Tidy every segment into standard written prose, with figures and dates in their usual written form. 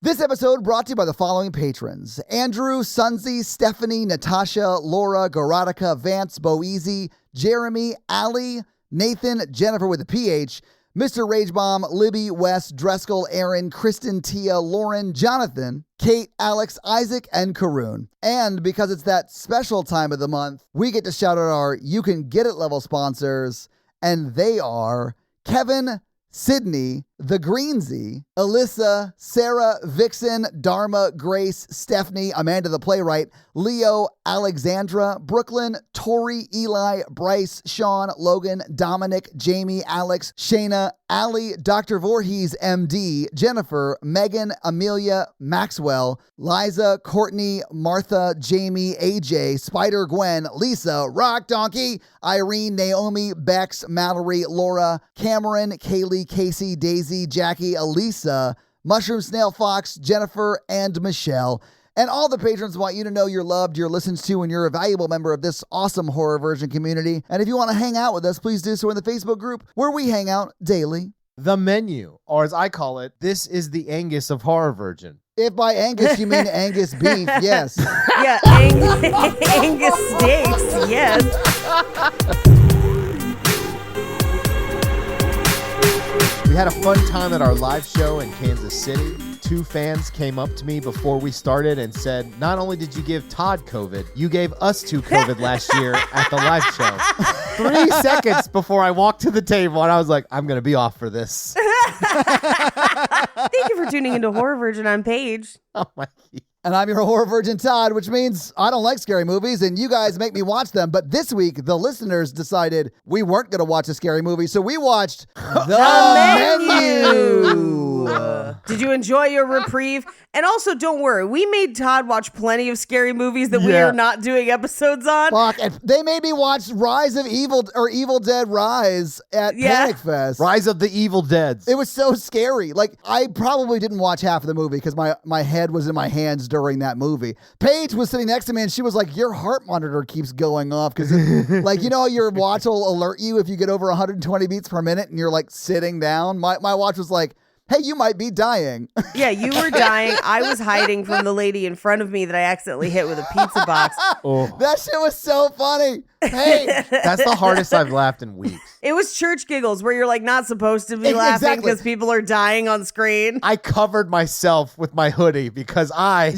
This episode brought to you by the following patrons: Andrew, Sunzi, Stephanie, Natasha, Laura, Garatica, Vance, Boeasy, Jeremy, Ali, Nathan, Jennifer with a PH, Mr. Ragebomb, Libby, Wes, Dreskel, Aaron, Kristen, Tia, Lauren, Jonathan, Kate, Alex, Isaac, and Karoon. And because it's that special time of the month, we get to shout out our You Can Get It level sponsors, and they are Kevin, Sydney, The Greensy, Alyssa, Sarah, Vixen, Dharma, Grace, Stephanie, Amanda the Playwright, Leo, Alexandra, Brooklyn, Tori, Eli, Bryce, Sean, Logan, Dominic, Jamie, Alex, Shayna, Allie, Dr. Voorhees, MD, Jennifer, Megan, Amelia, Maxwell, Liza, Courtney, Martha, Jamie, AJ, Spider Gwen, Lisa, Rock Donkey, Irene, Naomi, Bex, Mallory, Laura, Cameron, Kaylee, Casey, Daisy, Jackie, Elisa, Mushroom Snail Fox, Jennifer, and Michelle. And all the patrons want you to know you're loved, you're listened to, and you're a valuable member of this awesome horror version community. And if you want to hang out with us, please do so in the Facebook group where we hang out daily. The menu, or as I call it, this is the Angus of Horror Virgin. If by Angus you mean Angus beef, yes. Yeah, Angus steaks, yes. We had a fun time at our live show in Kansas City. 2 fans came up to me before we started and said, not only did you give Todd COVID, you gave us 2 COVID last year at the live show. 3 seconds before I walked to the table, and I was like, I'm going to be off for this. Thank you for tuning into Horror Virgin. I'm Paige. Oh, my. And I'm your horror virgin, Todd, which means I don't like scary movies, and you guys make me watch them. But this week, the listeners decided we weren't going to watch a scary movie, so we watched The Menu. Did you enjoy your reprieve? And also, don't worry, we made Todd watch plenty of scary movies that we are not doing episodes on. Fuck, and they made me watch Rise of Evil, or Evil Dead Rise at Panic Fest. Rise of the Evil Deads. It was so scary. Like, I probably didn't watch half of the movie because my head was in my hands during that movie. Paige was sitting next to me and she was like, your heart monitor keeps going off because like, you know, your watch will alert you if you get over 120 beats per minute and you're like sitting down. My watch was like, hey, you might be dying. Yeah, you were dying. I was hiding from the lady in front of me that I accidentally hit with a pizza box. Oh. That shit was so funny. Hey, that's the hardest I've laughed in weeks. It was church giggles where you're like not supposed to be laughing because people are dying on screen. I covered myself with my hoodie because I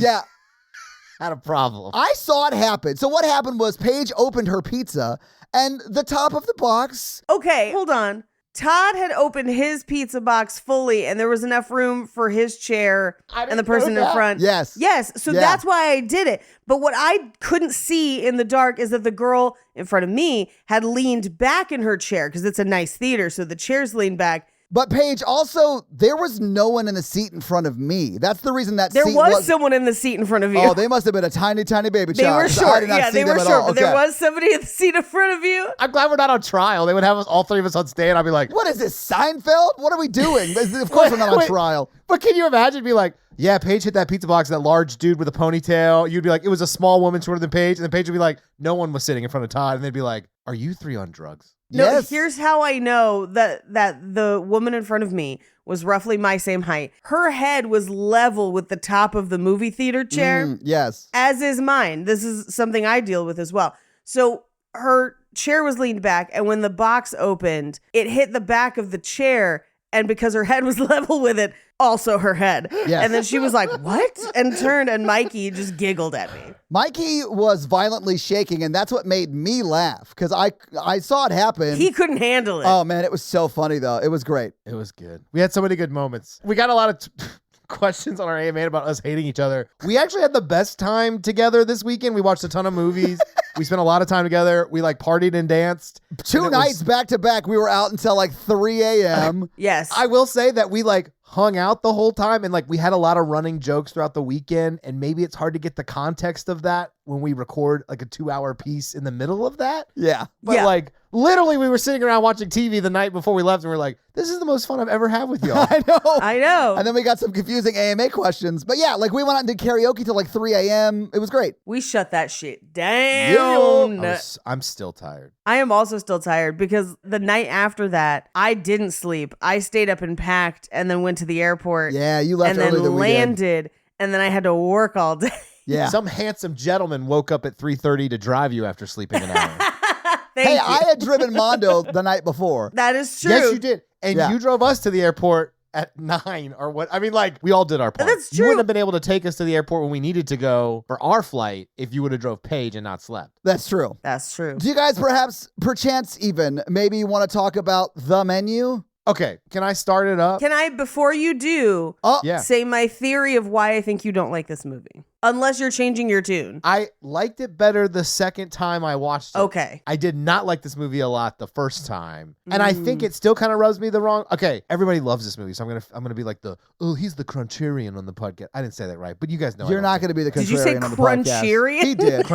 had a problem. I saw it happen. So what happened was Paige opened her pizza and the top of the box. Okay, hold on. Todd had opened his pizza box fully and there was enough room for his chair and the person in front. Yes. So that's why I did it. But what I couldn't see in the dark is that the girl in front of me had leaned back in her chair because it's a nice theater. So the chair's leaned back. But Paige, also, there was no one in the seat in front of me. That's the reason that there seat was someone in the seat in front of you. Oh, they must have been a tiny, tiny baby child. They were short. Yeah, they were short, but Okay. there was somebody in the seat in front of you. I'm glad we're not on trial. They would have us, all 3 of us on stage. I'd be like, what is this, Seinfeld? What are we doing? Of course we're not on trial. But can you imagine be like, yeah, Paige hit that pizza box, that large dude with a ponytail. You'd be like, it was a small woman shorter than Paige. And then Paige would be like, no one was sitting in front of Todd. And they'd be like, are you 3 on drugs? No, yes. Here's how I know that the woman in front of me was roughly my same height. Her head was level with the top of the movie theater chair. Yes. As is mine. This is something I deal with as well. So her chair was leaned back, and when the box opened, it hit the back of the chair, and because her head was level with it, also her head. Yes. And then she was like, what? And turned, and Mikey just giggled at me. Mikey was violently shaking, and that's what made me laugh, because I saw it happen. He couldn't handle it. Oh, man, it was so funny, though. It was great. It was good. We had so many good moments. We got a lot of questions on our AMA about us hating each other. We actually had the best time together this weekend. We watched a ton of movies. We spent a lot of time together. We like partied and danced. 2 nights back to back. We were out until like 3 a.m. Yes. I will say that we like hung out the whole time and like we had a lot of running jokes throughout the weekend, and maybe it's hard to get the context of that when we record like a 2-hour piece in the middle of that. Yeah. But Yeah. like literally we were sitting around watching TV the night before we left and we're like, this is the most fun I've ever had with y'all. I know. I know. And then we got some confusing AMA questions. But yeah, like we went out and did karaoke till like 3 a.m. It was great. We shut that shit down. I'm still tired. I am also still tired because the night after that, I didn't sleep. I stayed up and packed and then went to the airport. Yeah, you left and earlier then than we did. landed, and then I had to work all day. Yeah. Some handsome gentleman woke up at 3:30 to drive you after sleeping an hour. Thank Hey, you. I had driven Mondo the night before. That is true. Yes, you did. And Yeah. you drove us to the airport at 9 or what? I mean, like, we all did our part. That's You true. wouldn't have been able to take us to the airport when we needed to go for our flight if you would have drove Paige and not slept. That's true. That's true. Do you guys perchance even, maybe want to talk about the menu? Okay, can I start it up? Can I, before you do, Oh, Yeah. say my theory of why I think you don't like this movie? Unless you're changing your tune. I liked it better the second time I watched it. Okay. I did not like this movie a lot the first time. And I think it still kind of rubs me the wrong. Okay, everybody loves this movie, so I'm gonna be like he's the Cruncherian on the podcast. I didn't say that right, but you guys know. You're not going to be the Did you say contrarian on the podcast. Cruncherian? He did.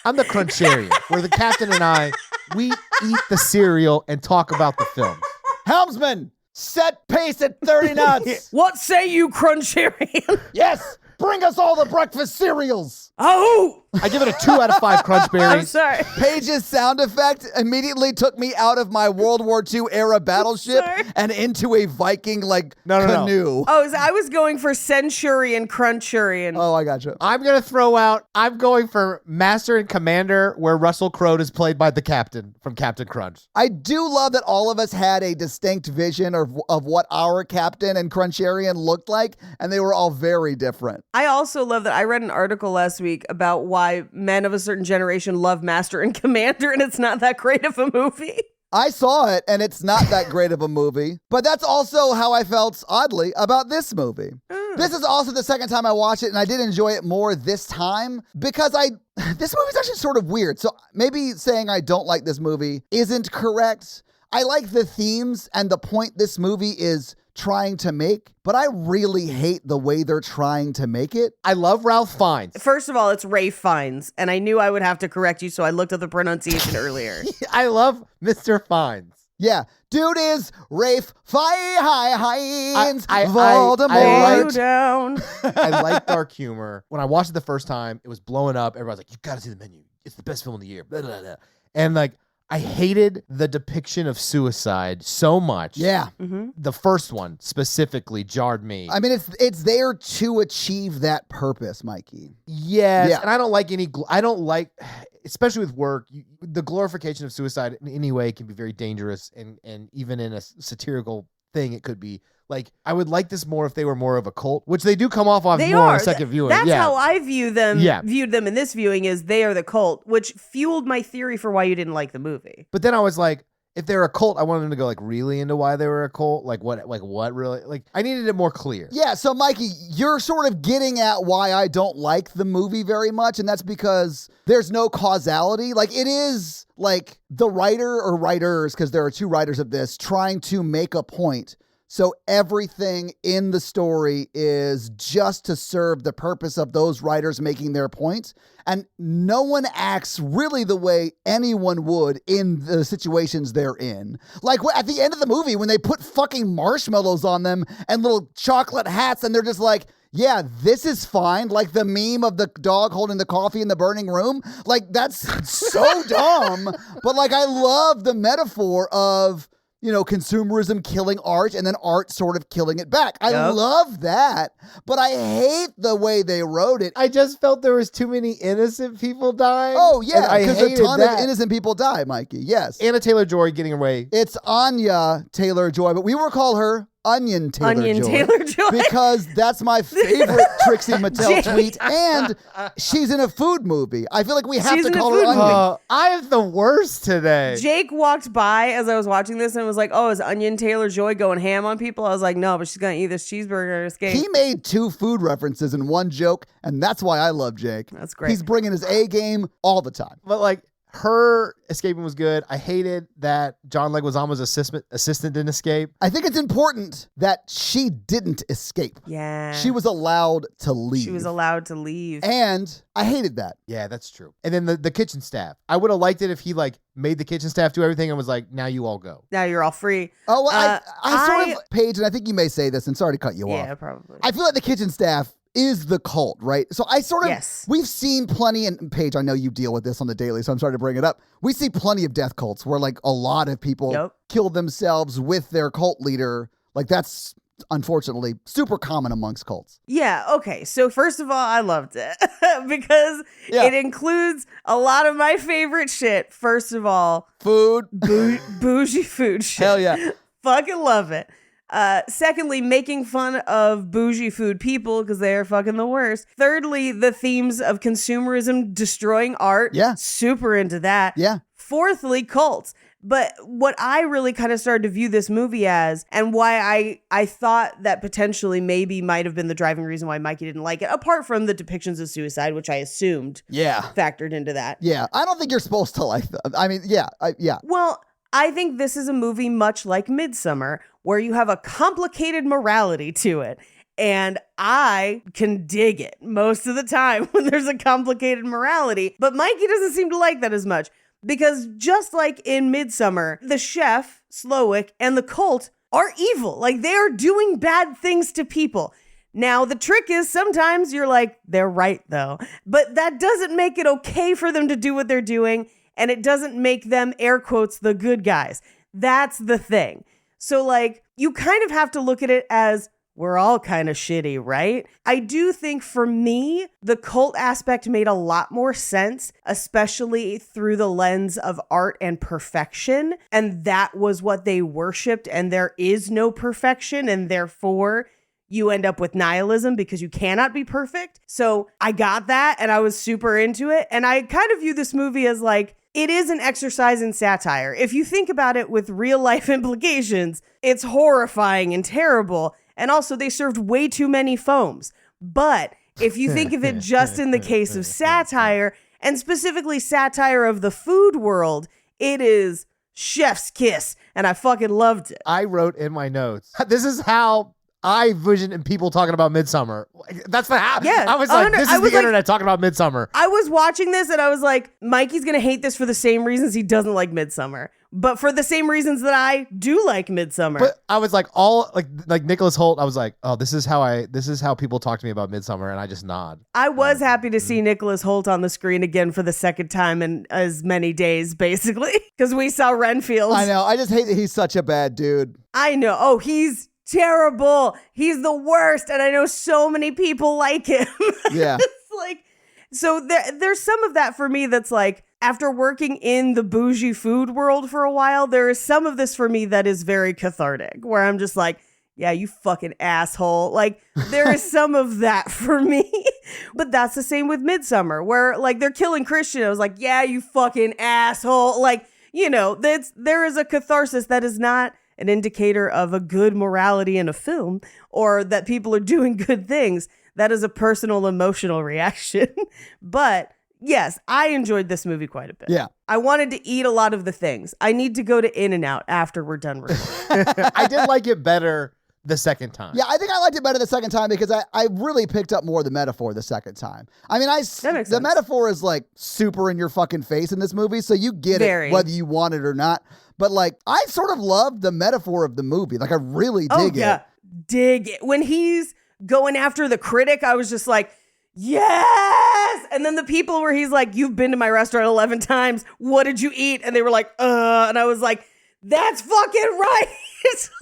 I'm the Cruncherian, where the captain and I, we eat the cereal and talk about the film. Helmsman, set pace at 30 knots. What say you, Cruncherian? Yes, bring us all the breakfast cereals. Oh! I give it a 2 out of 5 crunch I'm berries. sorry. Paige's sound effect immediately took me out of my World War II era battleship Sorry. and into a Viking like No. canoe. Oh, so I was going for Centurion, Crunchurian. Oh, I gotcha. I'm going for Master and Commander, where Russell Crowe is played by the captain from Captain Crunch. I do love that all of us had a distinct vision of what our captain and Cruncherian looked like, and they were all very different. I also love that I read an article last week about why men of a certain generation love Master and Commander, and it's not that great of a movie. I saw it, and it's not that great of a movie, but that's also how I felt, oddly, about this movie. This is also the second time I watched it, and I did enjoy it more this time because this movie's actually sort of weird. So maybe saying I don't like this movie isn't correct. I like the themes and the point this movie is trying to make, but I really hate the way they're trying to make it. I love Ralph Fiennes. First of all, it's Rafe Fiennes, and I knew I would have to correct you, so I looked at the pronunciation earlier. I love Mr. Fiennes. Yeah, dude is Rafe Fiennes, I Voldemort. You down. I like dark humor. When I watched it the first time, it was blowing up. Everybody's like, you got to see the menu. It's the best film of the year. Blah, blah, blah. And like, I hated the depiction of suicide so much. Yeah. The first one specifically jarred me. I mean, it's there to achieve that purpose, Mikey. Yes, Yeah. and I don't like especially with work, the glorification of suicide in any way can be very dangerous, and even in a satirical thing, it could be. Like, I would like this more if they were more of a cult, which they do come off on They more on are. a second viewing. That's yeah. how I view them. Yeah. Viewed them in this viewing is they are the cult, which fueled my theory for why you didn't like the movie. But then I was like, if they're a cult, I wanted them to go like really into why they were a cult. Like what really? Like I needed it more clear. Yeah, so Mikey, you're sort of getting at why I don't like the movie very much, and that's because there's no causality. Like, it is like the writer or writers, because there are two writers of this, trying to make a point. So everything in the story is just to serve the purpose of those writers making their point. And no one acts really the way anyone would in the situations they're in. Like at the end of the movie, when they put fucking marshmallows on them and little chocolate hats, and they're just like, yeah, this is fine. Like the meme of the dog holding the coffee in the burning room. Like, that's so dumb. But like, I love the metaphor of, consumerism killing art and then art sort of killing it back. I love that, but I hate the way they wrote it. I just felt there was too many innocent people dying. Oh, yeah, and because a ton of innocent people die, Mikey. Yes. Anna Taylor-Joy getting away. It's Anya Taylor-Joy, but we will call her Onion Taylor-Joy. Taylor-Joy. Because that's my favorite Trixie Mattel tweet, and she's in a food movie. I feel like we have She's to in a call her food Onion. movie. I am the worst today. Jake walked by as I was watching this and was like, oh, is Onion Taylor-Joy going ham on people? I was like, no, but she's going to eat this cheeseburger and escape. He made two food references in one joke, and that's why I love Jake. That's great. He's bringing his A game all the time. But like Her escaping was good. I hated that John Leguizamo's assistant didn't escape. I think it's important that she didn't escape. Yeah. She was allowed to leave. She was allowed to leave. And I hated that. Yeah, that's true. And then the kitchen staff. I would have liked it if he like made the kitchen staff do everything and was like, now you all go. Now you're all free. Oh, well, I sort of, Paige, and I think you may say this, and sorry to cut you off. Yeah, probably. I feel like the kitchen staff is the cult, right? So I sort of, Yes. we've seen plenty, and Paige, I know you deal with this on the daily, so I'm sorry to bring it up. We see plenty of death cults where like a lot of people kill themselves with their cult leader. Like that's unfortunately super common amongst cults. Yeah, okay. So first of all, I loved it because it includes a lot of my favorite shit. First of all, food. Bougie food shit. Hell yeah. Fucking love it. Secondly, making fun of bougie food people because they are fucking the worst. Thirdly, the themes of consumerism destroying art. Yeah. Super into that. Yeah. Fourthly, cults. But what I really kind of started to view this movie as, and why I thought that potentially maybe might have been the driving reason why Mikey didn't like it, apart from the depictions of suicide, which I assumed factored into that. Yeah. I don't think you're supposed to like them. I mean, yeah. Well, I think this is a movie much like Midsommar, where you have a complicated morality to it. And I can dig it most of the time when there's a complicated morality. But Mikey doesn't seem to like that as much. Because just like in Midsommar, the chef, Slowick, and the cult are evil. Like they are doing bad things to people. Now, the trick is sometimes you're like, they're right though. But that doesn't make it okay for them to do what they're doing. And it doesn't make them, air quotes, the good guys. That's the thing. So like, you kind of have to look at it as we're all kind of shitty, right? I do think for me, the cult aspect made a lot more sense, especially through the lens of art and perfection. And that was what they worshipped. And there is no perfection. And therefore, you end up with nihilism because you cannot be perfect. So I got that and I was super into it. And I kind of view this movie as like, it is an exercise in satire. If you think about it with real life implications, it's horrifying and terrible. And also they served way too many foams. But if you think of it just in the case of satire, and specifically satire of the food world, it is chef's kiss. And I fucking loved it. I wrote in my notes, this is how I vision people talking about Midsommar. That's the how. Yeah, I was like, this is the internet talking about Midsommar. I was watching this and I was like, Mikey's going to hate this for the same reasons he doesn't like Midsommar. But for the same reasons that I do like Midsommar. But I was like, like Nicholas Hoult, I was like, oh, this is how people talk to me about Midsommar, and I just nod. I was happy to see Nicholas Hoult on the screen again for the second time in as many days, basically. Because we saw Renfield. I know. I just hate that he's such a bad dude. I know. Oh, he's terrible. He's the worst. And I know so many people like him. Yeah. It's like, so there's some of that for me that's like, after working in the bougie food world for a while, there is some of this for me that is very cathartic, where I'm just like, yeah, you fucking asshole. Like, there is some of that for me. But that's the same with Midsommar, where like they're killing Christian. I was like, yeah, you fucking asshole. Like, you know, there is a catharsis that is not an indicator of a good morality in a film or that people are doing good things. That is a personal emotional reaction. But yes, I enjoyed this movie quite a bit. Yeah. I wanted to eat a lot of the things. I need to go to In-N-Out after we're done recording. I did like it better the second time. Yeah, I think I liked it better the second time because I really picked up more of the metaphor the second time. I mean, the metaphor is like super in your fucking face in this movie, so you get it whether you want it or not. But like, I sort of love the metaphor of the movie. Like, I really dig it. Dig it. When he's going after the critic, I was just like, yes! And then the people where he's like, you've been to my restaurant 11 times. What did you eat? And they were like, and I was like, that's fucking right.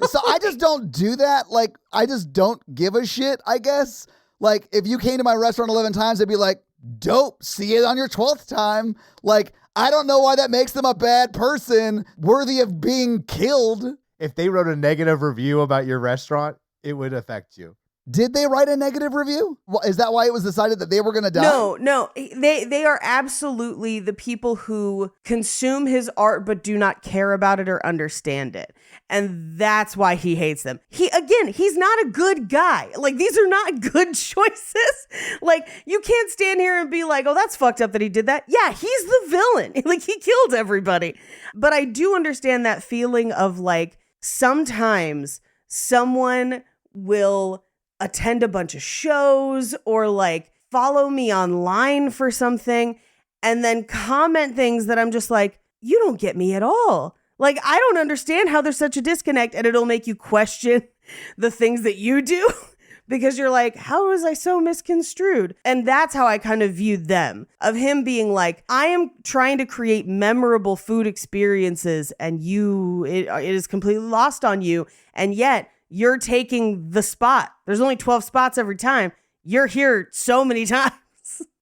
So I just don't do that. Like, I just don't give a shit, I guess. Like, if you came to my restaurant 11 times, I'd be like, dope. See it on your 12th time. Like, I don't know why that makes them a bad person worthy of being killed. If they wrote a negative review about your restaurant, it would affect you. Did they write a negative review? Is that why it was decided that they were going to die? No. They are absolutely the people who consume his art but do not care about it or understand it. And that's why he hates them. He's not a good guy. Like, these are not good choices. Like, you can't stand here and be like, oh, that's fucked up that he did that. Yeah, he's the villain. Like, he killed everybody. But I do understand that feeling of like, sometimes someone will attend a bunch of shows or like follow me online for something and then comment things that I'm just like, you don't get me at all. Like, I don't understand how there's such a disconnect, and it'll make you question the things that you do because you're like, how was I so misconstrued? And that's how I kind of viewed them, of him being like, I am trying to create memorable food experiences and it is completely lost on you. And yet you're taking the spot. There's only 12 spots every time. You're here so many times.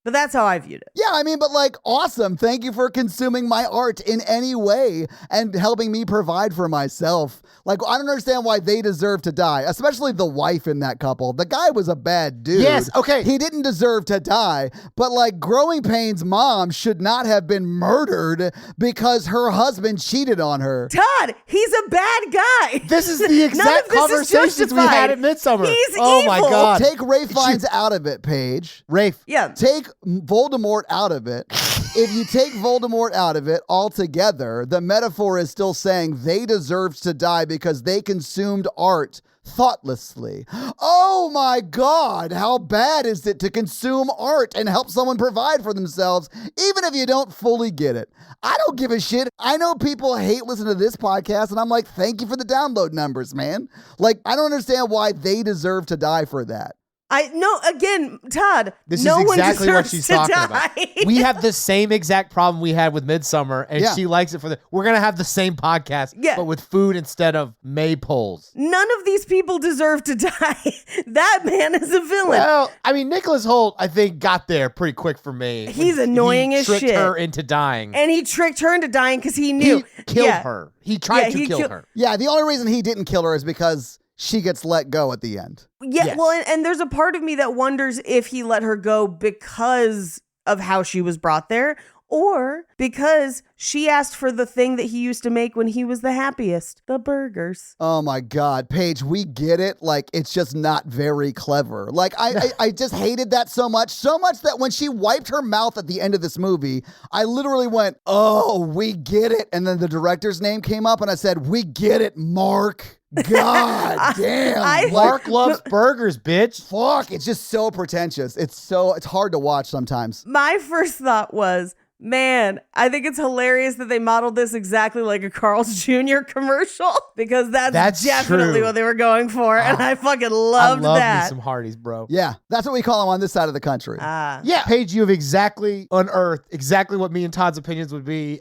But that's how I viewed it. Yeah, I mean, but like, awesome. Thank you for consuming my art in any way and helping me provide for myself. Like, I don't understand why they deserve to die, especially the wife in that couple. The guy was a bad dude. Yes, okay. He didn't deserve to die, but like, Growing Pains' mom should not have been murdered because her husband cheated on her. Todd, he's a bad guy. This is the exact conversations we had at Midsummer. He's oh evil. my God. Take Rafe Fiennes out of it, Paige. Rafe. Yeah. Take Voldemort out of it. If you take Voldemort out of it altogether, the metaphor is still saying they deserved to die because they consumed art thoughtlessly. Oh my God, how bad is it to consume art and help someone provide for themselves, even if you don't fully get it? I don't give a shit. I know people hate listening to this podcast, and I'm like, thank you for the download numbers, man. Like, I don't understand why they deserve to die for that. Todd, This no is exactly one what deserves she's to talking die. about. We have the same exact problem we had with Midsummer, and Yeah. she likes it we're going to have the same podcast, but with food instead of maypoles. None of these people deserve to die. That man is a villain. Well, I mean, Nicholas Hoult, I think, got there pretty quick for me. He's when annoying as shit. He tricked her into dying. And he tricked her into dying because he knew. He killed her. He tried to kill her. Yeah, the only reason he didn't kill her is because she gets let go at the end. Yeah, Yes. well, and there's a part of me that wonders if he let her go because of how she was brought there, or because she asked for the thing that he used to make when he was the happiest, the burgers. Oh my God, Paige, we get it. Like, it's just not very clever. Like, I just hated that so much that when she wiped her mouth at the end of this movie, I literally went, oh, we get it. And then the director's name came up and I said, we get it, Mark. God damn. Mark loves burgers, bitch. Fuck, it's just so pretentious. It's hard to watch sometimes. My first thought was, man, I think it's hilarious that they modeled this exactly like a Carl's Jr. commercial because that's definitely true. what they were going for. And I fucking loved I love that. me some Hardee's, bro. Yeah, that's what we call them on this side of the country. Yeah, Paige, you have exactly unearthed exactly what me and Todd's opinions would be.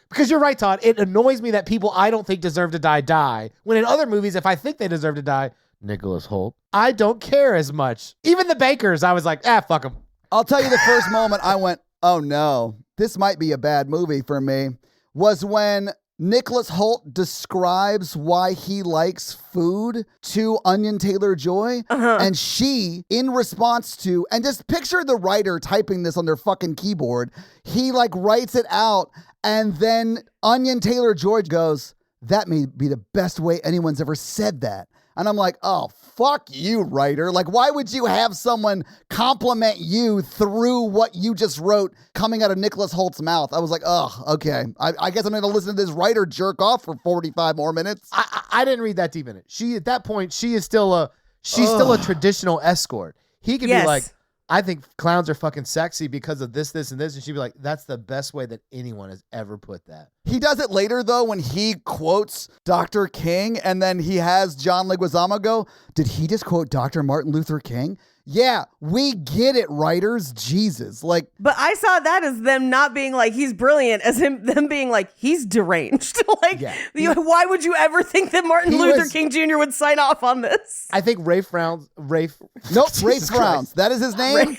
Because you're right, Todd. It annoys me that people I don't think deserve to die. When in other movies, if I think they deserve to die, Nicholas Hoult, I don't care as much. Even the bakers, I was like, fuck them. I'll tell you the first moment I went, oh no, this might be a bad movie for me, was when Nicholas Hoult describes why he likes food to Onion Taylor-Joy, and she, in response to, and just picture the writer typing this on their fucking keyboard, he like writes it out, and then Onion Taylor-Joy goes, that may be the best way anyone's ever said that. And I'm like, oh, fuck you, writer. Like, why would you have someone compliment you through what you just wrote coming out of Nicholas Holt's mouth? I was like, oh, okay. I guess I'm going to listen to this writer jerk off for 45 more minutes. I didn't read that deep in it. She, at that point, she is still a traditional escort. He could be like, I think clowns are fucking sexy because of this, this, and this. And she'd be like, that's the best way that anyone has ever put that. He does it later, though, when he quotes Dr. King, and then he has John Leguizamo go, did he just quote Dr. Martin Luther King? Yeah, we get it, writers. Jesus. Like, but I saw that as them not being like, he's brilliant, as them being like, he's deranged. Like, why would you ever think that Martin Luther King Jr. would sign off on this? I think Rafe frowns. Nope, Rafe Frowns. That is his name.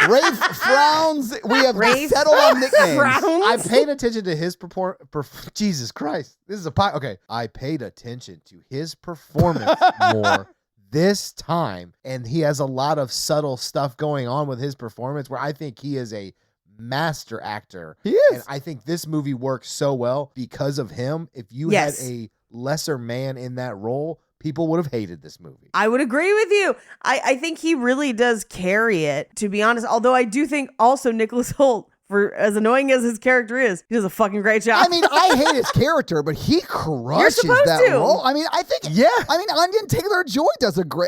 Rafe Frowns. We have settled on nicknames. I paid attention to his Jesus Christ. This is a okay. I paid attention to his performance more this time, and he has a lot of subtle stuff going on with his performance where I think he is a master actor. He is. And I think this movie works so well because of him. If you Yes. had a lesser man in that role, people would have hated this movie. I would agree with you. I think he really does carry it, to be honest. Although I do think also Nicholas Hoult, for as annoying as his character is, he does a fucking great job. I mean, I hate his character, but he crushes supposed that to. role. I mean, I think, I mean, Onion Taylor-Joy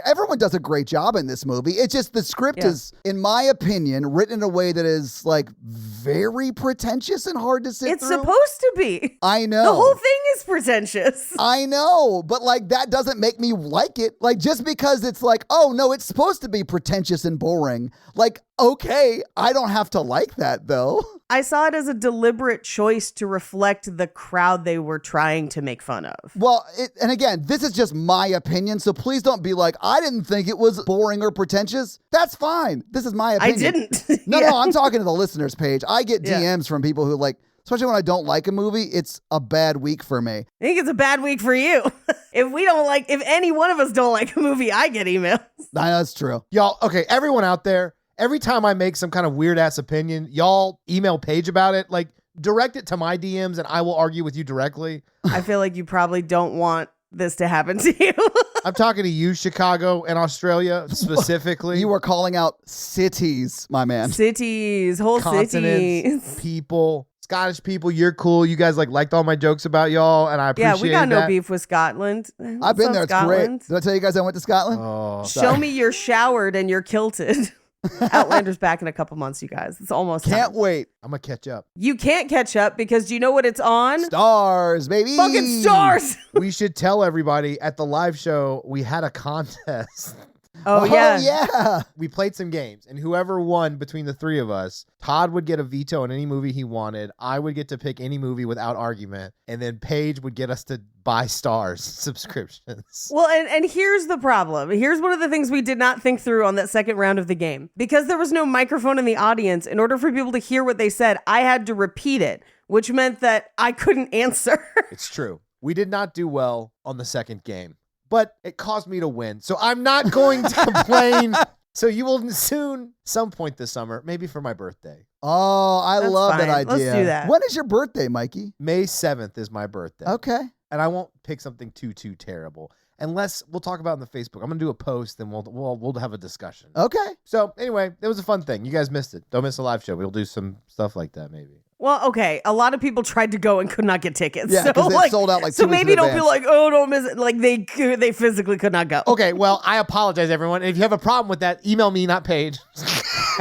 everyone does a great job in this movie. It's just the script is, in my opinion, written in a way that is like very pretentious and hard to sit it's through. supposed to be. I know. The whole thing is pretentious. I know, but like that doesn't make me like it. Like just because it's like, oh no, it's supposed to be pretentious and boring. Like, okay, I don't have to like that though. I saw it as a deliberate choice to reflect the crowd they were trying to make fun of. Well, and again, this is just my opinion, so please don't be like, I didn't think it was boring or pretentious. That's fine. This is my opinion. I didn't. No, Yeah. no, I'm talking to the listeners page. I get Yeah. DMs from people who like, especially when I don't like a movie, it's a bad week for me. I think it's a bad week for you. If any one of us don't like a movie, I get emails. That's true. Y'all, okay, everyone out there, every time I make some kind of weird ass opinion, y'all email Paige about it. Like, direct it to my DMs and I will argue with you directly. I feel like you probably don't want this to happen to you. I'm talking to you, Chicago and Australia specifically. You are calling out cities, my man. Cities, whole continents, cities. people, Scottish people. You're cool. You guys liked all my jokes about y'all, and I appreciate Yeah, we got no that. beef with Scotland. I've been there. It's great. Did I tell you guys I went to Scotland? Oh, Show me you're showered and you're kilted. Outlander's back in a couple months, you guys. It's almost Can't time. wait. I'm gonna catch up. You can't catch up because do you know what it's on? Stars, baby. Fucking stars. We should tell everybody at the live show we had a contest. Oh, yeah. yeah. We played some games, and whoever won between the three of us, Todd would get a veto on any movie he wanted. I would get to pick any movie without argument, and then Paige would get us to buy Stars subscriptions. Well, and here's the problem. Here's one of the things we did not think through on that second round of the game. Because there was no microphone in the audience, in order for people to hear what they said, I had to repeat it, which meant that I couldn't answer. It's true. We did not do well on the second game, but it caused me to win. So I'm not going to complain. So you will soon, some point this summer, maybe for my birthday. Oh, I That's love that fine. idea. Let's do that. When is your birthday, Mikey? May 7th is my birthday. Okay. And I won't pick something too terrible. Unless we'll talk about it on the Facebook. I'm gonna do a post and we'll have a discussion. Okay. So anyway, it was a fun thing. You guys missed it. Don't miss a live show. We'll do some stuff like that maybe. Well, okay. A lot of people tried to go and could not get tickets. Yeah, because so, it sold out like 2 So weeks in maybe don't be advance. like, oh, don't miss it. Like they physically could not go. Okay, well, I apologize, everyone. If you have a problem with that, email me, not Paige.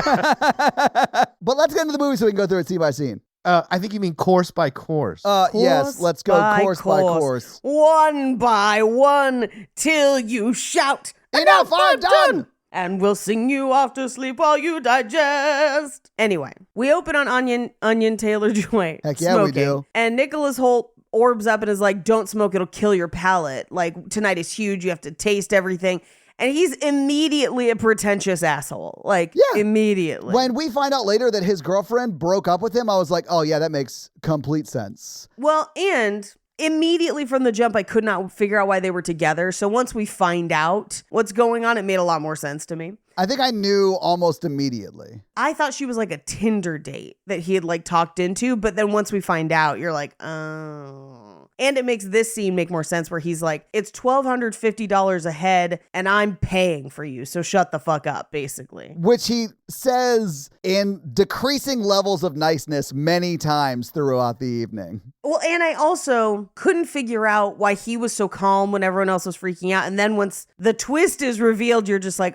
But let's get into the movie so we can go through it scene by scene. I think you mean course by course. Yes, let's go course by course. One by one till you shout, Enough, I'm done. And we'll sing you off to sleep while you digest. Anyway, we open on Onion Taylor-Joy. Heck yeah, we smoking, do. And Nicholas Hoult orbs up and is like, don't smoke, it'll kill your palate. Like, tonight is huge, you have to taste everything. And he's immediately a pretentious asshole. Like, Yeah. immediately. When we find out later that his girlfriend broke up with him, I was like, oh yeah, that makes complete sense. Well, and immediately from the jump, I could not figure out why they were together. So once we find out what's going on, it made a lot more sense to me. I think I knew almost immediately. I thought she was like a Tinder date that he had like talked into. But then once we find out, you're like, oh. And it makes this scene make more sense where he's like, it's $1,250 a head and I'm paying for you. So shut the fuck up, basically. Which he says in decreasing levels of niceness many times throughout the evening. Well, and I also couldn't figure out why he was so calm when everyone else was freaking out. And then once the twist is revealed, you're just like,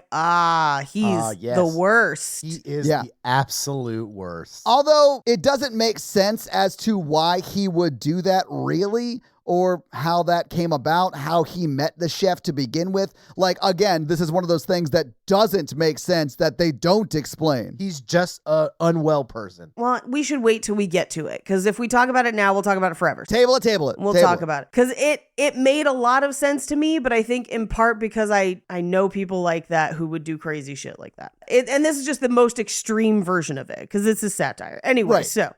he's yes. the worst. He is Yeah. the absolute worst. Although it doesn't make sense as to why he would do that really, or how that came about, how he met the chef to begin with. Like, again, this is one of those things that doesn't make sense that they don't explain. He's just an unwell person. Well, we should wait till we get to it. Because if we talk about it now, we'll talk about it forever. Table it. We'll table talk about it. Because it made a lot of sense to me, but I think in part because I know people like that who would do crazy shit like that. And this is just the most extreme version of it because it's a satire. Anyway, Right. so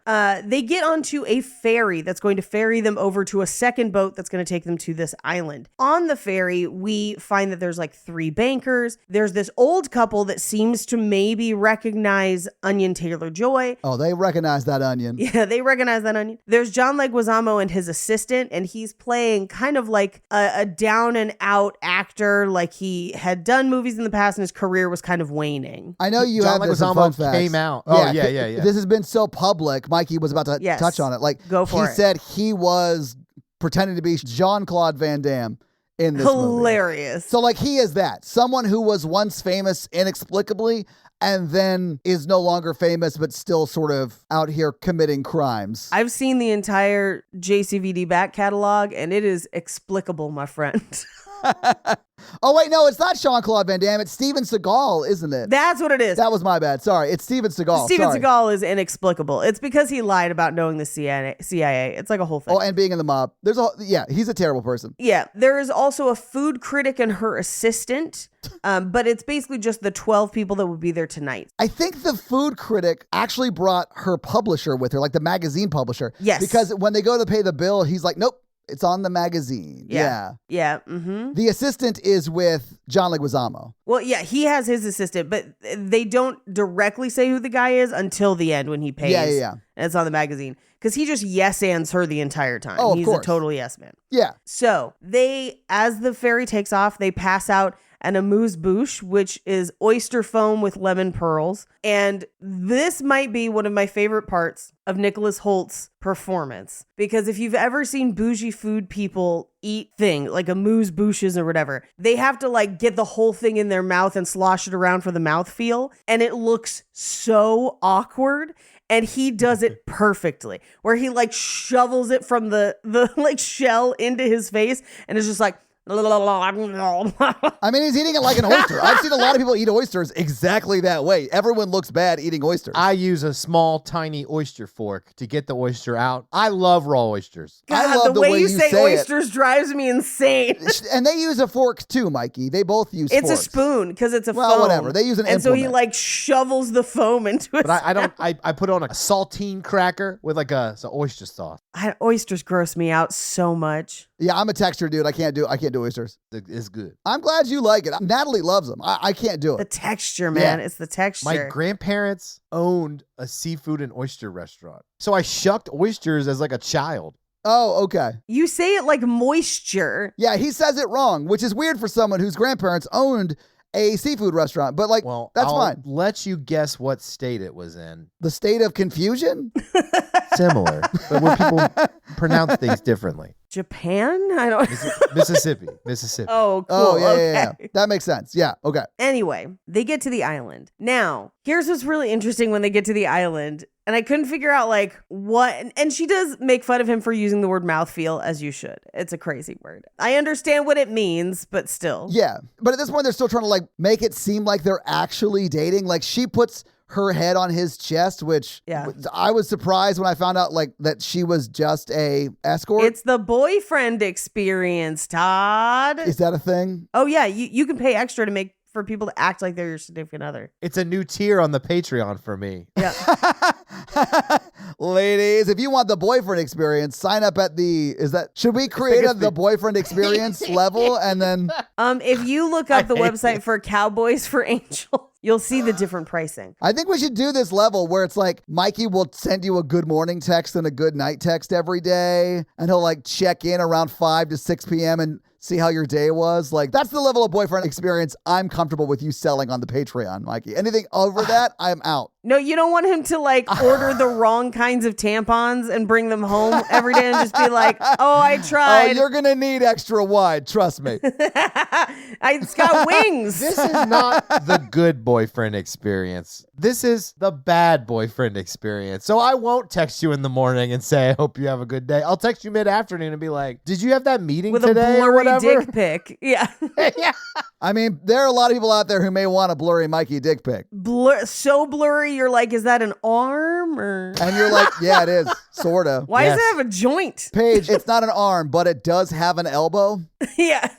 they get onto a ferry that's going to ferry them over to a second boat that's going to take them to this island. On the ferry, we find that there's like 3 bankers. There's this old couple that seems to maybe recognize Onion Taylor-Joy. Oh, they recognize that onion. Yeah, they recognize that onion. There's John Leguizamo and his assistant, and he's playing kind of like a down and out actor, like he had done movies in the past and his career was kind of waning. I know you John have this in Leguizamo fun facts. came out. Oh, yeah. This has been so public. Mikey was about to Yes. touch on it. Like, Go for he it. said he was pretending to be Jean-Claude Van Damme in this movie. Hilarious. So, like, he is that. Someone who was once famous inexplicably and then is no longer famous but still sort of out here committing crimes. I've seen the entire JCVD back catalog, and it is explicable, my friend. Oh, wait, no, it's not Jean-Claude Van Damme. It's Steven Seagal, isn't it? That's what it is. That was my bad. Sorry. It's Steven Seagal. Steven Sorry. Seagal is inexplicable. It's because he lied about knowing the CIA. It's like a whole thing. Oh, and being in the mob. He's a terrible person. Yeah, there is also a food critic and her assistant, but it's basically just the 12 people that would be there tonight. I think the food critic actually brought her publisher with her, like the magazine publisher. Yes. Because when they go to pay the bill, he's like, nope, it's on the magazine. Yeah. Yeah. Mm-hmm. The assistant is with John Leguizamo. Well, yeah, he has his assistant, but they don't directly say who the guy is until the end when he pays. Yeah. And it's on the magazine. Because he just yes-ands her the entire time. Oh, of He's course. a total yes man. Yeah. So as the ferry takes off, they pass out an amuse-bouche, which is oyster foam with lemon pearls. And this might be one of my favorite parts of Nicholas Holt's performance. Because if you've ever seen bougie food people eat things, like amuse-bouches or whatever, they have to like get the whole thing in their mouth and slosh it around for the mouthfeel. And it looks so awkward. And he does it perfectly, where he like shovels it from the like shell into his face and is just like, I mean, he's eating it like an oyster. I've seen a lot of people eat oysters exactly that way. Everyone looks bad eating oysters. I use a small, tiny oyster fork to get the oyster out. I love raw oysters. I God, love the way you say say it. oysters drives me insane. And they use a fork too, Mikey. They both use It's forks. a spoon because it's a Well, foam. whatever. They use an And so he implement. like shovels the foam into his But I don't. I put on a saltine cracker with like some oyster sauce. Oysters gross me out so much. Yeah, I'm a texture dude. I can't do oysters. It's good. I'm glad you like it. Natalie loves them. I can't do The it. texture, man. Yeah. It's the texture. My grandparents owned a seafood and oyster restaurant, so I shucked oysters as like a child. Oh, okay. You say it like moisture. Yeah, he says it wrong, which is weird for someone whose grandparents owned a seafood restaurant. But like, Well, that's I'll fine. let you guess what state it was in. The state of confusion? Similar, but where people pronounce things differently. Japan? I don't Mississippi. Oh, cool. Oh, yeah, okay. yeah. That makes sense. Yeah, okay. Anyway, they get to the island. Now, here's what's really interesting when they get to the island. And I couldn't figure out like what, and she does make fun of him for using the word mouthfeel, as you should. It's a crazy word. I understand what it means, but still. Yeah, but at this point, they're still trying to like make it seem like they're actually dating. Like she puts her head on his chest, which I was surprised when I found out like that she was just a escort. It's the boyfriend experience, Todd. Is that a thing? Oh yeah, you can pay extra to make for people to act like they're your significant other. It's a new tier on the Patreon for me. Yeah. Ladies, if you want the boyfriend experience, sign up at should we create the boyfriend experience level and then If you look up the hate website for Cowboys for Angels, you'll see the different pricing. I think we should do this level where it's like Mikey will send you a good morning text and a good night text every day, and he'll like check in around 5 to 6 p.m. and see how your day was. Like, that's the level of boyfriend experience I'm comfortable with you selling on the Patreon, Mikey. Anything over that, I'm out. No, you don't want him to like order the wrong kinds of tampons and bring them home every day and just be like, oh, I Oh, tried. you're going to need extra wide. Trust me. It's got wings. This is not the good boyfriend experience. This is the bad boyfriend experience. So I won't text you in the morning and say, I hope you have a good day. I'll text you mid-afternoon and be like, did you have that meeting with today a or blurry whatever? dick pic. Yeah. Yeah. I mean, there are a lot of people out there who may want a blurry Mikey dick pic. So blurry, you're like, is that an arm or? And you're like, yeah, it is. Sort of. Why Yes. does it have a joint? Paige, it's not an arm, but it does have an elbow. Yeah.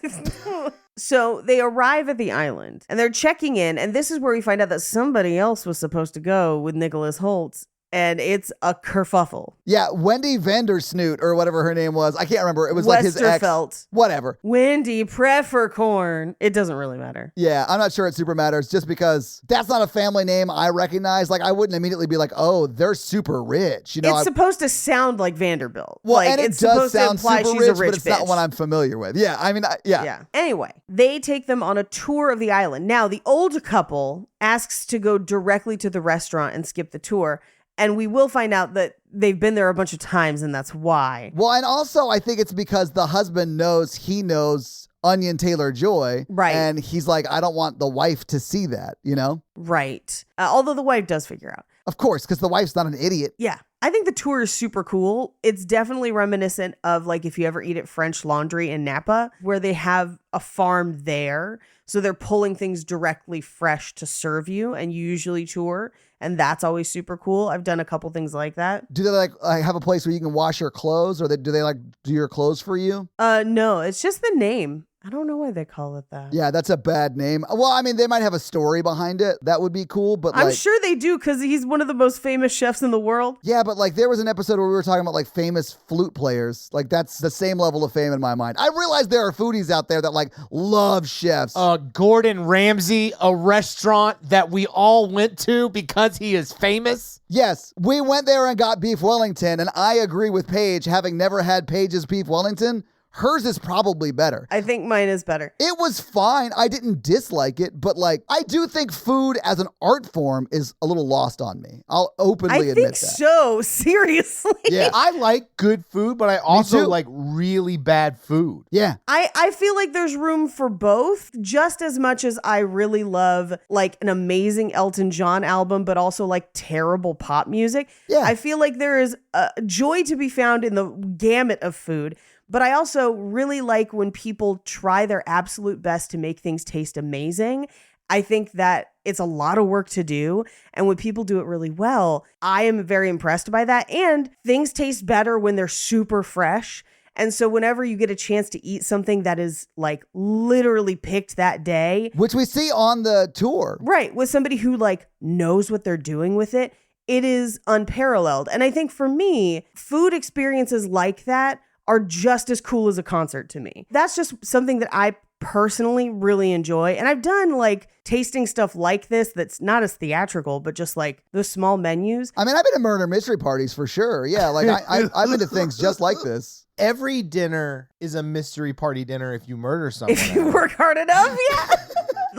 So they arrive at the island and they're checking in. And this is where we find out that somebody else was supposed to go with Nicholas Holtz. And it's a kerfuffle. Yeah, Wendy Vandersnoot or whatever her name was. I can't remember. It was like his ex. Westerfeld. Whatever. Wendy Prefercorn. It doesn't really matter. Yeah, I'm not sure it super matters just because that's not a family name I recognize. Like, I wouldn't immediately be like, oh, they're super rich. You know, It's supposed to sound like Vanderbilt. well, like, and it it's does supposed to sound imply super she's a rich, rich but it's bitch. not one I'm familiar with. Yeah, I mean, Yeah. Anyway, they take them on a tour of the island. Now, the old couple asks to go directly to the restaurant and skip the tour. And we will find out that they've been there a bunch of times, and that's why. Well, and also I think it's because the husband knows he knows Onion Taylor-Joy. Right. And he's like, I don't want the wife to see that, you know? Right. Although the wife does figure out. Of course, because the wife's not an idiot. Yeah. I think the tour is super cool. It's definitely reminiscent of like if you ever eat at French Laundry in Napa, where they have a farm there. So they're pulling things directly fresh to serve you, and you usually tour. And that's always super cool. I've done a couple things like that. Do they like have a place where you can wash your clothes, or do they like do your clothes for you? No, it's just the name. I don't know why they call it that. Yeah, that's a bad name. Well, I mean, they might have a story behind it. That would be cool, but I'm like, sure they do because he's one of the most famous chefs in the world. yeah, but like there was an episode where we were talking about like famous flute players. Like that's the same level of fame in my mind. I realize there are foodies out there that like love chefs. Gordon Ramsay, a restaurant that we all went to because he is famous. Yes, we went there and got beef Wellington, and I agree with Paige. Having never had Paige's beef Wellington, hers is probably better. I think mine is better. It was fine. I didn't dislike it, but like I do think food as an art form is a little lost on me. I'll openly admit that. So. Seriously. Yeah. I like good food, but I too. also like really bad food. Yeah. I feel like there's room for both just as much as I really love like an amazing Elton John album, but also like terrible pop music. Yeah. I feel like there is a joy to be found in the gamut of food. But I also really like when people try their absolute best to make things taste amazing. I think that it's a lot of work to do. And when people do it really well, I am very impressed by that. And things taste better when they're super fresh. And so whenever you get a chance to eat something that is like literally picked that day, Which we see on the tour. right, with somebody who like knows what they're doing with it, it is unparalleled. And I think for me, food experiences like that are just as cool as a concert to me. That's just something that I personally really enjoy. And I've done like tasting stuff like this that's not as theatrical, but just like those small menus. I mean, I've been to murder mystery parties for sure. Yeah, like I've been to things just like this. Every dinner is a mystery party dinner if you murder someone. If you work hard enough, yeah.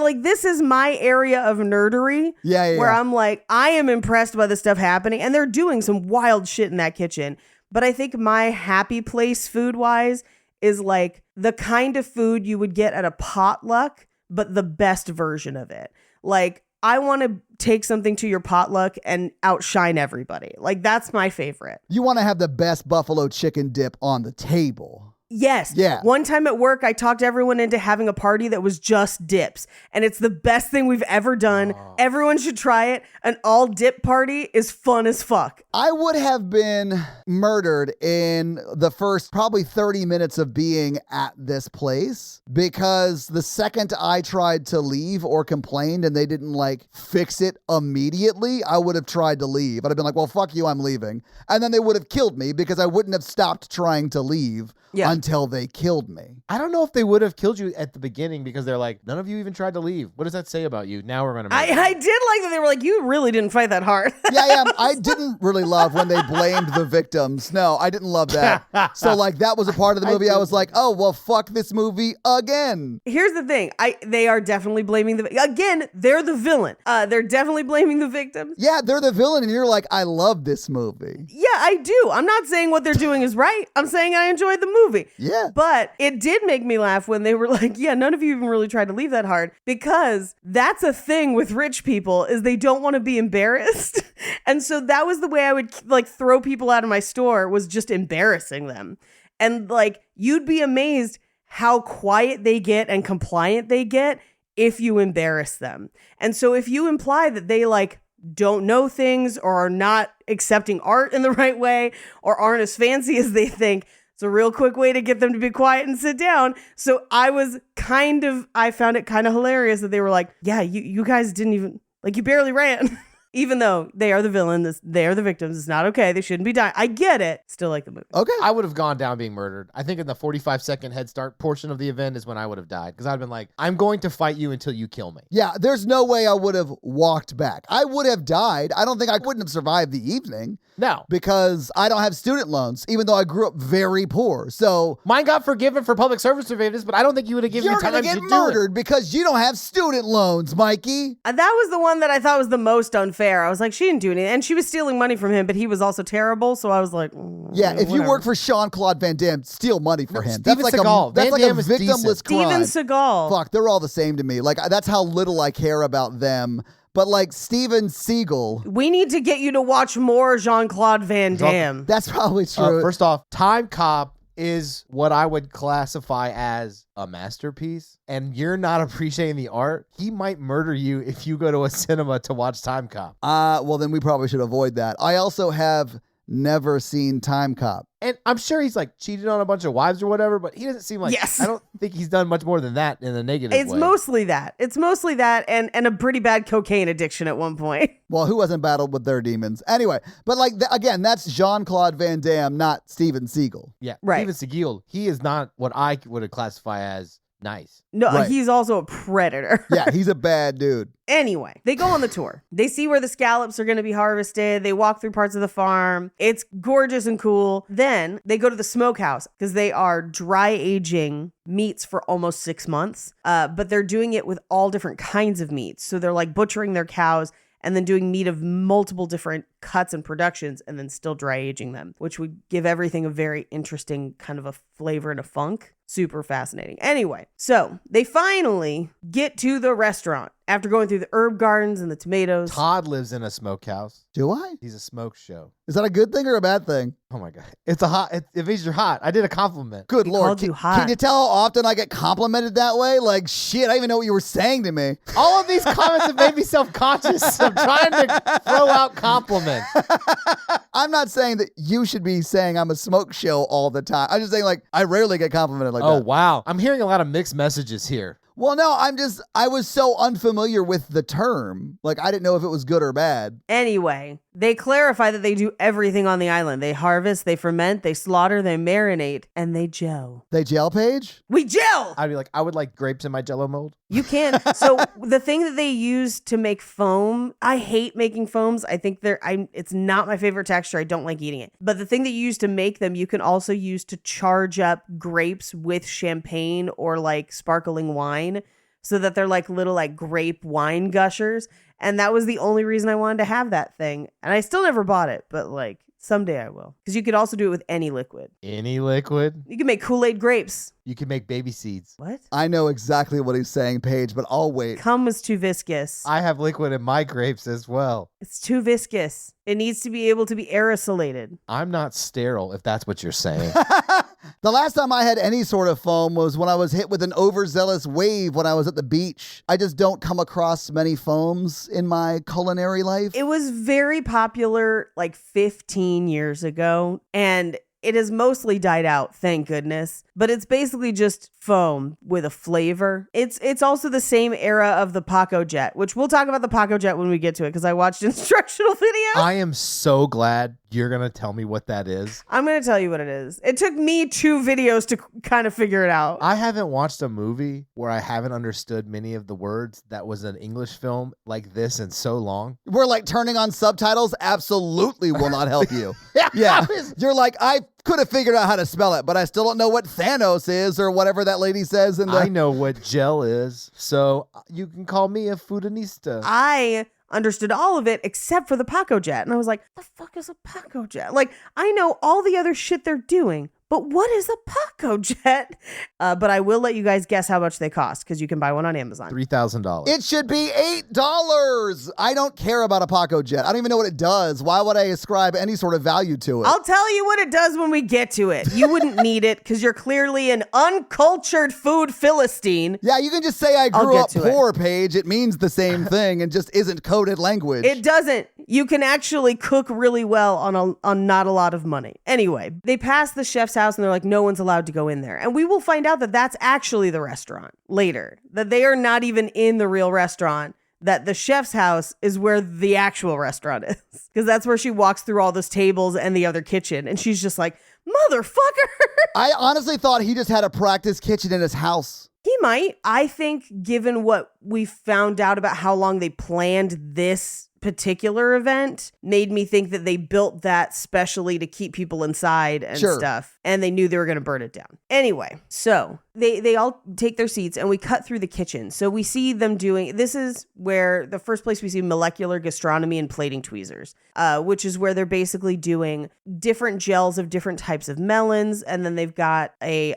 Like this is my area of nerdery Yeah. where I'm like, I am impressed by the stuff happening. And they're doing some wild shit in that kitchen. But I think my happy place food-wise is like the kind of food you would get at a potluck, but the best version of it. Like, I want to take something to your potluck and outshine everybody. Like, that's my favorite. You want to have the best buffalo chicken dip on the table. Yes. Yeah. One time at work, I talked everyone into having a party that was just dips. And it's the best thing we've ever done. Everyone should try it. An all dip party is fun as fuck. I would have been murdered in the first probably 30 minutes of being at this place because the second I tried to leave or complained and they didn't like fix it immediately, I would have tried to leave. I'd have been like, well, fuck you, I'm leaving. And then they would have killed me because I wouldn't have stopped trying to leave until they killed me. I don't know if they would have killed you at the beginning because they're like, none of you even tried to leave. What does that say about you? Now we're going to I did like that they were like, you really didn't fight that hard. Yeah. I didn't really love when they blamed the victims. No, I didn't love that. So like that was a part of the movie I was like, oh, well, fuck this movie again. Here's the thing. They are definitely blaming again, they're the villain. They're definitely blaming the victims. Yeah, they're the villain and you're like, I love this movie. Yeah, I do. I'm not saying what they're doing is right. I'm saying I enjoyed the movie. Yeah. But it did make me laugh when they were like, yeah, none of you even really tried to leave that hard, because that's a thing with rich people is they don't want to be embarrassed. And so that was the way I would like throw people out of my store, was just embarrassing them. And like, you'd be amazed how quiet they get and compliant they get if you embarrass them. And so if you imply that they like don't know things or are not accepting art in the right way or aren't as fancy as they think, it's It's a real quick way to get them to be quiet and sit down. So I found it kind of hilarious that they were like, yeah, you guys didn't even, like, you barely ran. Even though they are the villain, they are the victims. It's not okay. They shouldn't be dying. I get it. Still like the movie. Okay. I would have gone down being murdered. I think in the 45-second head start portion of the event is when I would have died. Because I'd been like, I'm going to fight you until you kill me. Yeah, there's no way I would have walked back. I would have died. I don't think I wouldn't have survived the evening. No. Because I don't have student loans, even though I grew up very poor. So Mine got forgiven for public service surveillance, but I don't think you would have given me you're time going to to get do murdered because you don't have student loans, Mikey. That was the one that I thought was the most unfair. I was like, she didn't do anything. And she was stealing money from him, but he was also terrible. So I was like, Yeah, if you whatever. work for Jean-Claude Van Damme, steal money for him. Steven Seagal. That's Van like Damme a is victimless decent. crime. Steven Seagal. Fuck, they're all the same to me. Like, that's how little I care about them. But like Steven Seagal, We need to get you to watch more Jean-Claude Van Damme. that's probably true. First off, Time Cop is what I would classify as a masterpiece, and you're not appreciating the art. He might murder you if you go to a cinema to watch Time Cop. Well, then we probably should avoid that. I also have never seen Time Cop. And I'm sure he's like cheated on a bunch of wives or whatever, but he doesn't seem like, Yes. I don't think he's done much more than that in a negative It's way. mostly that. It's mostly that and a pretty bad cocaine addiction at one point. Well, who hasn't battled with their demons? Anyway, but like, again, that's Jean-Claude Van Damme, not Steven Seagal. Yeah. Right. Steven Seagal, he is not what I would classify as nice. No, Right. he's also a predator. Yeah, he's a bad dude. Anyway, they go on the tour. They see where the scallops are going to be harvested. They walk through parts of the farm. It's gorgeous and cool. Then they go to the smokehouse because they are dry aging meats for almost 6 months. But they're doing it with all different kinds of meats. So they're like butchering their cows and then doing meat of multiple different cuts and productions and then still dry aging them, which would give everything a very interesting kind of a flavor and a funk. Super fascinating. Anyway, so they finally get to the restaurant after going through the herb gardens and the tomatoes. Todd lives in a smokehouse. Do I? He's a smoke show. Is that a good thing or a bad thing? Oh my God. It means you're hot. I did a compliment. Good He Lord. called you hot. Can you tell how often I get complimented that way? Like, shit, I didn't even know what you were saying to me. All of these comments have made me self-conscious. I'm trying to throw out compliments. I'm not saying that you should be saying I'm a smoke show all the time. I'm just saying, like, I rarely get complimented like Oh, that. wow. I'm hearing a lot of mixed messages here. Well, no, I was so unfamiliar with the term. Like, I didn't know if it was good or bad. Anyway, they clarify that they do everything on the island. They harvest, they ferment, they slaughter, they marinate, and they gel. They jail Page? We gel! I'd be like, I would like grapes in my Jell-O mold. You can. So the thing that they use to make foam, I hate making foams. I think it's not my favorite texture. I don't like eating it. But the thing that you use to make them, you can also use to charge up grapes with champagne or like sparkling wine so that they're like little like grape wine gushers. And that was the only reason I wanted to have that thing. And I still never bought it, but like someday I will. Because you could also do it with any liquid. Any liquid. You can make Kool-Aid grapes. You can make baby seeds. What? I know exactly what he's saying, Paige, but I'll wait. Cum was too viscous. I have liquid in my grapes as well. It's too viscous. It needs to be able to be aerosolated. I'm not sterile, if that's what you're saying. The last time I had any sort of foam was when I was hit with an overzealous wave when I was at the beach. I just don't come across many foams in my culinary life. It was very popular like 15 years ago, and it has mostly died out, thank goodness. But it's basically just foam with a flavor. It's also the same era of the Paco Jet, which we'll talk about the Paco Jet when we get to it because I watched instructional videos. I am so glad you're going to tell me what that is. I'm going to tell you what it is. It took me 2 videos to kind of figure it out. I haven't watched a movie where I haven't understood many of the words that was an English film like this in so long. We're like turning on subtitles absolutely will not help you. Yeah. You're like, I could have figured out how to spell it, but I still don't know what Thanos is or whatever that lady says in the... I know what gel is, so you can call me a foodinista. I understood all of it except for the Paco Jet. And I was like, the fuck is a Paco Jet? Like, I know all the other shit they're doing, but what is a Paco Jet? But I will let you guys guess how much they cost because you can buy one on Amazon. $3,000. It should be $8. I don't care about a Paco Jet. I don't even know what it does. Why would I ascribe any sort of value to it? I'll tell you what it does when we get to it. You wouldn't need it because you're clearly an uncultured food Philistine. Yeah, you can just say I I'll grew get up to it. poor, Paige. It means the same thing and just isn't coded language. It doesn't. You can actually cook really well on not a lot of money. Anyway, they pass the chef's house house and they're like, no one's allowed to go in there. And we will find out that that's actually the restaurant later, that they are not even in the real restaurant, that the chef's house is where the actual restaurant is. Because that's where she walks through all those tables and the other kitchen. And she's just like, motherfucker. I honestly thought he just had a practice kitchen in his house. He might. I think given what we found out about how long they planned this particular event, made me think that they built that specially to keep people inside and stuff. And they knew they were going to burn it down. Anyway, so they all take their seats and we cut through the kitchen. So we see them doing, this is where the first place we see molecular gastronomy and plating tweezers, which is where they're basically doing different gels of different types of melons. And then they've got a,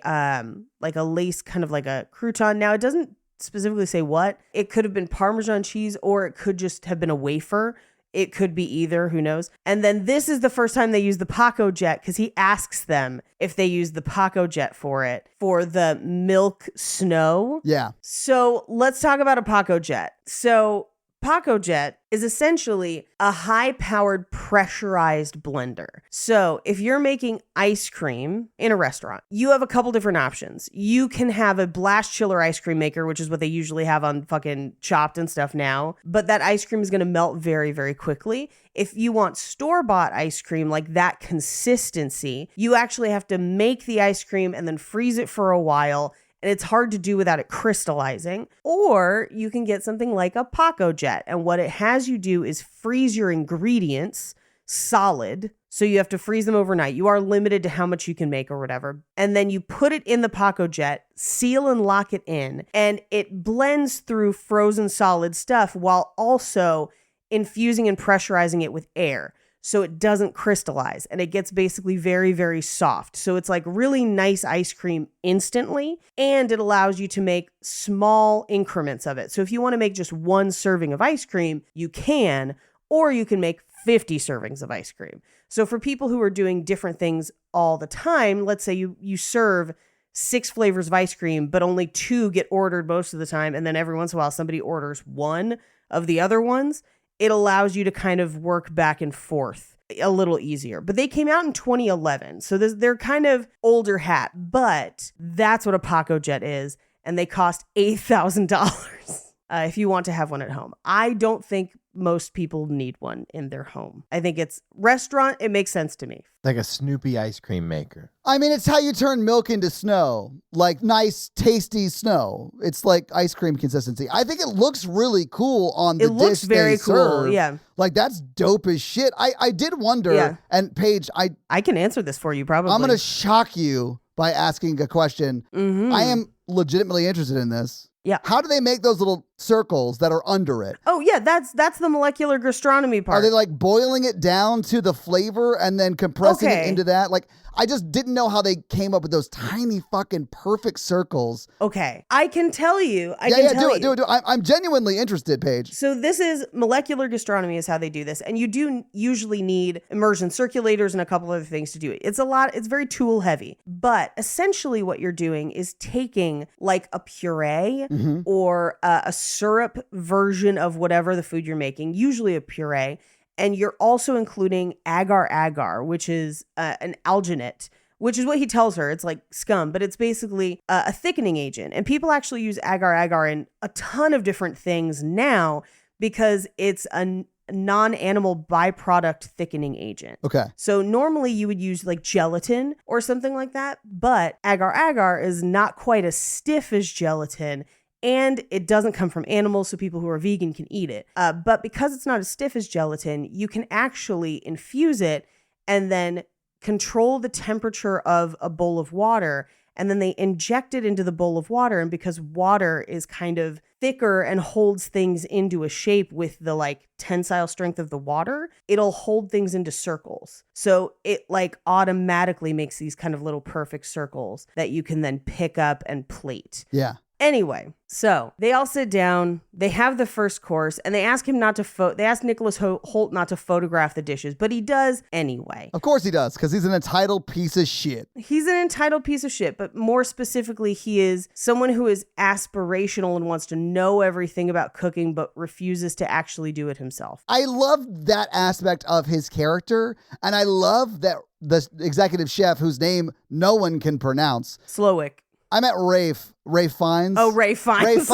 like a lace, kind of like a crouton. Now it doesn't specifically say what. It could have been Parmesan cheese or it could just have been a wafer. It could be either, who knows? And then this is the first time they use the Paco Jet because he asks them if they use the Paco Jet for it, for the milk snow. Yeah. So let's talk about a Paco Jet. So Paco Jet is essentially a high-powered pressurized blender. So if you're making ice cream in a restaurant, you have a couple different options. You can have a blast chiller ice cream maker, which is what they usually have on fucking Chopped and stuff now. But that ice cream is going to melt very, very quickly. If you want store-bought ice cream, like that consistency, you actually have to make the ice cream and then freeze it for a while. And it's hard to do without it crystallizing. Or you can get something like a Paco Jet. And what it has you do is freeze your ingredients solid. So you have to freeze them overnight. You are limited to how much you can make or whatever. And then you put it in the Paco Jet, seal and lock it in. And it blends through frozen solid stuff while also infusing and pressurizing it with air. So it doesn't crystallize and it gets basically very, very soft. So it's like really nice ice cream instantly, and it allows you to make small increments of it. So if you want to make just one serving of ice cream, you can, or you can make 50 servings of ice cream. So for people who are doing different things all the time, let's say you serve 6 flavors of ice cream, but only 2 get ordered most of the time. And then every once in a while, somebody orders 1 of the other ones. It allows you to kind of work back and forth a little easier. But they came out in 2011. So they're kind of older hat, but that's what a Paco Jet is. And they cost $8,000 if you want to have one at home. I don't think most people need one in their home. I think it's restaurant. It makes sense to me. Like a Snoopy ice cream maker. I mean, it's how you turn milk into snow, like nice, tasty snow. It's like ice cream consistency. I think it looks really cool on the dish. It looks very cool. Yeah. Like that's dope as shit. I did wonder, and Paige, I can answer this for you probably. I'm going to shock you by asking a question. Mm-hmm. I am legitimately interested in this. Yeah. How do they make those little circles that are under it? Oh, yeah, that's the molecular gastronomy part. Are they like boiling it down to the flavor and then compressing it into that? Like, I just didn't know how they came up with those tiny fucking perfect circles. Okay. I can tell you. Do it. I'm genuinely interested, Paige. So this is molecular gastronomy is how they do this. And you do usually need immersion circulators and a couple other things to do it. It's very tool heavy. But essentially what you're doing is taking like a puree or a syrup version of whatever the food you're making, usually a puree. And you're also including agar-agar, which is an alginate, which is what he tells her. It's like scum, but it's basically a thickening agent. And people actually use agar-agar in a ton of different things now because it's a non-animal byproduct thickening agent. Okay. So normally you would use like gelatin or something like that, but agar-agar is not quite as stiff as gelatin. And it doesn't come from animals, so people who are vegan can eat it. But because it's not as stiff as gelatin, you can actually infuse it and then control the temperature of a bowl of water. And then they inject it into the bowl of water. And because water is kind of thicker and holds things into a shape with the like tensile strength of the water, it'll hold things into circles. So it like automatically makes these kind of little perfect circles that you can then pick up and plate. Yeah. Anyway, so they all sit down, they have the first course, and they ask him not to they ask Nicholas Holt not to photograph the dishes, but he does anyway. Of course he does, because he's an entitled piece of shit. He's an entitled piece of shit, but more specifically, he is someone who is aspirational and wants to know everything about cooking, but refuses to actually do it himself. I love that aspect of his character, and I love that the executive chef, whose name no one can pronounce. Slowick. I meant Rafe Fiennes. Oh, Ray Fiennes. Ray Fiennes.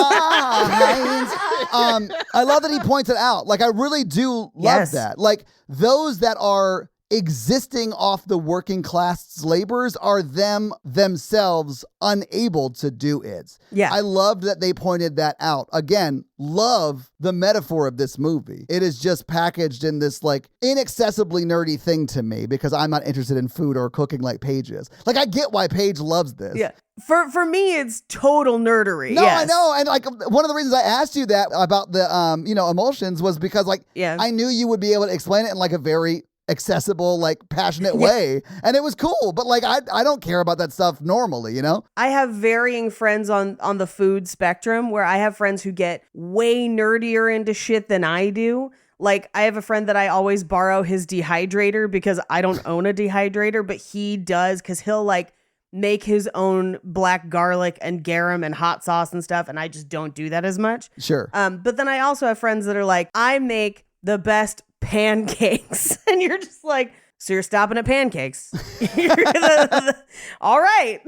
I love that he points it out. Like, I really do love that. Like, those that are existing off the working class laborers are themselves unable to do it. Yeah. I loved that they pointed that out. Again, love the metaphor of this movie. It is just packaged in this like inaccessibly nerdy thing to me because I'm not interested in food or cooking like Paige is. Like, I get why Paige loves this. Yeah. For me, it's total nerdery. No, yes. I know. And like one of the reasons I asked you that about the emulsions was because like I knew you would be able to explain it in like a very accessible, like passionate way. And it was cool. But like I don't care about that stuff normally, you know? I have varying friends on the food spectrum where I have friends who get way nerdier into shit than I do. Like, I have a friend that I always borrow his dehydrator because I don't own a dehydrator, but he does because he'll like make his own black garlic and garum and hot sauce and stuff. And I just don't do that as much. Sure. But then I also have friends that are like, I make the best pancakes. And you're just like, so you're stopping at pancakes. All right.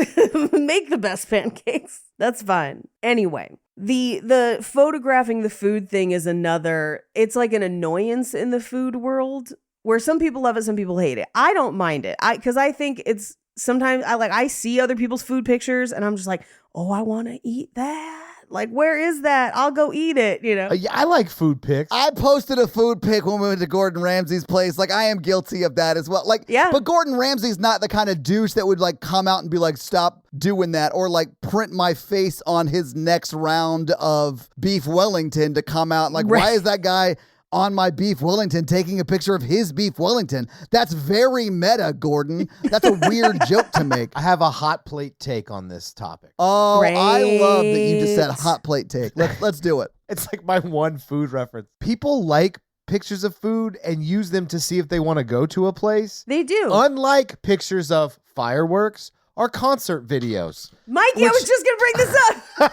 Make the best pancakes. That's fine. Anyway, the photographing the food thing is it's like an annoyance in the food world where some people love it, some people hate it. I don't mind it. Because I think it's sometimes I see other people's food pictures and I'm just like, oh, I want to eat that. Like, where is that? I'll go eat it, you know? Yeah, I like food pics. I posted a food pic when we went to Gordon Ramsay's place. Like, I am guilty of that as well. Like, yeah. But Gordon Ramsay's not the kind of douche that would like come out and be like, stop doing that, or like print my face on his next round of beef Wellington to come out. Like, why is that guy on my beef Wellington taking a picture of his beef Wellington? That's very meta, Gordon. That's a weird joke to make. I have a hot plate take on this topic. Oh, Great. I love that you just said hot plate take. Let's do it. It's like my one food reference. People like pictures of food and use them to see if they want to go to a place. They do. Unlike pictures of fireworks or concert videos. Mikey, I was just going to bring this up.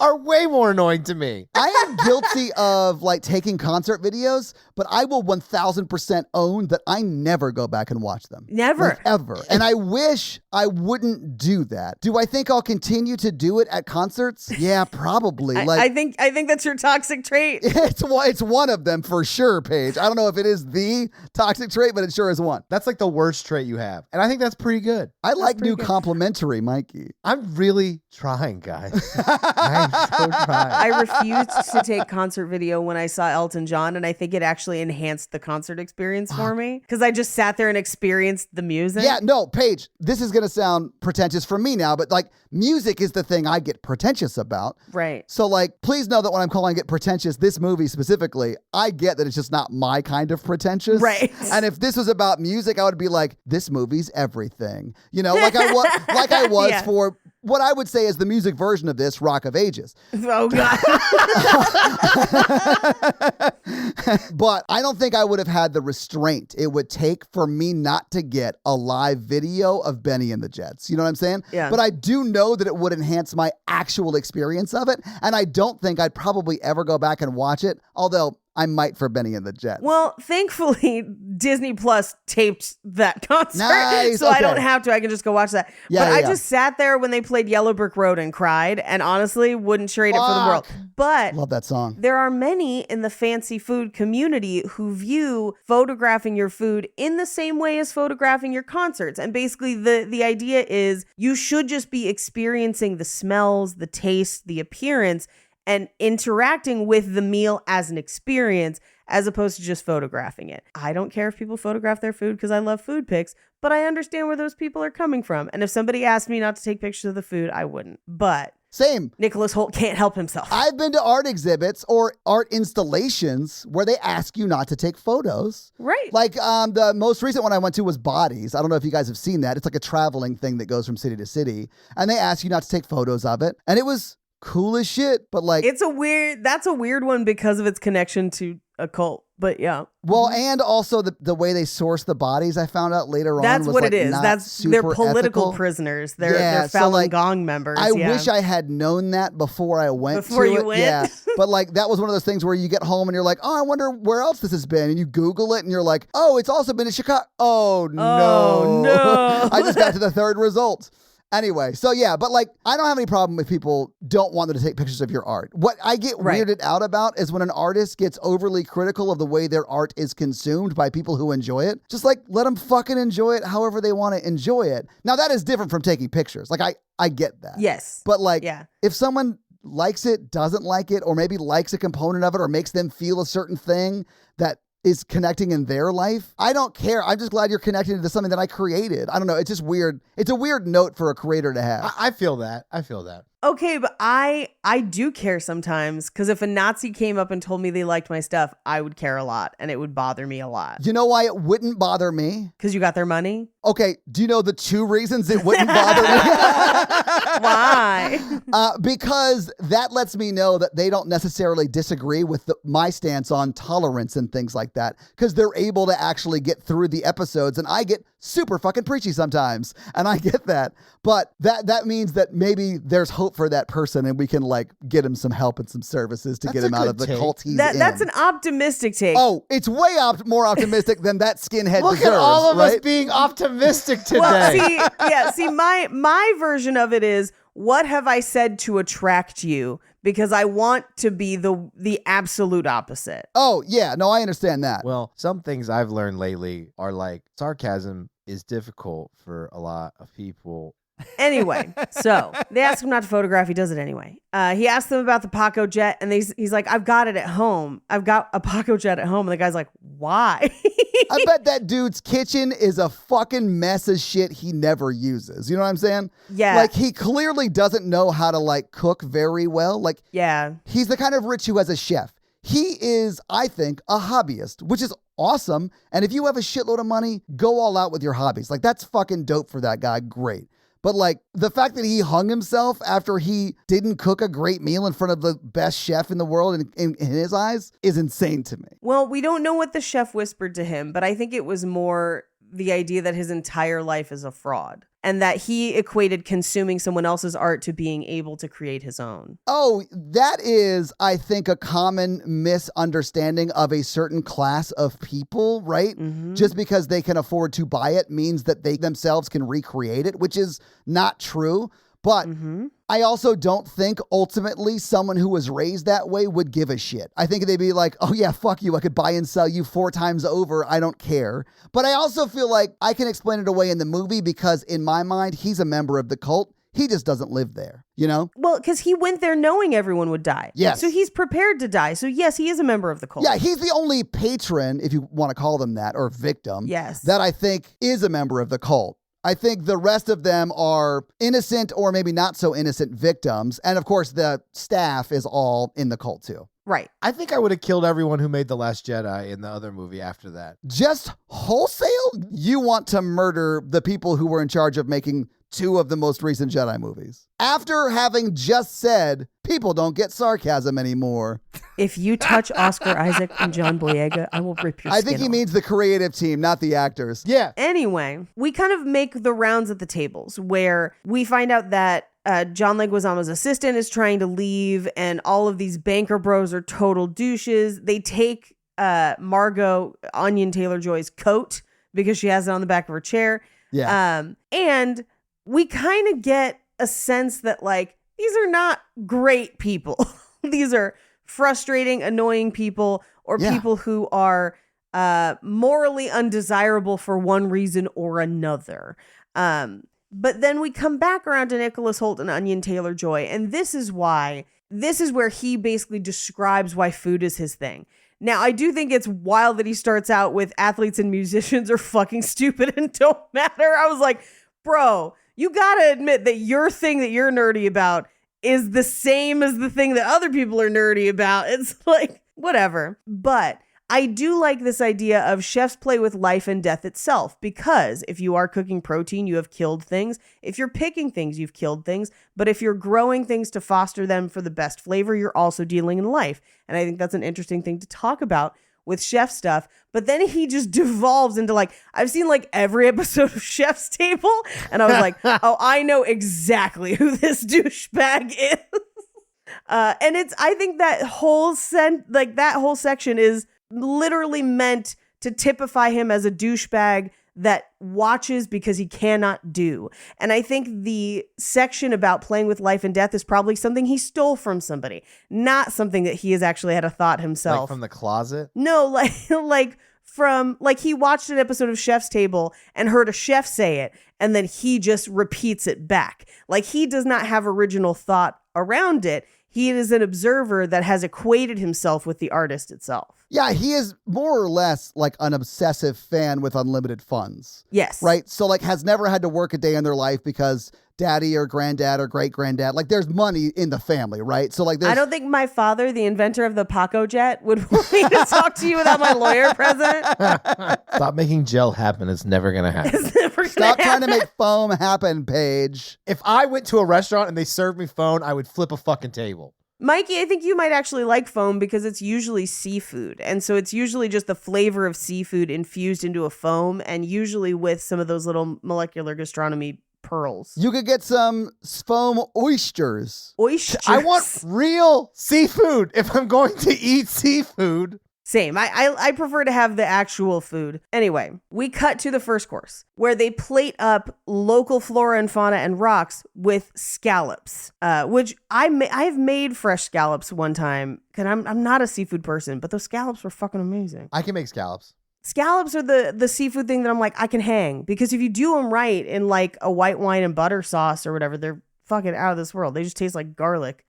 Are way more annoying to me. I am guilty of like taking concert videos, but I will 1000% own that I never go back and watch them. Never. Like, ever. And I wish I wouldn't do that. Do I think I'll continue to do it at concerts? Yeah, probably. I think that's your toxic trait. It's one of them for sure, Paige. I don't know if it is the toxic trait, but it sure is one. That's like the worst trait you have. And I think that's pretty good. I like new complimentary, Mikey. I'm really trying, guys. I'm so trying. I refused to take concert video when I saw Elton John, and I think it actually enhanced the concert experience for me because I just sat there and experienced the music. Yeah, no, Paige, this is going to sound pretentious from me now, but like music is the thing I get pretentious about. Right. So like, please know that when I'm calling it pretentious, this movie specifically, I get that it's just not my kind of pretentious. Right. And if this was about music, I would be like, this movie's everything. You know, like I was Yeah. for what I would say is the music version of this, Rock of Ages. Oh, God. But I don't think I would have had the restraint it would take for me not to get a live video of Benny and the Jets. You know what I'm saying? Yeah. But I do know that it would enhance my actual experience of it. And I don't think I'd probably ever go back and watch it, although I might for Benny and the Jets. Well, thankfully, Disney Plus taped that concert. Nice, So I okay. don't have to. I can just go watch that. Yeah, but yeah, I yeah. just sat there when they played Yellow Brick Road and cried, and honestly wouldn't trade it for the world. Fuck. But Love that song. there are many in the fancy food community who view photographing your food in the same way as photographing your concerts. And basically the idea is you should just be experiencing the smells, the taste, the appearance, and interacting with the meal as an experience as opposed to just photographing it. I don't care if people photograph their food because I love food pics, but I understand where those people are coming from. And if somebody asked me not to take pictures of the food, I wouldn't. But Same. Nicholas Holt can't help himself. I've been to art exhibits or art installations where they ask you not to take photos. Right. Like the most recent one I went to was Bodies. I don't know if you guys have seen that. It's like a traveling thing that goes from city to city. And they ask you not to take photos of it. And it was cool as shit, but like that's a weird one because of its connection to a cult. But yeah. Well, and also the way they source the bodies, I found out later on. That's was what like it is. They're They're political ethical. prisoners. They're Falun Gong members. I wish I had known that before I went. Before to you it. went? Yeah. But like that was one of those things where you get home and you're like, oh, I wonder where else this has been, and you Google it and you're like, oh, it's also been in Chicago. Oh no! I just got to the third result. Anyway, so yeah, but like, I don't have any problem if people don't want them to take pictures of your art. What I get weirded out about is when an artist gets overly critical of the way their art is consumed by people who enjoy it. Just like, let them fucking enjoy it however they want to enjoy it. Now, that is different from taking pictures. Like, I get that. Yes. But like, if someone likes it, doesn't like it, or maybe likes a component of it or makes them feel a certain thing that is connecting in their life, I don't care. I'm just glad you're connected to something that I created. I don't know. It's just weird. It's a weird note for a creator to have. I feel that. Okay, but I do care sometimes, because if a Nazi came up and told me they liked my stuff, I would care a lot and it would bother me a lot. You know why it wouldn't bother me? Because you got their money? Okay, do you know the 2 reasons it wouldn't bother me? Why? Because that lets me know that they don't necessarily disagree with my stance on tolerance and things like that, because they're able to actually get through the episodes, and I get super fucking preachy sometimes, and I get that. But that means that maybe there's hope for that person, and we can like get him some help and some services to get him out of the cult he's in. That's an optimistic take. Oh, it's way more optimistic than that skinhead Look deserves. at all of right? us being optimistic today. Well, see, my version of it is, what have I said to attract you? Because I want to be the absolute opposite. Oh, yeah. No, I understand that. Well, some things I've learned lately are like sarcasm is difficult for a lot of people. Anyway, so they ask him not to photograph. He does it anyway. He asks them about the Paco jet, and he's like, I've got it at home. I've got a Paco jet at home. And the guy's like, why? I bet that dude's kitchen is a fucking mess of shit he never uses. You know what I'm saying? Yeah. Like, he clearly doesn't know how to like cook very well. Like, yeah, he's the kind of rich who has a chef. He is, I think, a hobbyist, which is awesome. And if you have a shitload of money, go all out with your hobbies. Like, that's fucking dope for that guy. Great. But like the fact that he hung himself after he didn't cook a great meal in front of the best chef in the world in his eyes is insane to me. Well, we don't know what the chef whispered to him, but I think it was more the idea that his entire life is a fraud, and that he equated consuming someone else's art to being able to create his own. Oh, that is, I think, a common misunderstanding of a certain class of people, right? Mm-hmm. Just because they can afford to buy it means that they themselves can recreate it, which is not true. But I also don't think ultimately someone who was raised that way would give a shit. I think they'd be like, oh yeah, fuck you. I could buy and sell you 4 times over. I don't care. But I also feel like I can explain it away in the movie because in my mind, he's a member of the cult. He just doesn't live there, you know? Well, because he went there knowing everyone would die. Yes. So he's prepared to die. So yes, he is a member of the cult. Yeah, he's the only patron, if you want to call them that, or victim, yes, that I think is a member of the cult. I think the rest of them are innocent or maybe not so innocent victims. And of course, the staff is all in the cult too. Right. I think I would have killed everyone who made The Last Jedi in the other movie after that. Just wholesale? You want to murder the people who were in charge of making 2 of the most recent Jedi movies. After having just said, people don't get sarcasm anymore. If you touch Oscar Isaac and John Boyega, I will rip your skin I think he off. means the creative team, not the actors. Yeah. Anyway, we kind of make the rounds at the tables where we find out that John Leguizamo's assistant is trying to leave, and all of these banker bros are total douches. They take Margot, Onion Taylor-Joy's coat because she has it on the back of her chair. Yeah. And we kind of get a sense that like, these are not great people. These are frustrating, annoying people, or people who are morally undesirable for one reason or another. But then we come back around to Nicholas Hoult and Onion Taylor-Joy, and this is where he basically describes why food is his thing. Now, I do think it's wild that he starts out with athletes and musicians are fucking stupid and don't matter. I was like, bro, you gotta admit that your thing that you're nerdy about is the same as the thing that other people are nerdy about. It's like, whatever. But I do like this idea of chefs play with life and death itself, because if you are cooking protein, you have killed things. If you're picking things, you've killed things. But if you're growing things to foster them for the best flavor, you're also dealing in life. And I think that's an interesting thing to talk about with chef stuff. But then he just devolves into like, I've seen like every episode of Chef's Table, and I was like, oh, I know exactly who this douchebag is. And I think that whole section is literally meant to typify him as a douchebag that watches because he cannot do. And I think the section about playing with life and death is probably something he stole from somebody, not something that he has actually had a thought himself. Like from the closet? No, like he watched an episode of Chef's Table and heard a chef say it, and then he just repeats it back. Like, he does not have original thought around it. He is an observer that has equated himself with the artist itself. Yeah, he is more or less like an obsessive fan with unlimited funds. Yes. Right? So like has never had to work a day in their life because daddy or granddad or great granddad, like there's money in the family, right? So like I don't think my father, the inventor of the Paco jet, would want me to talk to you without my lawyer present. Stop making gel happen. It's never going to happen. It's never gonna Stop trying happen. to make foam happen, Paige. If I went to a restaurant and they served me phone, I would flip a fucking table. Mikey, I think you might actually like foam because it's usually seafood. And so it's usually just the flavor of seafood infused into a foam, and usually with some of those little molecular gastronomy pearls. You could get some foam oysters. Oysters. I want real seafood if I'm going to eat seafood. Same. I prefer to have the actual food. Anyway, we cut to the first course where they plate up local flora and fauna and rocks with scallops, which I've made fresh scallops one time because I'm not a seafood person, but those scallops were fucking amazing. I can make scallops. Scallops are the seafood thing that I'm like, I can hang, because if you do them right in like a white wine and butter sauce or whatever, they're fucking out of this world. They just taste like garlic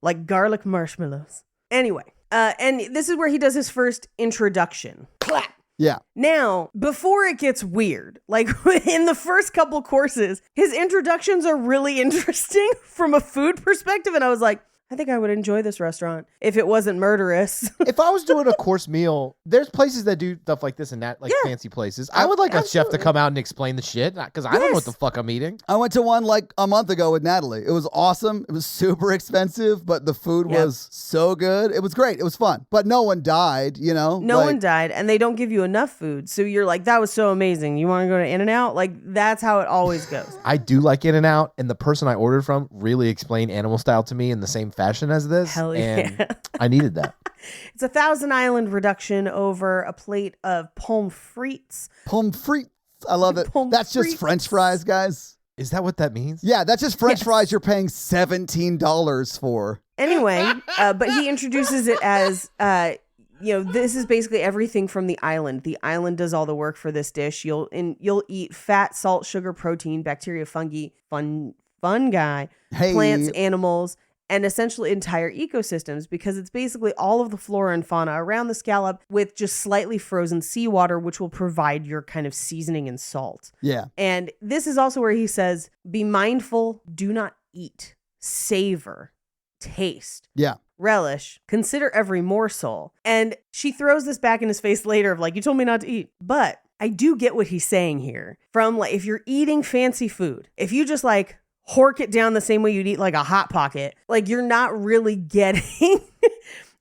marshmallows. Anyway. And this is where he does his first introduction. Clap. Yeah. Now, before it gets weird, like in the first couple courses, his introductions are really interesting from a food perspective. And I was like, I think I would enjoy this restaurant if it wasn't murderous. If I was doing a course meal, there's places that do stuff like this and that, like fancy places. I would like a chef to come out and explain the shit, because I don't know what the fuck I'm eating. I went to one like a month ago with Natalie. It was awesome. It was super expensive, but the food was so good. It was great. It was fun. But no one died, you know? No one died, and they don't give you enough food. So you're like, that was so amazing. You want to go to In-N-Out? Like, that's how it always goes. I do like In-N-Out, and the person I ordered from really explained animal style to me in the same fashion as this. Hell and yeah. I needed that. It's a Thousand Island reduction over a plate of pommes frites. Pommes frites. I love it. Pommes That's just frites. French fries, guys. Is that what that means? Yeah, that's just French fries you're paying $17 for. Anyway, but he introduces it as, this is basically everything from the island. The island does all the work for this dish. You'll eat fat, salt, sugar, protein, bacteria, fungi, plants, animals, and essentially entire ecosystems, because it's basically all of the flora and fauna around the scallop with just slightly frozen seawater, which will provide your kind of seasoning and salt. Yeah. And this is also where he says, be mindful, do not eat, savor, taste. Yeah. Relish, consider every morsel. And she throws this back in his face later of like, you told me not to eat. But I do get what he's saying here. From like, if you're eating fancy food, if you just like hork it down the same way you'd eat like a Hot Pocket, like you're not really getting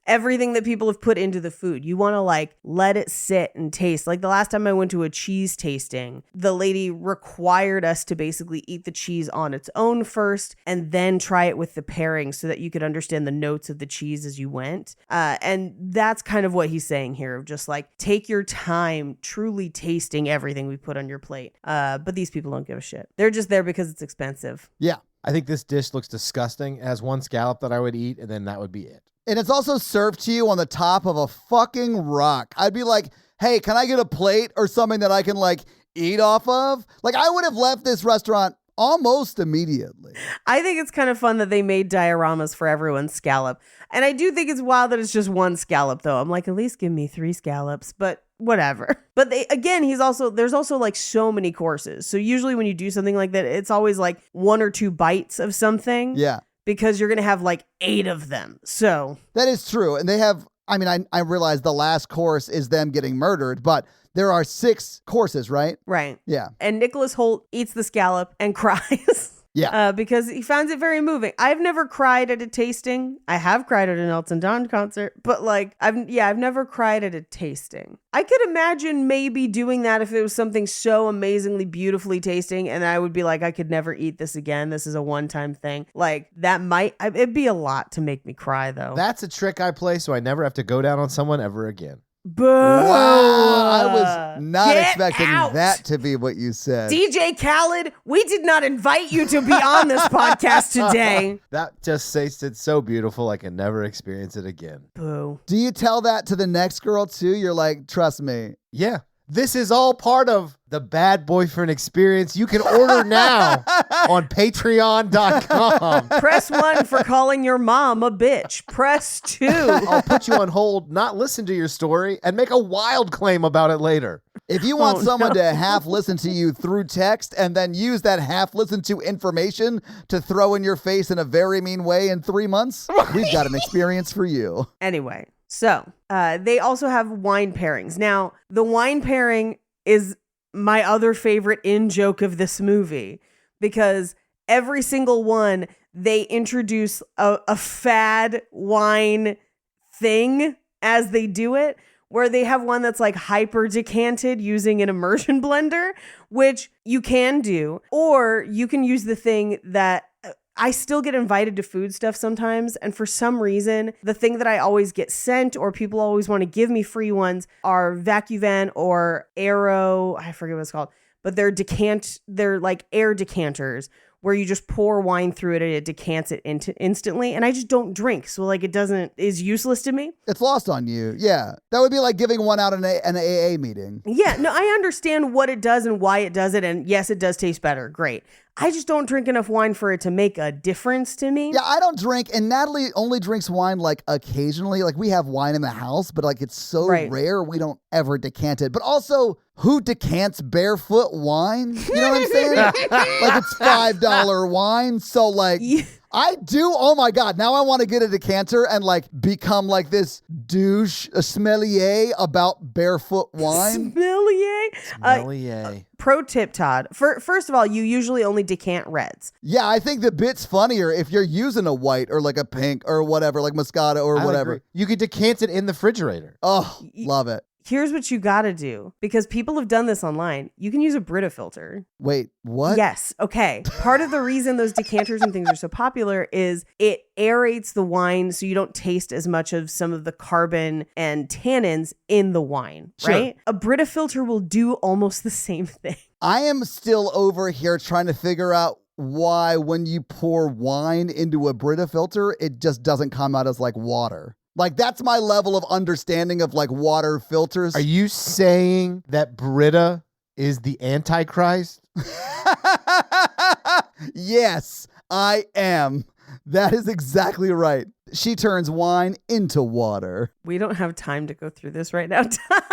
everything that people have put into the food. You want to like let it sit and taste. Like the last time I went to a cheese tasting, the lady required us to basically eat the cheese on its own first and then try it with the pairing so that you could understand the notes of the cheese as you went. And that's kind of what he's saying here, of just like take your time truly tasting everything we put on your plate. But these people don't give a shit. They're just there because it's expensive. Yeah. I think this dish looks disgusting. It has one scallop that I would eat, and then that would be it. And it's also served to you on the top of a fucking rock. I'd be like, hey, can I get a plate or something that I can like eat off of? Like I would have left this restaurant almost immediately. I think it's kind of fun that they made dioramas for everyone's scallop. And I do think it's wild that it's just one scallop though. I'm like, at least give me 3 scallops, but whatever. But there's also like so many courses. So usually when you do something like that, it's always like 1 or 2 bites of something. Yeah. Because you're going to have like 8 of them. So that is true. And they have I mean, I realize the last course is them getting murdered, but there are 6 courses, right? Right. Yeah. And Nicholas Hoult eats the scallop and cries. Yeah. Because he finds it very moving. I've never cried at a tasting. I have cried at an Elton John concert, but like, I've never cried at a tasting. I could imagine maybe doing that if it was something so amazingly beautifully tasting, and I would be like, I could never eat this again. This is a one-time thing. Like, it'd be a lot to make me cry, though. That's a trick I play so I never have to go down on someone ever again. Boo! Wow, I was not Get expecting out. that to be what you said. DJ Khaled, we did not invite you to be on this podcast today. That just tasted so beautiful I can never experience it again. Boo. Do you tell that to the next girl too? You're like, trust me. Yeah. This is all part of the Bad Boyfriend experience. You can order now on patreon.com. Press 1 for calling your mom a bitch. Press 2. I'll put you on hold, not listen to your story, and make a wild claim about it later. If you want someone no. to half listen to you through text and then use that half listen to information to throw in your face in a very mean way in 3 months, we've got an experience for you. Anyway, so they also have wine pairings. Now, the wine pairing is my other favorite in-joke of this movie because every single one, they introduce a fad wine thing as they do it, where they have one that's like hyper decanted using an immersion blender, which you can do, or you can use the thing that I still get invited to food stuff sometimes. And for some reason, the thing that I always get sent or people always want to give me free ones are Vacuvan or Aero. I forget what it's called, but they're like air decanters where you just pour wine through it and it decants it instantly. And I just don't drink. So like is useless to me. It's lost on you. Yeah. That would be like giving one out in an AA meeting. Yeah, no, I understand what it does and why it does it. And yes, it does taste better. Great. I just don't drink enough wine for it to make a difference to me. Yeah, I don't drink, and Natalie only drinks wine like occasionally. Like we have wine in the house, but like it's so rare we don't ever decant it. But also, who decants barefoot wine? You know what I'm saying? Like it's $5 wine. So like I do. Oh my God. Now I want to get a decanter and like become like this douche, a sommelier about barefoot wine. Sommelier. Pro tip, Todd. First of all, you usually only decant reds. Yeah, I think the bit's funnier if you're using a white or like a pink or whatever, like Moscato or whatever. Agree. You could decant it in the refrigerator. Oh, love it. Here's what you got to do, because people have done this online. You can use a Brita filter. Wait, what? Yes. Okay. Part of the reason those decanters and things are so popular is it aerates the wine so you don't taste as much of some of the carbon and tannins in the wine, right? Sure. A Brita filter will do almost the same thing. I am still over here trying to figure out why when you pour wine into a Brita filter, it just doesn't come out as like water. Like, that's my level of understanding of, like, water filters. Are you saying that Brita is the Antichrist? Yes, I am. That is exactly right. She turns wine into water. We don't have time to go through this right now, Todd.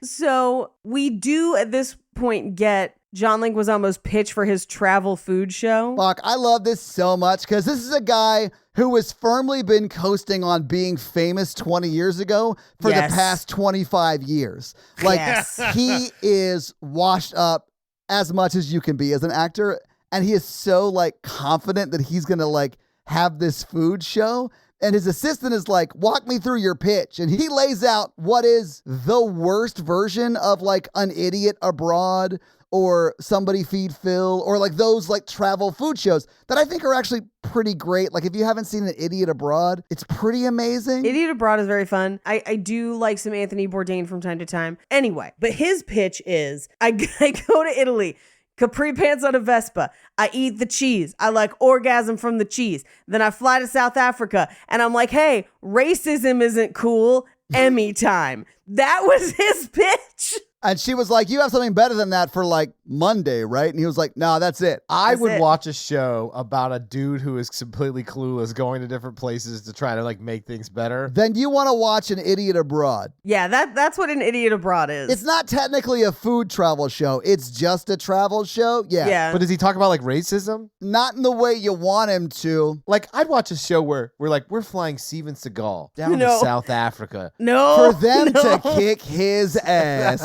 So we do, at this point, get John Leguizamo's pitch for his travel food show. Fuck, I love this so much because this is a guy who has firmly been coasting on being famous 20 years ago for the past 25 years. Like, he is washed up as much as you can be as an actor, and he is so, like, confident that he's going to, like, have this food show. And his assistant is like, walk me through your pitch. And he lays out what is the worst version of, like, An Idiot Abroad or Somebody Feed Phil, or like those like travel food shows that I think are actually pretty great. Like if you haven't seen An Idiot Abroad, it's pretty amazing. Idiot Abroad is very fun. I do like some Anthony Bourdain from time to time. Anyway, but his pitch is, I go to Italy, capri pants on a Vespa. I eat the cheese. I like orgasm from the cheese. Then I fly to South Africa and I'm like, hey, racism isn't cool. Emmy time. That was his pitch. And she was like, you have something better than that for like Monday, right? And he was like, nah, that's it. I That's would it. watch a show about a dude who is completely clueless going to different places to try to like make things better. Then you want to watch An Idiot Abroad. Yeah, that's what An Idiot Abroad is. It's not technically a food travel show. It's just a travel show. Yeah. But does he talk about like racism? Not in the way you want him to. Like I'd watch a show where we're flying Steven Seagal down to No. South Africa. No. For them no. to kick his ass.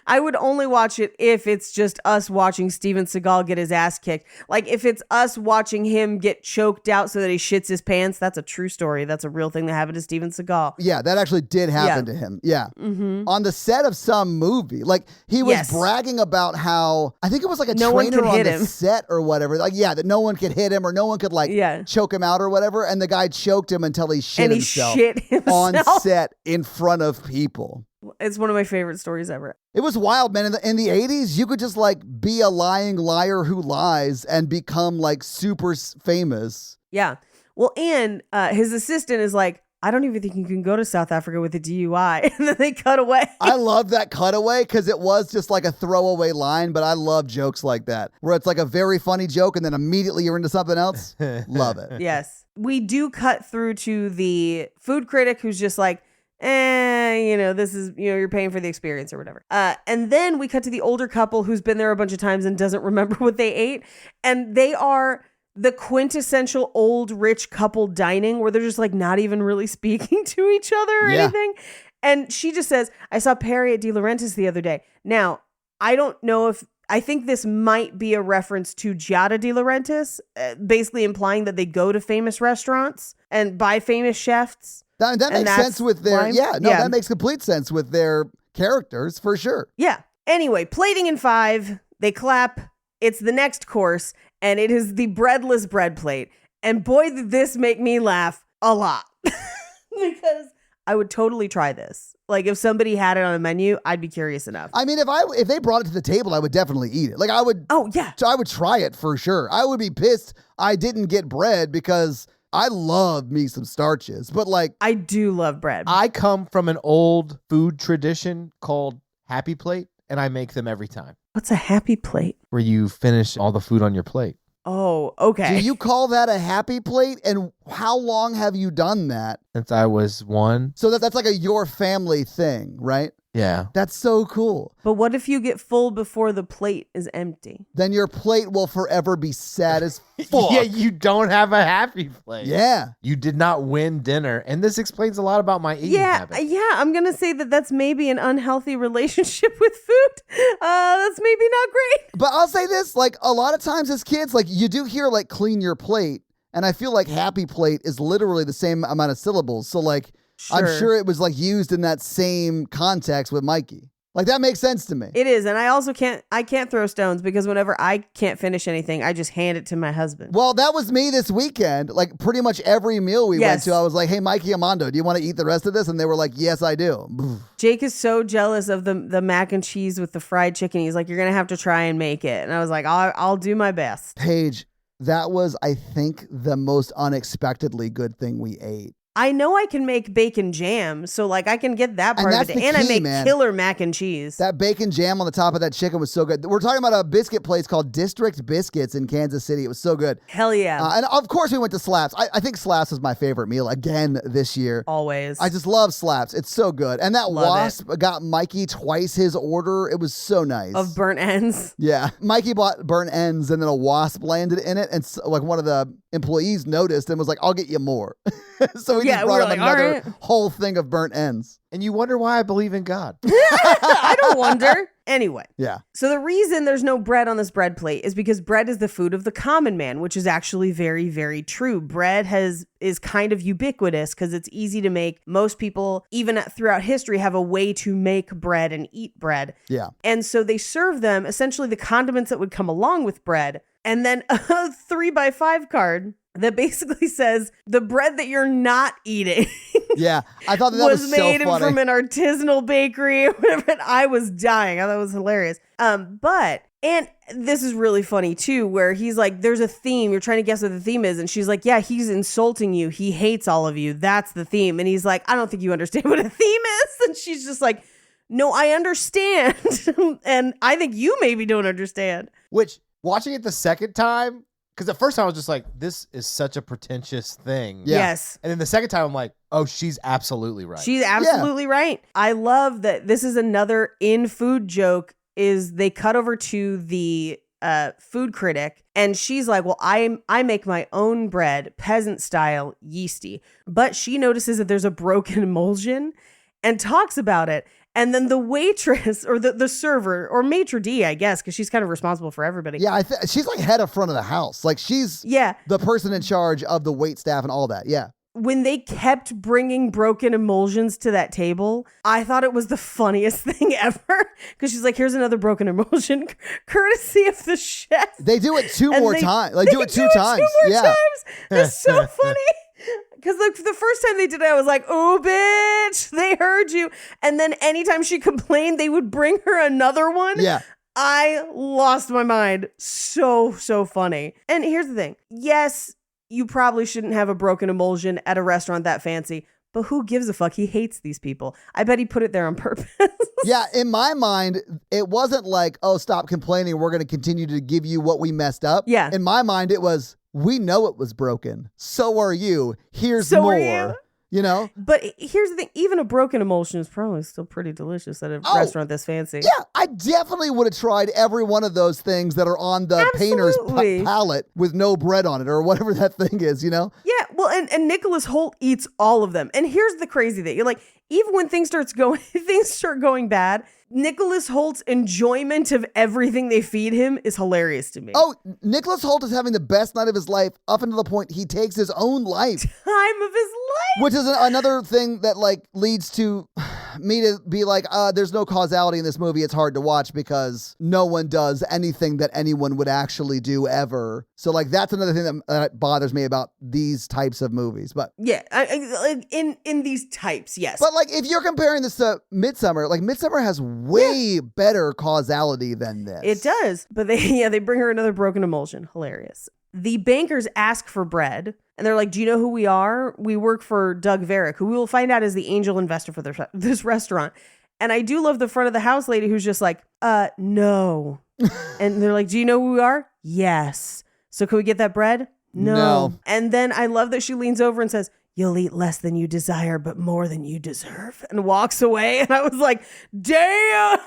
I would only watch it if it's just us watching Steven Seagal get his ass kicked. Like if it's us watching him get choked out so that he shits his pants. That's a true story. That's a real thing that happened to Steven Seagal. Yeah, that actually did happen to him. Yeah. Mm-hmm. On the set of some movie. Like he was Yes. bragging about how, I think it was like a No one trainer could on hit the him. set or whatever. Like, yeah, that no one could hit him or no one could like Yeah. choke him out or whatever. And the guy choked him until he shit And he himself shit on himself. set in front of people. It's one of my favorite stories ever. It was wild, man. In the 80s, you could just like be a lying liar who lies and become like super famous. Yeah. Well, and his assistant is like, I don't even think you can go to South Africa with a DUI. And then they cut away. I love that cutaway because it was just like a throwaway line, but I love jokes like that where it's like a very funny joke and then immediately you're into something else. Love it. Yes. We do cut through to the food critic who's just like, this is, you're paying for the experience or whatever. And then we cut to the older couple who's been there a bunch of times and doesn't remember what they ate. And they are the quintessential old rich couple dining where they're just like not even really speaking to each other or Yeah. anything. And she just says, I saw Perry at De Laurentiis the other day. Now, I don't know if, I think this might be a reference to Giada De Laurentiis, basically implying that they go to famous restaurants and buy famous chefs. That And makes that's sense with their, why- that makes complete sense with their characters for sure. Yeah. Anyway, plating in 5, they clap. It's the next course, and it is the breadless bread plate. And boy, did this make me laugh a lot. Because I would totally try this. Like if somebody had it on a menu, I'd be curious enough. I mean, if they brought it to the table, I would definitely eat it. Like I would, Oh, yeah. I would try it for sure. I would be pissed I didn't get bread because I love me some starches, but like, I do love bread. I come from an old food tradition called Happy Plate, and I make them every time. What's a happy plate? Where you finish all the food on your plate. Oh, okay. do you call that a happy plate? And how long have you done that? Since I was 1. So that's like a your family thing, right? Yeah. That's so cool. But what if you get full before the plate is empty? Then your plate will forever be sad as fuck. Yeah, you don't have a happy plate. Yeah. You did not win dinner. And this explains a lot about my eating habits. Yeah. I'm going to say that that's maybe an unhealthy relationship with food. That's maybe not great. But I'll say this, like a lot of times as kids, like you do hear like clean your plate. And I feel like happy plate is literally the same amount of syllables. So like, I'm sure it was like used in that same context with Mikey. Like that makes sense to me. It is. And I also can't throw stones because whenever I can't finish anything, I just hand it to my husband. Well, that was me this weekend. Like pretty much every meal we went Yes. to, I was like, hey, Mikey, Amando, do you want to eat the rest of this? And they were like, yes, I do. Jake is so jealous of the mac and cheese with the fried chicken. He's like, you're going to have to try and make it. And I was like, I'll do my best. Paige, that was, I think, the most unexpectedly good thing we ate. I know I can make bacon jam, so like I can get that part of that's it. the And I key, make man. killer mac and cheese. That bacon jam on the top of that chicken was so good. We're talking about a biscuit place called District Biscuits in Kansas City. It was so good. Hell yeah. And of course we went to Slaps. I think Slaps was my favorite meal again this year. Always. I just love Slaps. It's so good. And that Love it. wasp got Mikey twice his order. It was so nice. Of burnt ends. Yeah. Mikey bought burnt ends and then a wasp landed in it. And like one of the employees noticed and was like, I'll get you more. So he Yeah, just we brought were him like, "All another right." whole thing of burnt ends. And you wonder why I believe in God. I don't wonder. Anyway. Yeah. So the reason there's no bread on this bread plate is because bread is the food of the common man, which is actually very, very true. Bread is kind of ubiquitous because it's easy to make. Most people, even throughout history, have a way to make bread and eat bread. Yeah. And so they serve them essentially the condiments that would come along with bread, and then a 3x5 card that basically says the bread that you're not eating Yeah. I thought that was made so funny. from an artisanal bakery or whatever. And I was dying. I thought it was hilarious. And this is really funny too, where he's like, there's a theme. You're trying to guess what the theme is. And she's like, yeah, he's insulting you. He hates all of you. That's the theme. And he's like, I don't think you understand what a theme is. And she's just like, no, I understand. And I think you maybe don't understand. Which, watching it the second time, because the first time I was just like, this is such a pretentious thing. Yeah. Yes. And then the second time I'm like, oh, she's absolutely right. She's absolutely right. I love that this is another in food joke is they cut over to the food critic and she's like, well, I make my own bread, peasant style, yeasty. But she notices that there's a broken emulsion and talks about it. And then the waitress or the server or maitre d', I guess, because she's kind of responsible for everybody. Yeah, she's like head of front of the house. Like she's the person in charge of the wait staff and all that. Yeah. When they kept bringing broken emulsions to that table, I thought it was the funniest thing ever. Because she's like, here's another broken emulsion, courtesy of the chef. They do it two more times. Like do it two times. Two more times. It's so funny. Because like the first time they did it, I was like, oh, bitch, they heard you. And then anytime she complained, they would bring her another one. Yeah. I lost my mind. So funny. And here's the thing. Yes, you probably shouldn't have a broken emulsion at a restaurant that fancy, but who gives a fuck? He hates these people. I bet he put it there on purpose. Yeah, in my mind, it wasn't like, oh, stop complaining. We're going to continue to give you what we messed up. Yeah. In my mind, it was, we know it was broken. So are you. Here's So more. are you. You know? But here's the thing. Even a broken emulsion is probably still pretty delicious at a restaurant this fancy. Yeah, I definitely would have tried every one of those things that are on the painter's palette with no bread on it or whatever that thing is, you know? Yeah, well, and Nicholas Hoult eats all of them. And here's the crazy thing. You're like, even when things start going bad, Nicholas Holt's enjoyment of everything they feed him is hilarious to me. Oh, Nicholas Hoult is having the best night of his life up until the point he takes his own life. Time of his life. Which is another thing that like leads to me to be like, there's no causality in this movie. It's hard to watch because no one does anything that anyone would actually do ever. So like that's another thing that bothers me about these types of movies. But yeah, in these types, yes. But like if you're comparing this to Midsummer, like Midsummer has way better causality than this. It does. But they bring her another broken emulsion. Hilarious. The bankers ask for bread. And they're like, do you know who we are? We work for Doug Varick, who we will find out is the angel investor for this restaurant. And I do love the front of the house lady who's just like, no. And they're like, do you know who we are? Yes. So can we get that bread? No. And then I love that she leans over and says, you'll eat less than you desire, but more than you deserve. And walks away. And I was like, damn.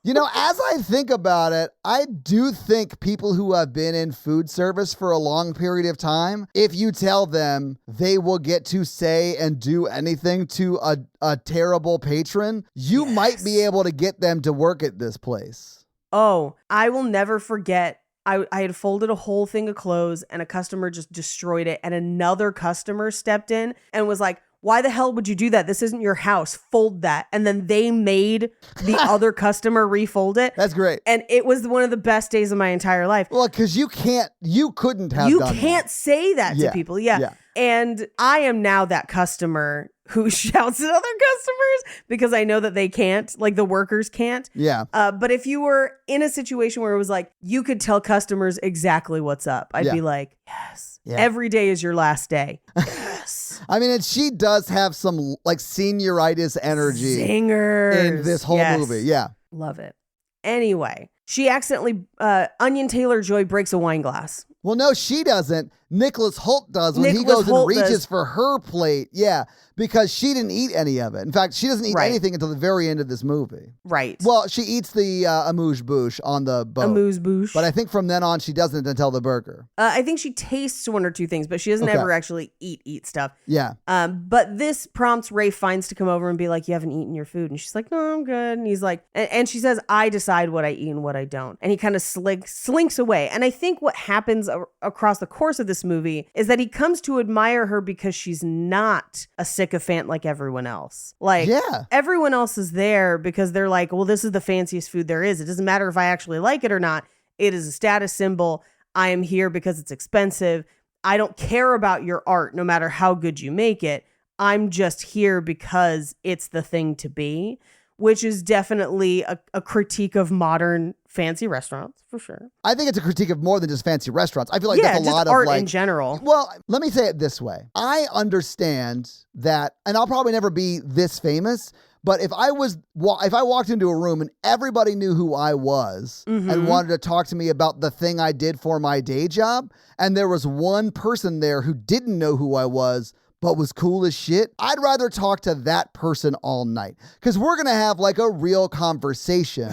You know, as I think about it, I do think people who have been in food service for a long period of time, if you tell them they will get to say and do anything to a terrible patron, you might be able to get them to work at this place. Oh, I will never forget. I had folded a whole thing of clothes and a customer just destroyed it. And another customer stepped in and was like, why the hell would you do that? This isn't your house. Fold that. And then they made the other customer refold it. That's great. And it was one of the best days of my entire life. Well, because you couldn't have done can't say that to people. Yeah. And I am now that customer who shouts at other customers because I know that they can't, like the workers can't. Yeah. But if you were in a situation where it was like, you could tell customers exactly what's up, I'd be like, yes, every day is your last day. Yes. I mean, and she does have some like senioritis energy Zingers. in this whole movie. Yeah. Love it. Anyway, she accidentally, Onion Taylor-Joy breaks a wine glass. Well, no, she doesn't. Nicholas Hoult does when he goes and reaches for her plate. Yeah, because she didn't eat any of it. In fact, she doesn't eat anything until the very end of this movie. Right. Well, she eats the amuse-bouche on the boat. Amuse-bouche. But I think from then on, she doesn't until the burger. I think she tastes one or two things, but she doesn't ever actually eat stuff. Yeah. But this prompts Ray Fiennes to come over and be like, you haven't eaten your food. And she's like, no, I'm good. And he's like, and she says, I decide what I eat and what I don't. And he kind of slinks away. And I think what happens across the course of this movie is that he comes to admire her because she's not a sycophant like everyone else. Like, everyone else is there because they're like, well, this is the fanciest food there is. It doesn't matter if I actually like it or not. It is a status symbol. I am here because it's expensive. I don't care about your art, no matter how good you make it. I'm just here because it's the thing to be, which is definitely a critique of modern fancy restaurants, for sure. I think it's a critique of more than just fancy restaurants. I feel like that's a lot of art like in general. Well, let me say it this way. I understand that, and I'll probably never be this famous, But if I walked into a room and everybody knew who I was and wanted to talk to me about the thing I did for my day job, and there was one person there who didn't know who I was, but was cool as shit, I'd rather talk to that person all night. Because we're going to have like a real conversation.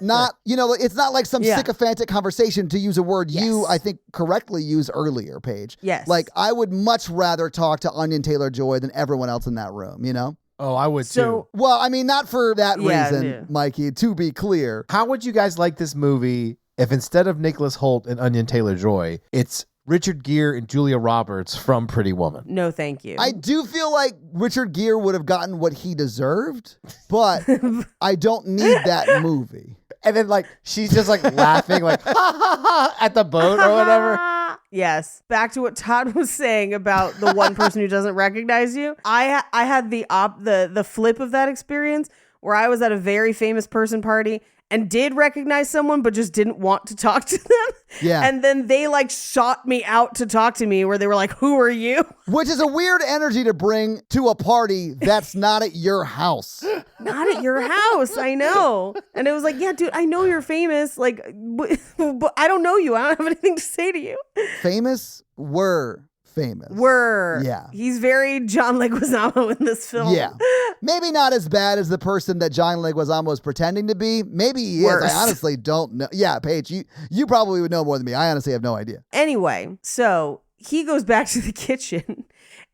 Not, it's not like some sycophantic conversation, to use a word you, I think, correctly used earlier, Paige. Yes. Like, I would much rather talk to Onion Taylor-Joy than everyone else in that room, Oh, I would too. Well, I mean, not for that reason, yeah. Mikey, to be clear. How would you guys like this movie if instead of Nicholas Hoult and Onion Taylor-Joy, it's Richard Gere and Julia Roberts from Pretty Woman? No, thank you. I do feel like Richard Gere would have gotten what he deserved, but I don't need that movie. And then like she's just like laughing like ha ha ha at the boat or whatever. Yes. Back to what Todd was saying about the one person who doesn't recognize you. I had the flip of that experience where I was at a very famous person party and did recognize someone, but just didn't want to talk to them. Yeah. And then they like sought me out to talk to me, where they were like, "Who are you?" Which is a weird energy to bring to a party that's not at your house. Not at your house. I know. And it was like, yeah, dude, I know you're famous. Like, but I don't know you. I don't have anything to say to you. Famous? Were famous. Yeah. He's very John Leguizamo in this film. Yeah. Maybe not as bad as the person that John Leguizamo was pretending to be. Maybe he Worse. is. I honestly don't know. Yeah, Paige, you probably would know more than me. I honestly have no idea. Anyway, so he goes back to the kitchen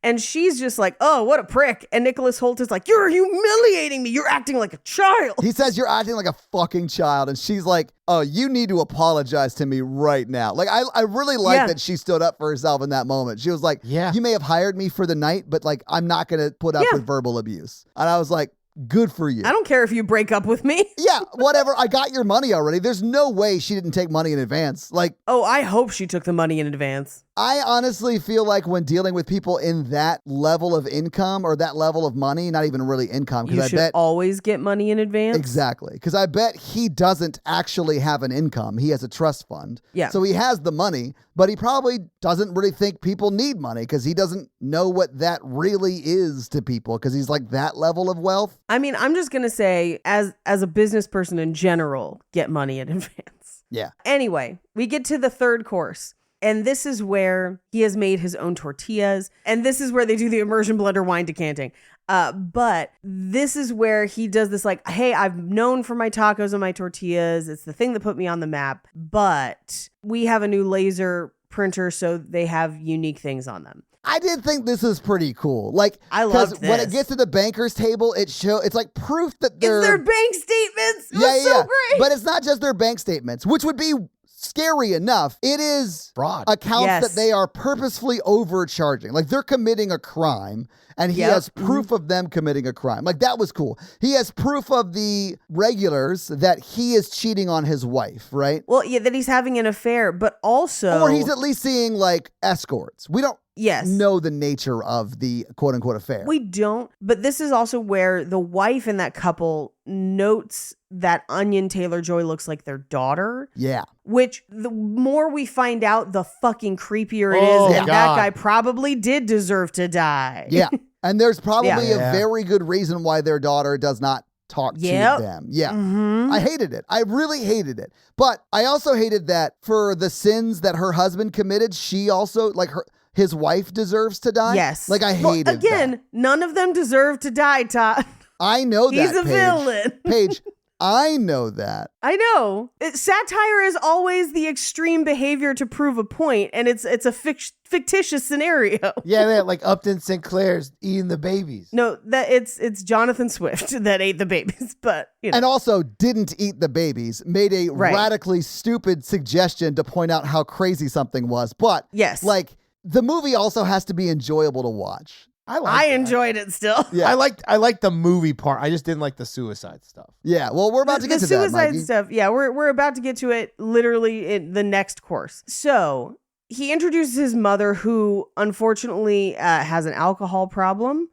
and she's just like, "Oh, what a prick." And Nicholas Hoult is like, "You're humiliating me. You're acting like a child." He says you're acting like a fucking child. And she's like, "Oh, you need to apologize to me right now." Like, I really like that she stood up for herself in that moment. She was like, Yeah. You may have hired me for the night, but like, I'm not going to put up with verbal abuse. And I was like, good for you. I don't care if you break up with me. Yeah, whatever. I got your money already. There's no way she didn't take money in advance. Like, Oh, I hope she took the money in advance. I honestly feel like when dealing with people in that level of income or that level of money, not even really income, You because I should bet always get money in advance. exactly, because I bet he doesn't actually have an income. He has a trust fund. Yeah. So he has the money, but he probably doesn't really think people need money because he doesn't know what that really is to people because he's like that level of wealth. I mean, I'm just going to say, as a business person in general, get money in advance. Yeah. Anyway, we get to the third course. And this is where he has made his own tortillas. And this is where they do the immersion blender wine decanting. But this is where he does this like, "Hey, I've known for my tacos and my tortillas. It's the thing that put me on the map. But we have a new laser printer, so they have unique things on them." I did think this is pretty cool. Like, I loved when it this. gets to the banker's table, it's like proof that It's their bank statements. It was so great. But it's not just their bank statements, which would be scary enough. It is Fraud. accounts Yes. that they are purposefully overcharging. Like, they're committing a crime, and he Yep. has proof of them committing a crime. Like, that was cool. He has proof of the regulars that he is cheating on his wife, right? Well, yeah, that he's having an affair, but also... Or he's at least seeing, like, escorts. We don't Yes. know the nature of the quote-unquote affair. We don't, but this is also where the wife in that couple notes that Onion Taylor-Joy looks like their daughter, Yeah. which the more we find out, the fucking creepier it Oh, is. And God. that guy probably did deserve to die. Yeah. And there's probably a Yeah. very good reason why their daughter does not talk Yep. to them. Yeah. Mm-hmm. I hated it. I really hated it. But I also hated that for the sins that her husband committed, she also, like, his wife deserves to die. Yes. Like, I hated Well, again, that. none of them deserve to die, Todd. I know that, He's a Paige. villain. Paige, I know that. I know. Satire is always the extreme behavior to prove a point, and it's a fictitious scenario. Yeah, man, like Upton Sinclair's eating the babies. No, that it's Jonathan Swift that ate the babies, but you know. And also didn't eat the babies, made a Right. radically stupid suggestion to point out how crazy something was. But, Yes. like, the movie also has to be enjoyable to watch. I enjoyed it still. Yeah. I liked the movie part. I just didn't like the suicide stuff. Yeah, well, we're about to get the to that, suicide Mikey. stuff. Yeah, we're about to get to it literally in the next course. So he introduces his mother, who unfortunately has an alcohol problem.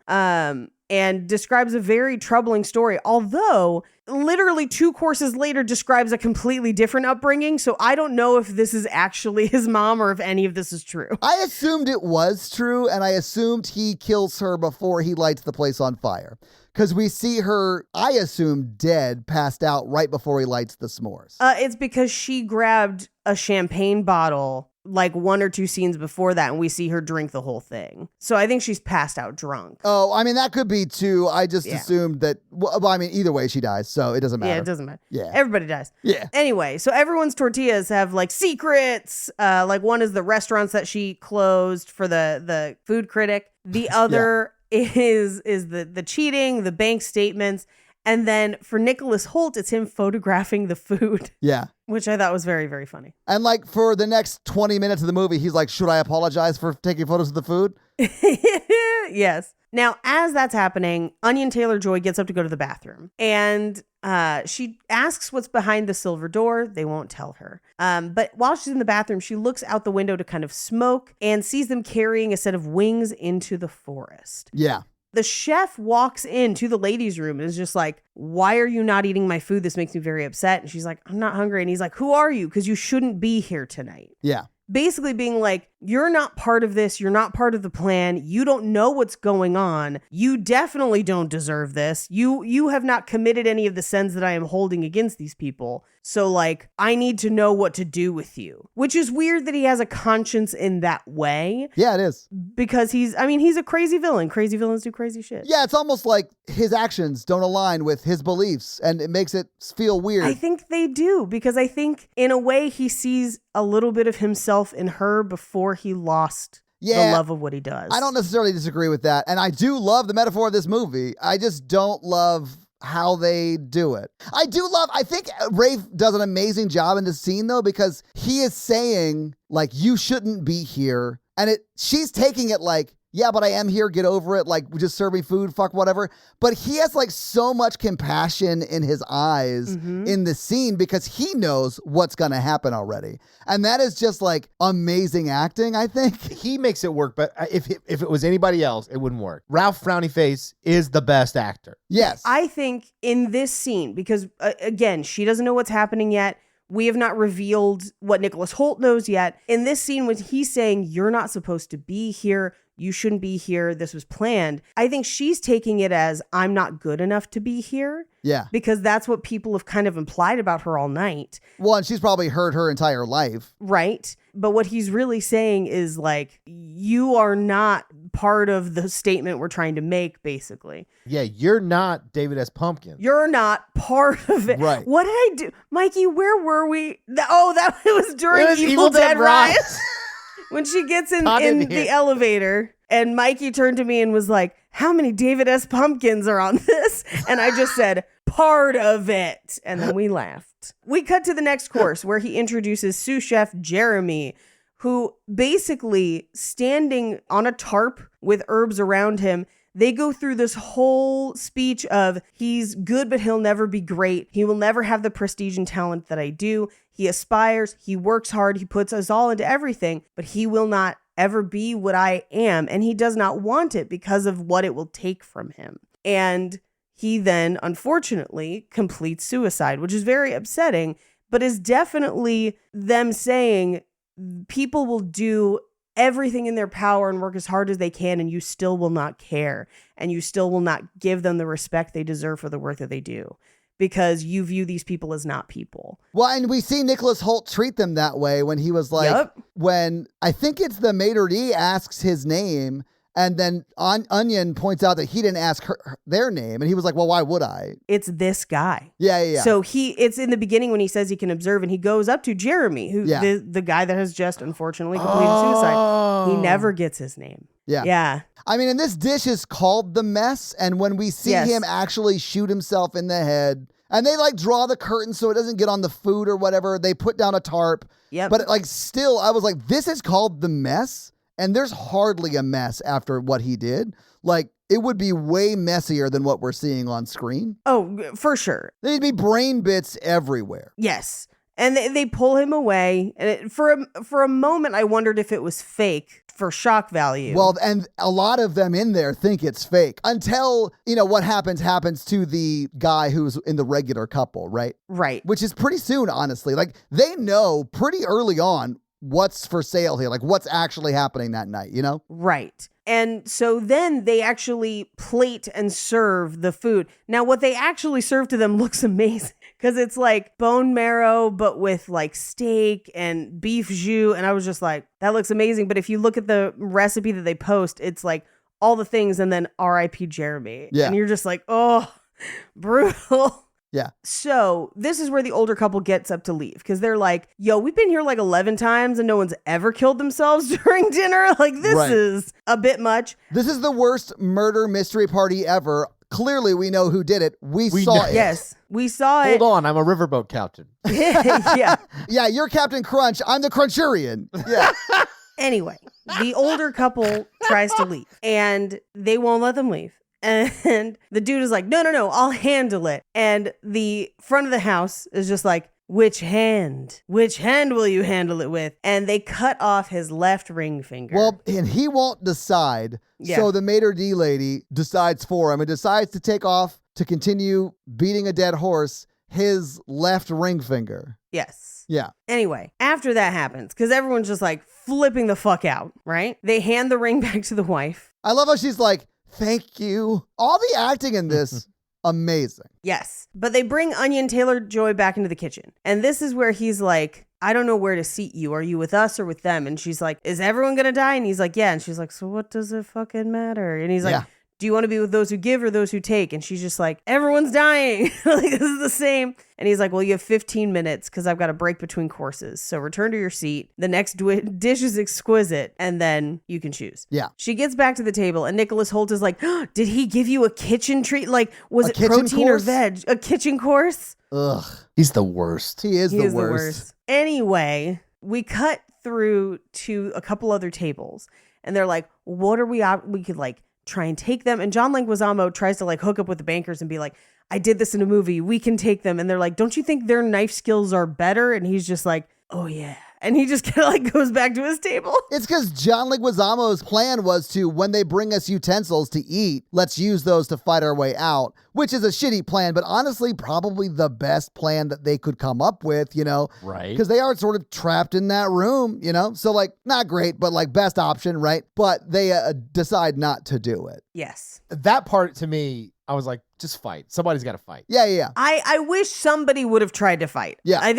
and describes a very troubling story, although literally 2 courses later describes a completely different upbringing. So I don't know if this is actually his mom or if any of this is true. I assumed it was true, and I assumed he kills her before he lights the place on fire. Because we see her, I assume, dead, passed out right before he lights the s'mores. It's because she grabbed a champagne bottle like 1 or 2 scenes before that, and we see her drink the whole thing. So I think she's passed out drunk. Oh, I mean, that could be too. I just assumed that, well, I mean, either way she dies, so it doesn't matter. Yeah, it doesn't matter. Yeah. Everybody dies. Yeah. Anyway, so everyone's tortillas have like secrets. Like one is the restaurants that she closed for the food critic. The other is the cheating, the bank statements. And then for Nicholas Hoult, it's him photographing the food. Yeah. Which I thought was very, very funny. And like for the next 20 minutes of the movie, he's like, should I apologize for taking photos of the food? Yes. Now, as that's happening, Onion Taylor-Joy gets up to go to the bathroom. And she asks what's behind the silver door. They won't tell her. But while she's in the bathroom, she looks out the window to kind of smoke and sees them carrying a set of wings into the forest. Yeah. The chef walks into the ladies' room and is just like, why are you not eating my food? This makes me very upset. And she's like, I'm not hungry. And he's like, who are you? Because you shouldn't be here tonight. Yeah. Basically being like, you're not part of this. You're not part of the plan. You don't know what's going on. You definitely don't deserve this. You have not committed any of the sins that I am holding against these people. So like, I need to know what to do with you, which is weird that he has a conscience in that way. Yeah, it is. Because he's a crazy villain. Crazy villains do crazy shit. Yeah, it's almost like his actions don't align with his beliefs and it makes it feel weird. I think they do, because I think in a way he sees a little bit of himself in her before he lost the love of what he does. I don't necessarily disagree with that. And I do love the metaphor of this movie. I just don't love how they do it. I think Rafe does an amazing job in this scene though, because he is saying like, you shouldn't be here. And she's taking it like, yeah, but I am here, get over it, like just serving food, fuck whatever. But he has like so much compassion in his eyes in the scene because he knows what's going to happen already. And that is just like amazing acting, I think. He makes it work, but if it was anybody else, it wouldn't work. Ralph Frowny Face is the best actor. Yes. I think in this scene, because again, she doesn't know what's happening yet. We have not revealed what Nicholas Hoult knows yet. In this scene, when he's saying, you're not supposed to be here, you shouldn't be here, this was planned, I think she's taking it as, I'm not good enough to be here. Yeah. Because that's what people have kind of implied about her all night. Well, and she's probably heard her entire life. Right. But what he's really saying is like, you are not part of the statement we're trying to make, basically. Yeah, you're not David S. Pumpkin. You're not part of it. Right. What did I do? Mikey, where were we? That was during It was Evil Dead Rise. Rise. When she gets in Todd didn't the hear. elevator and Mikey turned to me and was like, how many David S. Pumpkins are on this? And I just said, part of it. And then we laughed. We cut to the next course where he introduces sous chef Jeremy, who basically standing on a tarp with herbs around him. They go through this whole speech of he's good, but he'll never be great. He will never have the prestige and talent that I do. He aspires, he works hard, he puts us all into everything, but he will not ever be what I am. And he does not want it because of what it will take from him. And he then, unfortunately, completes suicide, which is very upsetting, but is definitely them saying people will do everything in their power and work as hard as they can, and you still will not care, and you still will not give them the respect they deserve for the work that they do, because you view these people as not people. Well, and we see Nicholas Hoult treat them that way when he was like, when I think it's the maitre d' asks his name, and then Onion points out that he didn't ask their name, and he was like, well, why would I? It's this guy. Yeah. So it's in the beginning when he says he can observe, and he goes up to Jeremy, who the guy that has just unfortunately completed suicide. He never gets his name. Yeah. I mean, and this dish is called The Mess, and when we see him actually shoot himself in the head, and they like draw the curtain so it doesn't get on the food or whatever, they put down a tarp. Yep. But like still, I was like, this is called The Mess? And there's hardly a mess after what he did. Like, it would be way messier than what we're seeing on screen. Oh, for sure. There'd be brain bits everywhere. Yes. And they pull him away. And for a moment, I wondered if it was fake for shock value. Well, and a lot of them in there think it's fake until, what happens to the guy who's in the regular couple, right? Right. Which is pretty soon, honestly. Like, they know pretty early on what's for sale here, like what's actually happening that night, Right. And so then they actually plate and serve the food. Now, what they actually serve to them looks amazing because it's like bone marrow, but with like steak and beef jus. And I was just like, that looks amazing. But if you look at the recipe that they post, it's like all the things and then R.I.P. Jeremy. Yeah. And you're just like, oh, brutal. Yeah. So this is where the older couple gets up to leave because they're like, yo, we've been here like 11 times and no one's ever killed themselves during dinner. Like, this is a bit much. This is the worst murder mystery party ever. Clearly, we know who did it. We saw it. Yes, we saw it. Hold on, I'm a riverboat captain. Yeah. Yeah, you're Captain Crunch. I'm the Crunchurian. Yeah. Anyway, the older couple tries to leave and they won't let them leave. And the dude is like, no, I'll handle it. And the front of the house is just like, which hand? Which hand will you handle it with? And they cut off his left ring finger. Well, and he won't decide. Yeah. So the maitre d' lady decides for him and decides to take off to continue beating a dead horse his left ring finger. Yes. Yeah. Anyway, after that happens, because everyone's just like flipping the fuck out, right? They hand the ring back to the wife. I love how she's like, thank you. All the acting in this, amazing. Yes. But they bring Onion Taylor-Joy back into the kitchen. And this is where he's like, I don't know where to seat you. Are you with us or with them? And she's like, is everyone going to die? And he's like, yeah. And she's like, so what does it fucking matter? And he's like, Yeah. do you want to be with those who give or those who take? And she's just like, everyone's dying. Like, this is the same. And he's like, well, you have 15 minutes because I've got a break between courses. So return to your seat. The next dish is exquisite. And then you can choose. Yeah. She gets back to the table and Nicholas Holt is like, oh, did he give you a kitchen treat? Like, was A it kitchen protein course? or veg? A kitchen course? Ugh. He's the worst. He is He the is worst. Anyway, we cut through to a couple other tables and they're like, what are we could like try and take them. And John Leguizamo tries to like hook up with the bankers and be like, I did this in a movie. We can take them. And they're like, don't you think their knife skills are better? And he's just like, oh yeah. And he just kind of like goes back to his table. It's because John Leguizamo's plan was to, when they bring us utensils to eat, let's use those to fight our way out, which is a shitty plan, but honestly, probably the best plan that they could come up with, Right. Because they are sort of trapped in that room, So, like, not great, but like best option, right? But they decide not to do it. Yes. That part to me, I was like, just fight. Somebody's got to fight. Yeah. I wish somebody would have tried to fight. Yeah.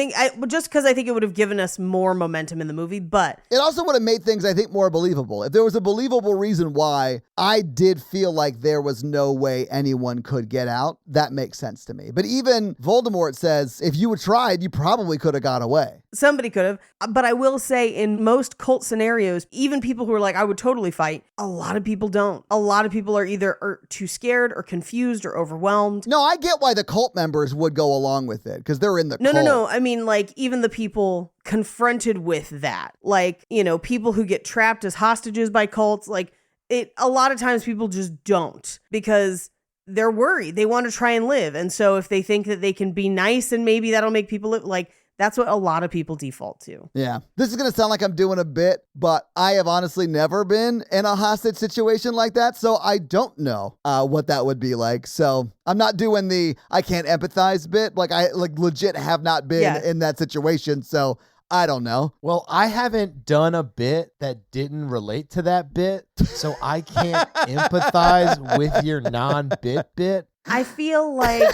Just because I think it would have given us more momentum in the movie, but It also would have made things, I think, more believable. If there was a believable reason why, I did feel like there was no way anyone could get out. That makes sense to me. But even Voldemort says, if you had tried, you probably could have got away. somebody could have. But I will say in most cult scenarios, even people who are like, I would totally fight, a lot of people don't. A lot of people are either too scared or confused or overwhelmed. No, I get why the cult members would go along with it, because they're in the cult. No. I mean, like, even the people confronted with that, like, people who get trapped as hostages by cults, like, a lot of times people just don't because they're worried. They want to try and live. And so if they think that they can be nice and maybe that'll make people live, like, that's what a lot of people default to. Yeah. This is going to sound like I'm doing a bit, but I have honestly never been in a hostage situation like that. So I don't know what that would be like. So I'm not doing the I can't empathize bit. Like, I legit have not been in that situation. So I don't know. Well, I haven't done a bit that didn't relate to that bit, so I can't empathize with your non-bit bit. I feel like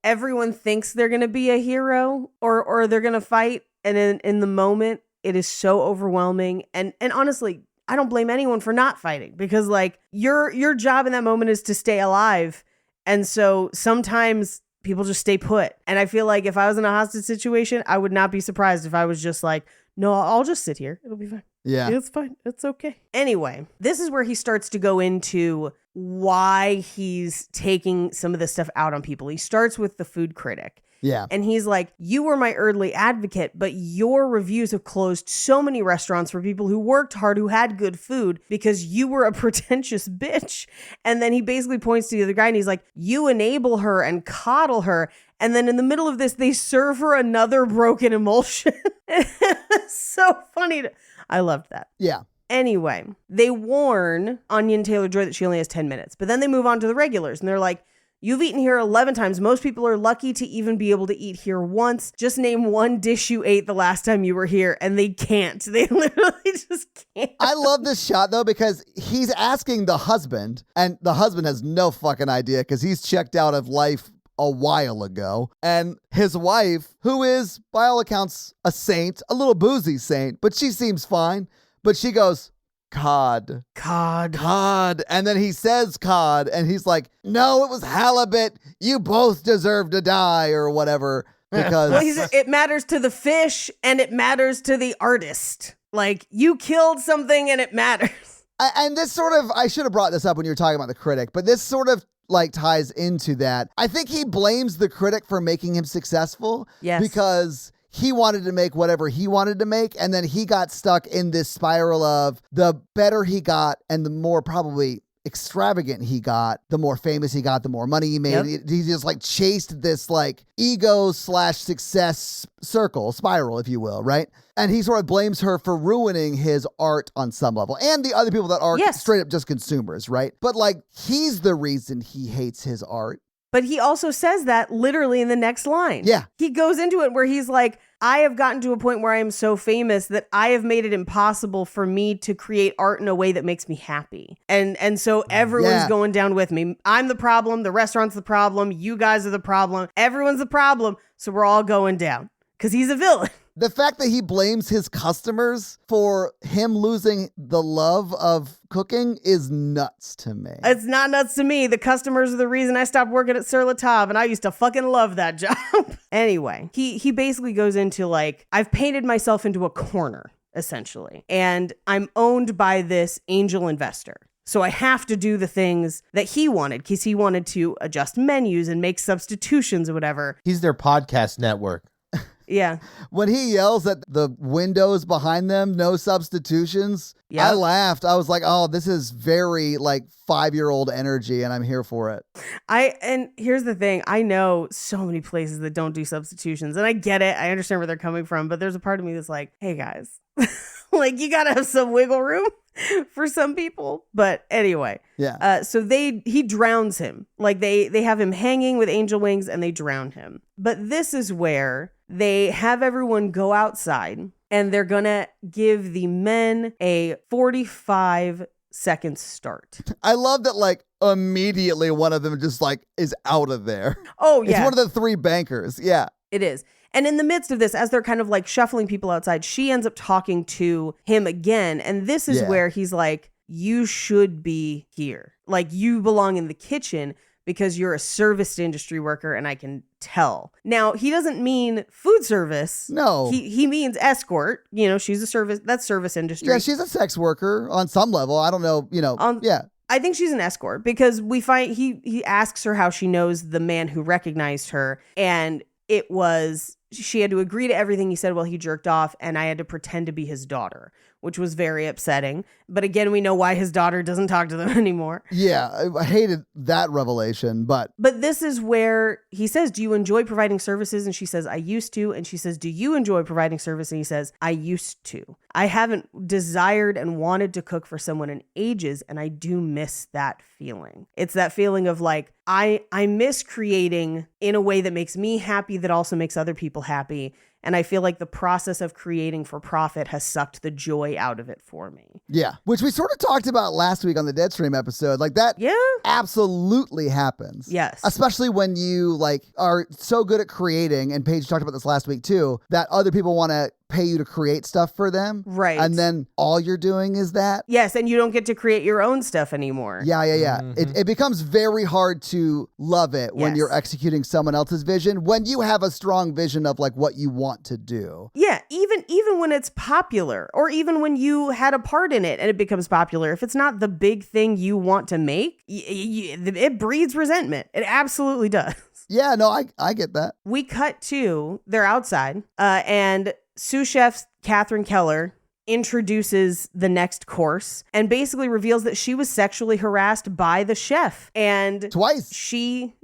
everyone thinks they're going to be a hero or they're going to fight. And in the moment, it is so overwhelming. And honestly, I don't blame anyone for not fighting because, like, your job in that moment is to stay alive. And so sometimes people just stay put. And I feel like if I was in a hostage situation, I would not be surprised if I was just like, no, I'll just sit here. It'll be fine. Yeah. It's fine. It's okay. Anyway, this is where he starts to go into why he's taking some of this stuff out on people. He starts with the food critic. Yeah. And he's like, you were my early advocate, but your reviews have closed so many restaurants for people who worked hard, who had good food because you were a pretentious bitch. And then he basically points to the other guy and he's like, you enable her and coddle her. And then in the middle of this, they serve her another broken emulsion. So funny. I loved that. Yeah. Anyway, they warn Onion Taylor-Joy that she only has 10 minutes, but then they move on to the regulars and they're like, you've eaten here 11 times. Most people are lucky to even be able to eat here once. Just name one dish you ate the last time you were here. And they can't. They literally just can't. I love this shot, though, because he's asking the husband, and the husband has no fucking idea because he's checked out of life a while ago. And his wife, who is, by all accounts, a saint, a little boozy saint, but she seems fine. But she goes, cod. And then he says cod, and he's like, no, it was halibut. You both deserve to die, or whatever. Because well, it matters to the fish and it matters to the artist. Like, you killed something and it matters. And this sort of, I should have brought this up when you were talking about the critic, but this sort of like ties into that. I think he blames the critic for making him successful. Yes. Because he wanted to make whatever he wanted to make, and then he got stuck in this spiral of the better he got and the more probably extravagant he got, the more famous he got, the more money he made. Yep. He just like chased this like ego/success spiral, if you will, right? And he sort of blames her for ruining his art on some level, and the other people that are straight up just consumers, right? But like, he's the reason he hates his art. But he also says that literally in the next line. Yeah. He goes into it where he's like, I have gotten to a point where I am so famous that I have made it impossible for me to create art in a way that makes me happy. And so everyone's going down with me. I'm the problem. The restaurant's the problem. You guys are the problem. Everyone's the problem. So we're all going down because he's a villain. The fact that he blames his customers for him losing the love of cooking is nuts to me. It's not nuts to me. The customers are the reason I stopped working at Sur La Table, and I used to fucking love that job. Anyway, he basically goes into like, I've painted myself into a corner, essentially, and I'm owned by this angel investor. So I have to do the things that he wanted because he wanted to adjust menus and make substitutions or whatever. He's their podcast network. Yeah. When he yells at the windows behind them, no substitutions, I laughed. I was like, oh, this is very like 5-year-old energy, and I'm here for it. And here's the thing. I know so many places that don't do substitutions, and I get it. I understand where they're coming from, but there's a part of me that's like, hey guys, like, you gotta have some wiggle room for some people. But anyway, so he drowns him. Like they have him hanging with angel wings and they drown him. But this is where they have everyone go outside and they're gonna give the men a 45-second start. I love that, like, immediately one of them just like is out of there. Oh yeah. It's one of the 3 bankers. Yeah. It is. And in the midst of this, as they're kind of like shuffling people outside, she ends up talking to him again. And this is where he's like, you should be here. Like, you belong in the kitchen because you're a service industry worker and I can tell. Now, he doesn't mean food service. No. He means escort. You know, she's a service, that's service industry. Yeah, she's a sex worker on some level. I don't know, I think she's an escort because we find he asks her how she knows the man who recognized her, and it was she had to agree to everything he said while he jerked off, and I had to pretend to be his daughter, which was very upsetting. But again, we know why his daughter doesn't talk to them anymore. Yeah, I hated that revelation, but this is where he says, do you enjoy providing services? And she says, I used to. And she says, do you enjoy providing service? And he says, I used to. I haven't desired and wanted to cook for someone in ages, and I do miss that feeling. It's that feeling of like, I miss creating in a way that makes me happy, that also makes other people happy. And I feel like the process of creating for profit has sucked the joy out of it for me. Yeah, which we sort of talked about last week on the Deadstream episode. Like, that absolutely happens. Yes. Especially when you like are so good at creating, and Paige talked about this last week too, that other people want to pay you to create stuff for them. Right. And then all you're doing is that. Yes, and you don't get to create your own stuff anymore. Yeah. Mm-hmm. It becomes very hard to love it when you're executing someone else's vision, when you have a strong vision of like what you want to do. Yeah, even when it's popular, or even when you had a part in it and it becomes popular, if it's not the big thing you want to make, it breeds resentment. It absolutely does. Yeah, no, I get that. We cut to, they're outside, and sous chef Catherine Keller introduces the next course and basically reveals that she was sexually harassed by the chef. And twice.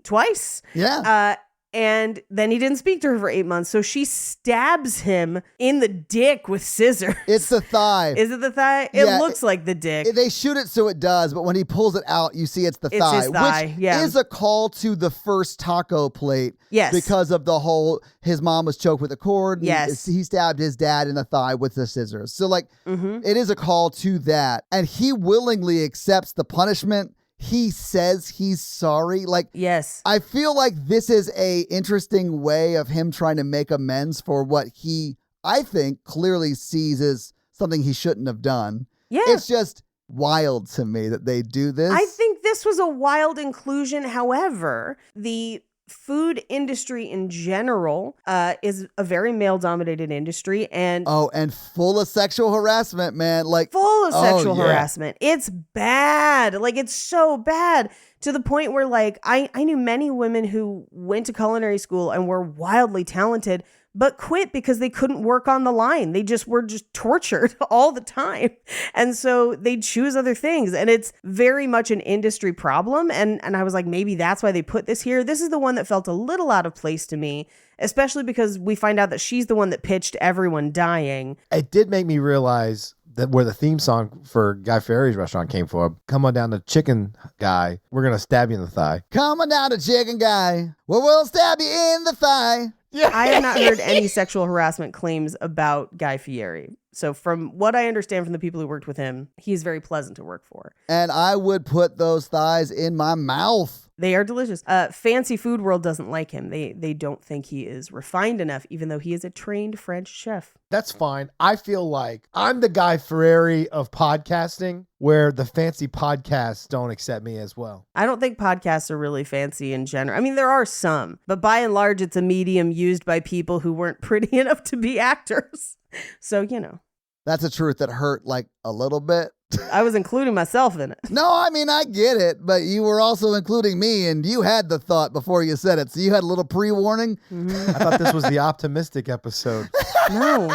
Twice. Yeah. And then he didn't speak to her for 8 months. So she stabs him in the dick with scissors. It's the thigh. Is it the thigh? It Yeah, looks like the dick. They shoot it so it does, but when he pulls it out, you see it's the thigh. His thigh, which yeah. is a call to the first taco plate. Yes. Because of the whole, his mom was choked with a cord. And Yes. he stabbed his dad in the thigh with the scissors. So like, Mm-hmm. it is a call to that. And he willingly accepts the punishment. He says he's sorry. Like, Yes. I feel like this is a interesting way of him trying to make amends for what he, I think, clearly sees as something he shouldn't have done. Yeah. It's just wild to me that they do this. I think this was a wild inclusion. However, the food industry in general is a very male-dominated industry and and full of sexual harassment, man. Like, full of sexual yeah. harassment. It's bad. Like, it's so bad to the point where, like, I knew many women who went to culinary school and were wildly talented, but quit because they couldn't work on the line. They just were tortured all the time. And so they choose other things. And it's very much an industry problem. And I was like, maybe that's why they put this here. This is the one that felt a little out of place to me, especially because we find out that she's the one that pitched everyone dying. It did make me realize that where the theme song for Guy Fieri's restaurant came from. Come on down to Chicken Guy. We're going to stab you in the thigh. come on down to Chicken Guy, where we'll stab you in the thigh. I have not heard any sexual harassment claims about Guy Fieri. So from what I understand from the people who worked with him, he's very pleasant to work for. And I would put those thighs in my mouth. They are delicious. Fancy Food World doesn't like him. They don't think he is refined enough, even though he is a trained French chef. That's fine. I feel like I'm the Guy Fieri of podcasting, where the fancy podcasts don't accept me as well. I don't think podcasts are really fancy in general. I mean, there are some, but by and large, it's a medium used by people who weren't pretty enough to be actors. So, you know. That's a truth that hurt like a little bit. I was including myself in it. No, I mean, I get it, but you were also including me, and you had the thought before you said it, so you had a little pre-warning. Mm-hmm. I thought this was the optimistic episode. No.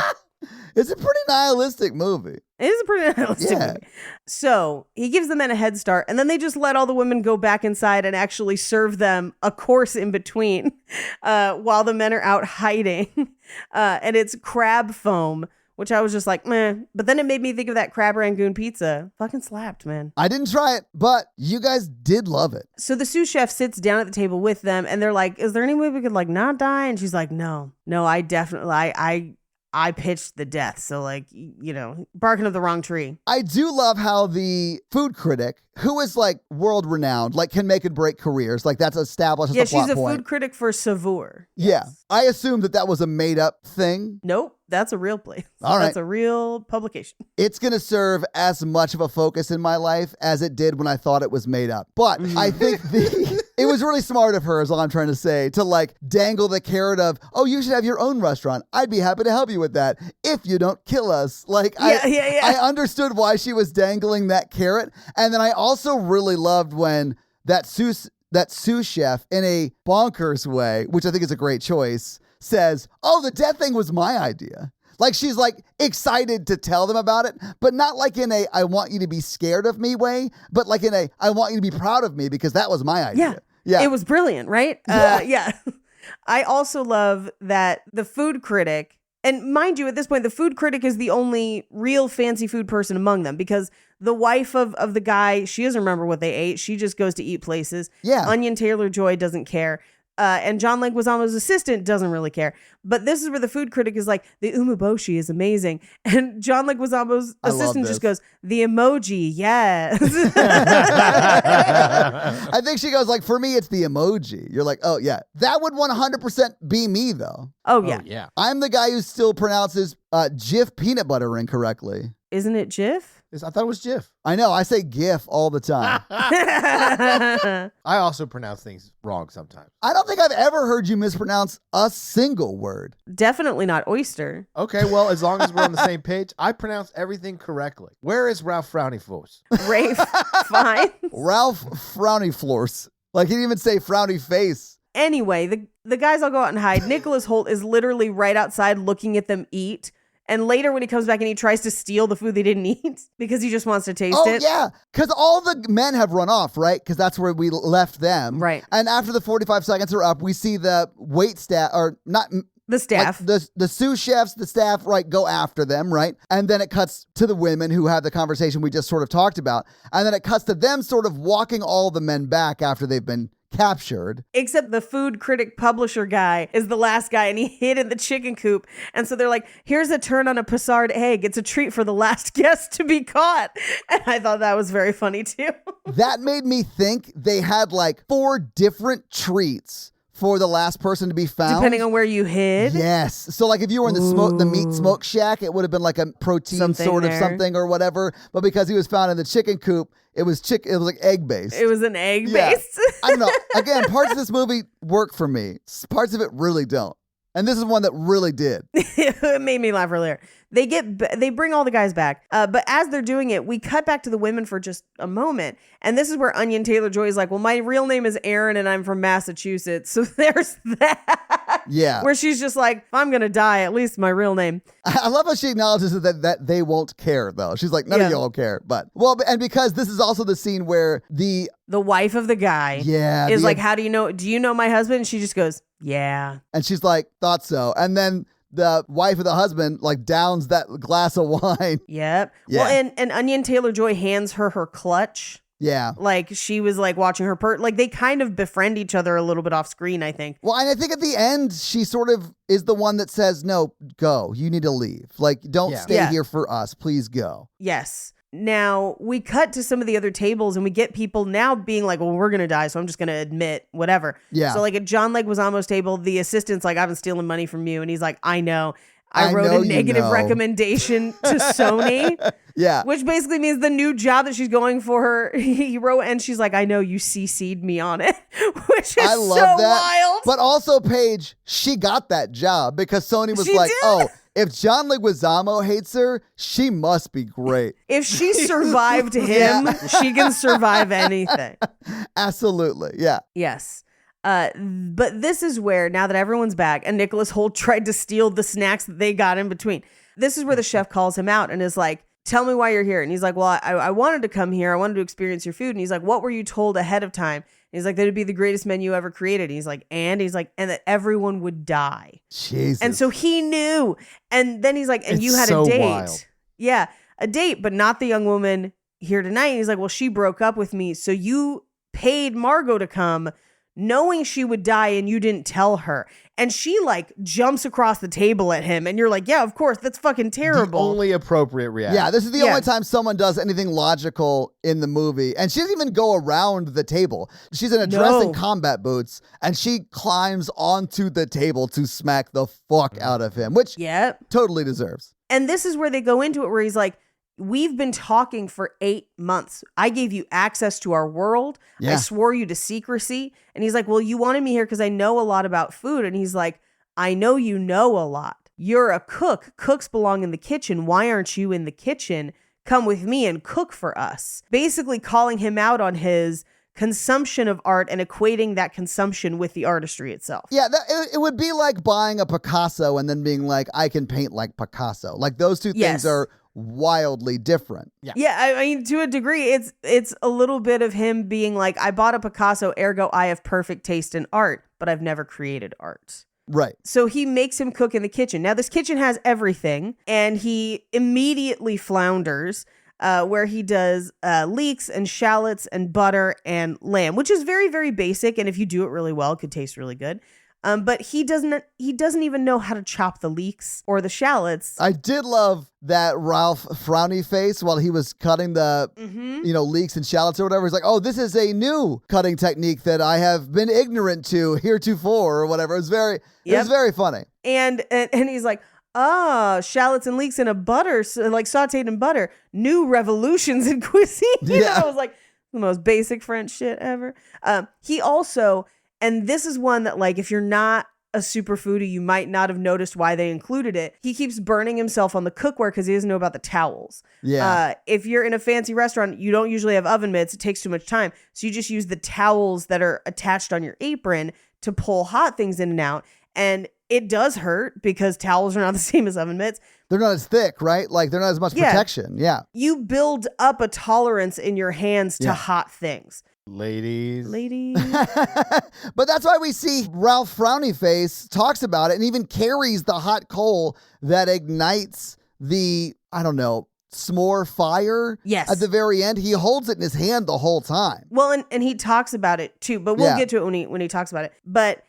It's a pretty nihilistic movie. It is a pretty nihilistic movie. So he gives the men a head start, and then they just let all the women go back inside and actually serve them a course in between while the men are out hiding. And it's crab foam, which I was just like, meh. But then it made me think of that crab rangoon pizza. Fucking slapped, man. I didn't try it, but you guys did love it. So the sous chef sits down at the table with them, and they're like, is there any way we could, like, not die? And she's like, no, I definitely, I pitched the death. So, like, you know, barking up the wrong tree. I do love how the food critic, who is like world renowned, like can make and break careers, like that's established as Yeah, a plot she's a point. food critic for Savour. Yeah, I assumed that was a made up thing. Nope, that's a real place. All right. That's a real publication. It's going to serve as much of a focus in my life as it did when I thought it was made up. But I think it was really smart of her, is all I'm trying to say, to like dangle the carrot of, oh, you should have your own restaurant. I'd be happy to help you with that if you don't kill us. Like, Yeah. I understood why she was dangling that carrot. And then I also really loved when that sous chef, in a bonkers way, which I think is a great choice, says, oh, the death thing was my idea. Like, she's like excited to tell them about it, but not like in a I want you to be scared of me way, but like in a I want you to be proud of me because that was my idea. Yeah. It was brilliant, right? Yeah. I also love that the food critic, and mind you, at this point, the food critic is the only real fancy food person among them, because the wife of the guy, she doesn't remember what they ate. She just goes to eat places. Yeah. Onion Taylor-Joy doesn't care. And John Leguizamo's assistant doesn't really care. But this is where the food critic is like, the umeboshi is amazing. And John Leguizamo's assistant just goes, the emoji, yes. I think she goes like, for me, it's the emoji. You're like, oh, yeah. That would 100% be me, though. Oh, yeah. Oh, yeah. I'm the guy who still pronounces Jif peanut butter incorrectly. Isn't it Jif? I thought it was Jif. I know. I say GIF all the time. I also pronounce things wrong sometimes. I don't think I've ever heard you mispronounce a single word. Definitely not oyster. Okay, well, as long as we're on the same page, I pronounce everything correctly. Where is Ralph Frownyfors? Rafe, fine. Ralph Frowny Floors. Like, he didn't even say frowny face. Anyway, the guys all go out and hide. Nicholas Holt is literally right outside looking at them eat. And later when he comes back and he tries to steal the food they didn't eat because he just wants to taste Oh, it. yeah. Because all the men have run off, right? Because that's where we left them. Right. And after the 45 seconds are up, we see the wait staff, or not... The staff. Like the sous chefs, the staff, right, go after them, right? And then it cuts to the women who have the conversation we just sort of talked about. And then it cuts to them sort of walking all the men back after they've been captured. Except the food critic publisher guy is the last guy and he hid in the chicken coop. And so they're like, here's a turn on a Passard egg. It's a treat for the last guest to be caught. And I thought that was very funny too. That made me think they had like 4 different treats for the last person to be found. Depending on where you hid. Yes. So like if you were in the meat smoke shack, it would have been like a protein Something sort of there. something or whatever. But because he was found in the chicken coop, it was like egg based. It was an egg Yeah. based. I don't know. Again, parts of this movie work for me. Parts of it really don't. And this is one that really did. It made me laugh earlier. They bring all the guys back. But as they're doing it, we cut back to the women for just a moment. And this is where Onion Taylor-Joy is like, well, my real name is Erin and I'm from Massachusetts. So there's that. Yeah. Where she's just like, if I'm going to die, at least my real name. I love how she acknowledges that they won't care, though. She's like, none of Yeah. y'all care. But, well, and because this is also the scene where the wife of the guy is like, how do you know my husband? And she just goes, yeah. And she's like, thought so. And then the wife of the husband like downs that glass of wine. Yep. Yeah. Well, and Onion Taylor-Joy hands her clutch. Yeah. Like she was like watching her like they kind of befriend each other a little bit off screen, I think. Well, and I think at the end, she sort of is the one that says, no, go. You need to leave. Like, don't stay Yeah. here for us. Please go. Yes. Now we cut to some of the other tables and we get people now being like, well, we're going to die. So I'm just going to admit whatever. Yeah. So like at John Leguizamo's table, the assistant's like, I've been stealing money from you. And he's like, I know. I wrote know a you negative know." recommendation to Sony, Yeah. which basically means the new job that she's going for her, he wrote, and she's like, I know you CC'd me on it, which is I love so that. wild. But also, Paige, she got that job because Sony was She like, did. oh, if John Leguizamo hates her, she must be great. If she survived him, she can survive anything. Absolutely. Yeah. Yes. But this is where, now that everyone's back and Nicholas Hoult tried to steal the snacks that they got in between, this is where the chef calls him out and is like, tell me why you're here. And he's like, well, I wanted to come here. I wanted to experience your food. And he's like, what were you told ahead of time? And he's like, that it'd be the greatest menu ever created. And he's like, and that everyone would die. Jesus. And so he knew. And then he's like, and It's you had so a date. wild. Yeah, a date, but not the young woman here tonight. And he's like, well, she broke up with me. So you paid Margot to come knowing she would die and you didn't tell her. And she like jumps across the table at him. And you're like, yeah, of course. That's fucking terrible. The only appropriate reaction. Yeah, this is the Yeah. only time someone does anything logical in the movie. And she doesn't even go around the table. She's in a dress No. and combat boots, and she climbs onto the table to smack the fuck out of him, which Yep. totally deserves. And this is where they go into it, where he's like, we've been talking for 8 months. I gave you access to our world. I Yeah. swore you to secrecy. And he's like, well, you wanted me here because I know a lot about food. And he's like, I know you know a lot. You're a cook. Cooks belong in the kitchen. Why aren't you in the kitchen? Come with me and cook for us. Basically calling him out on his consumption of art and equating that consumption with the artistry itself. Yeah, it would be like buying a Picasso and then being like, I can paint like Picasso. Like those two Yes. things are wildly different. Yeah, I mean, to a degree, it's a little bit of him being like, I bought a Picasso, ergo I have perfect taste in art, but I've never created art. Right. So he makes him cook in the kitchen. Now, this kitchen has everything, and he immediately flounders where he does leeks and shallots and butter and lamb, which is very, very basic, and if you do it really well, it could taste really good. But he doesn't even know how to chop the leeks or the shallots. I did love that Ralph frowny face while he was cutting the, leeks and shallots or whatever. He's like, oh, this is a new cutting technique that I have been ignorant to heretofore or whatever. It was very funny. And he's like, shallots and leeks in a butter, like sauteed in butter. New revolutions in cuisine. Yeah. I was like, the most basic French shit ever. He also, and this is one that like, if you're not a super foodie, you might not have noticed why they included it. He keeps burning himself on the cookware because he doesn't know about the towels. Yeah. If you're in a fancy restaurant, you don't usually have oven mitts. It takes too much time. So you just use the towels that are attached on your apron to pull hot things in and out. And it does hurt because towels are not the same as oven mitts. They're not as thick, right? Like they're not as much protection. Yeah. You build up a tolerance in your hands to hot things. Ladies. But that's why we see Ralph Frowny Face talks about it and even carries the hot coal that ignites the, I don't know, s'more fire. Yes. At the very end. He holds it in his hand the whole time. Well, and he talks about it too, but we'll get to it when he talks about it. But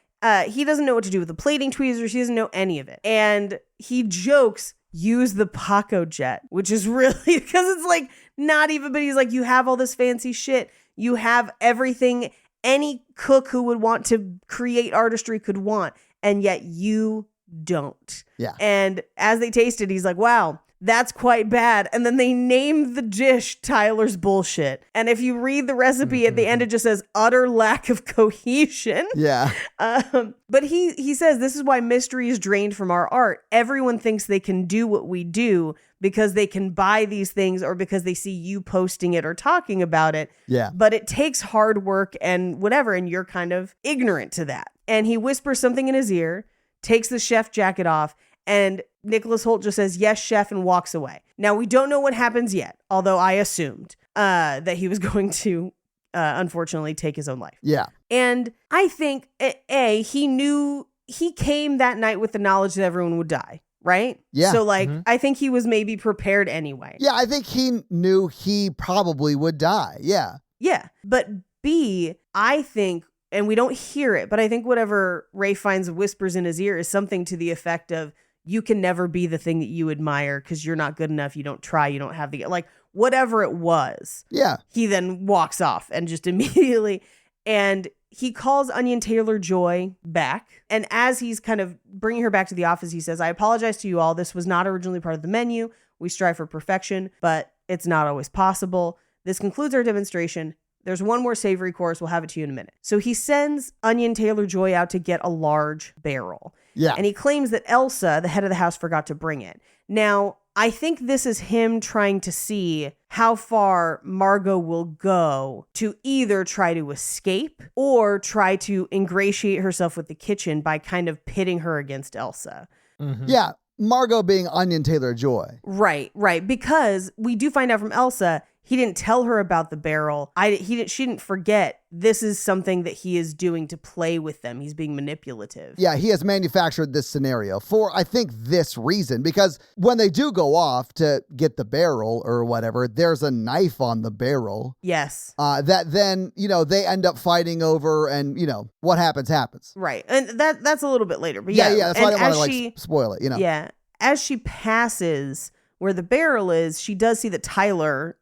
he doesn't know what to do with the plating tweezers. He doesn't know any of it. And he jokes, use the Paco jet, which is really, because it's like not even, but he's like, you have all this fancy shit. You have everything any cook who would want to create artistry could want, and yet you don't. Yeah. And as they taste it, he's like, wow, that's quite bad. And then they name the dish Tyler's bullshit. And if you read the recipe at the end, it just says utter lack of cohesion. Yeah. But he says this is why mystery is drained from our art. Everyone thinks they can do what we do because they can buy these things or because they see you posting it or talking about it. Yeah. But it takes hard work and whatever, and you're kind of ignorant to that. And he whispers something in his ear, takes the chef jacket off, and Nicholas Hoult just says, yes, chef, and walks away. Now, we don't know what happens yet, although I assumed that he was going to, unfortunately, take his own life. Yeah. And I think, he came that night with the knowledge that everyone would die, right? Yeah. So, I think he was maybe prepared anyway. Yeah, I think he knew he probably would die. Yeah. Yeah. But B, I think, and we don't hear it, but I think whatever Ray Fiennes whispers in his ear is something to the effect of, you can never be the thing that you admire because you're not good enough. You don't try. You don't have the, like, whatever it was. Yeah. He then walks off and just immediately, and he calls Onion Taylor-Joy back. And as he's kind of bringing her back to the office, he says, I apologize to you all. This was not originally part of the menu. We strive for perfection, but it's not always possible. This concludes our demonstration. There's one more savory course. We'll have it to you in a minute. So he sends Onion Taylor-Joy out to get a large barrel. Yeah. And he claims that Elsa, the head of the house, forgot to bring it. Now, I think this is him trying to see how far Margot will go to either try to escape or try to ingratiate herself with the kitchen by kind of pitting her against Elsa. Mm-hmm. Yeah. Margot being Onion Taylor-Joy. Right. Because we do find out from Elsa, he didn't tell her about the barrel. She didn't forget this is something that he is doing to play with them. He's being manipulative. Yeah, he has manufactured this scenario for, I think, this reason. Because when they do go off to get the barrel or whatever, there's a knife on the barrel. Yes. That then, they end up fighting over and, what happens. Right. And that's a little bit later. But Yeah, that's why I don't want to, spoil it, Yeah. As she passes where the barrel is, she does see that Tyler...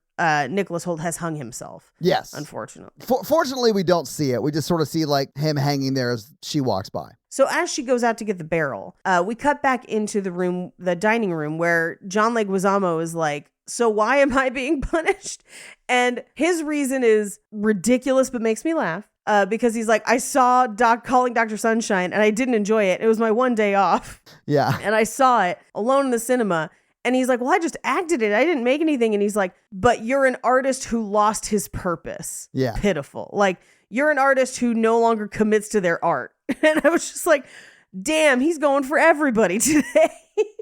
Nicholas Hoult has hung himself. Yes. Unfortunately. Fortunately, we don't see it. We just sort of see him hanging there as she walks by. So as she goes out to get the barrel, we cut back into the dining room where John Leguizamo is like, so why am I being punished? And his reason is ridiculous, but makes me laugh. Because he's like, I saw calling Dr. Sunshine and I didn't enjoy it. It was my one day off. Yeah. And I saw it alone in the cinema. And he's like, well, I just acted it. I didn't make anything. And he's like, but you're an artist who lost his purpose. Yeah. Pitiful. Like, you're an artist who no longer commits to their art. And I was just like, damn, he's going for everybody today.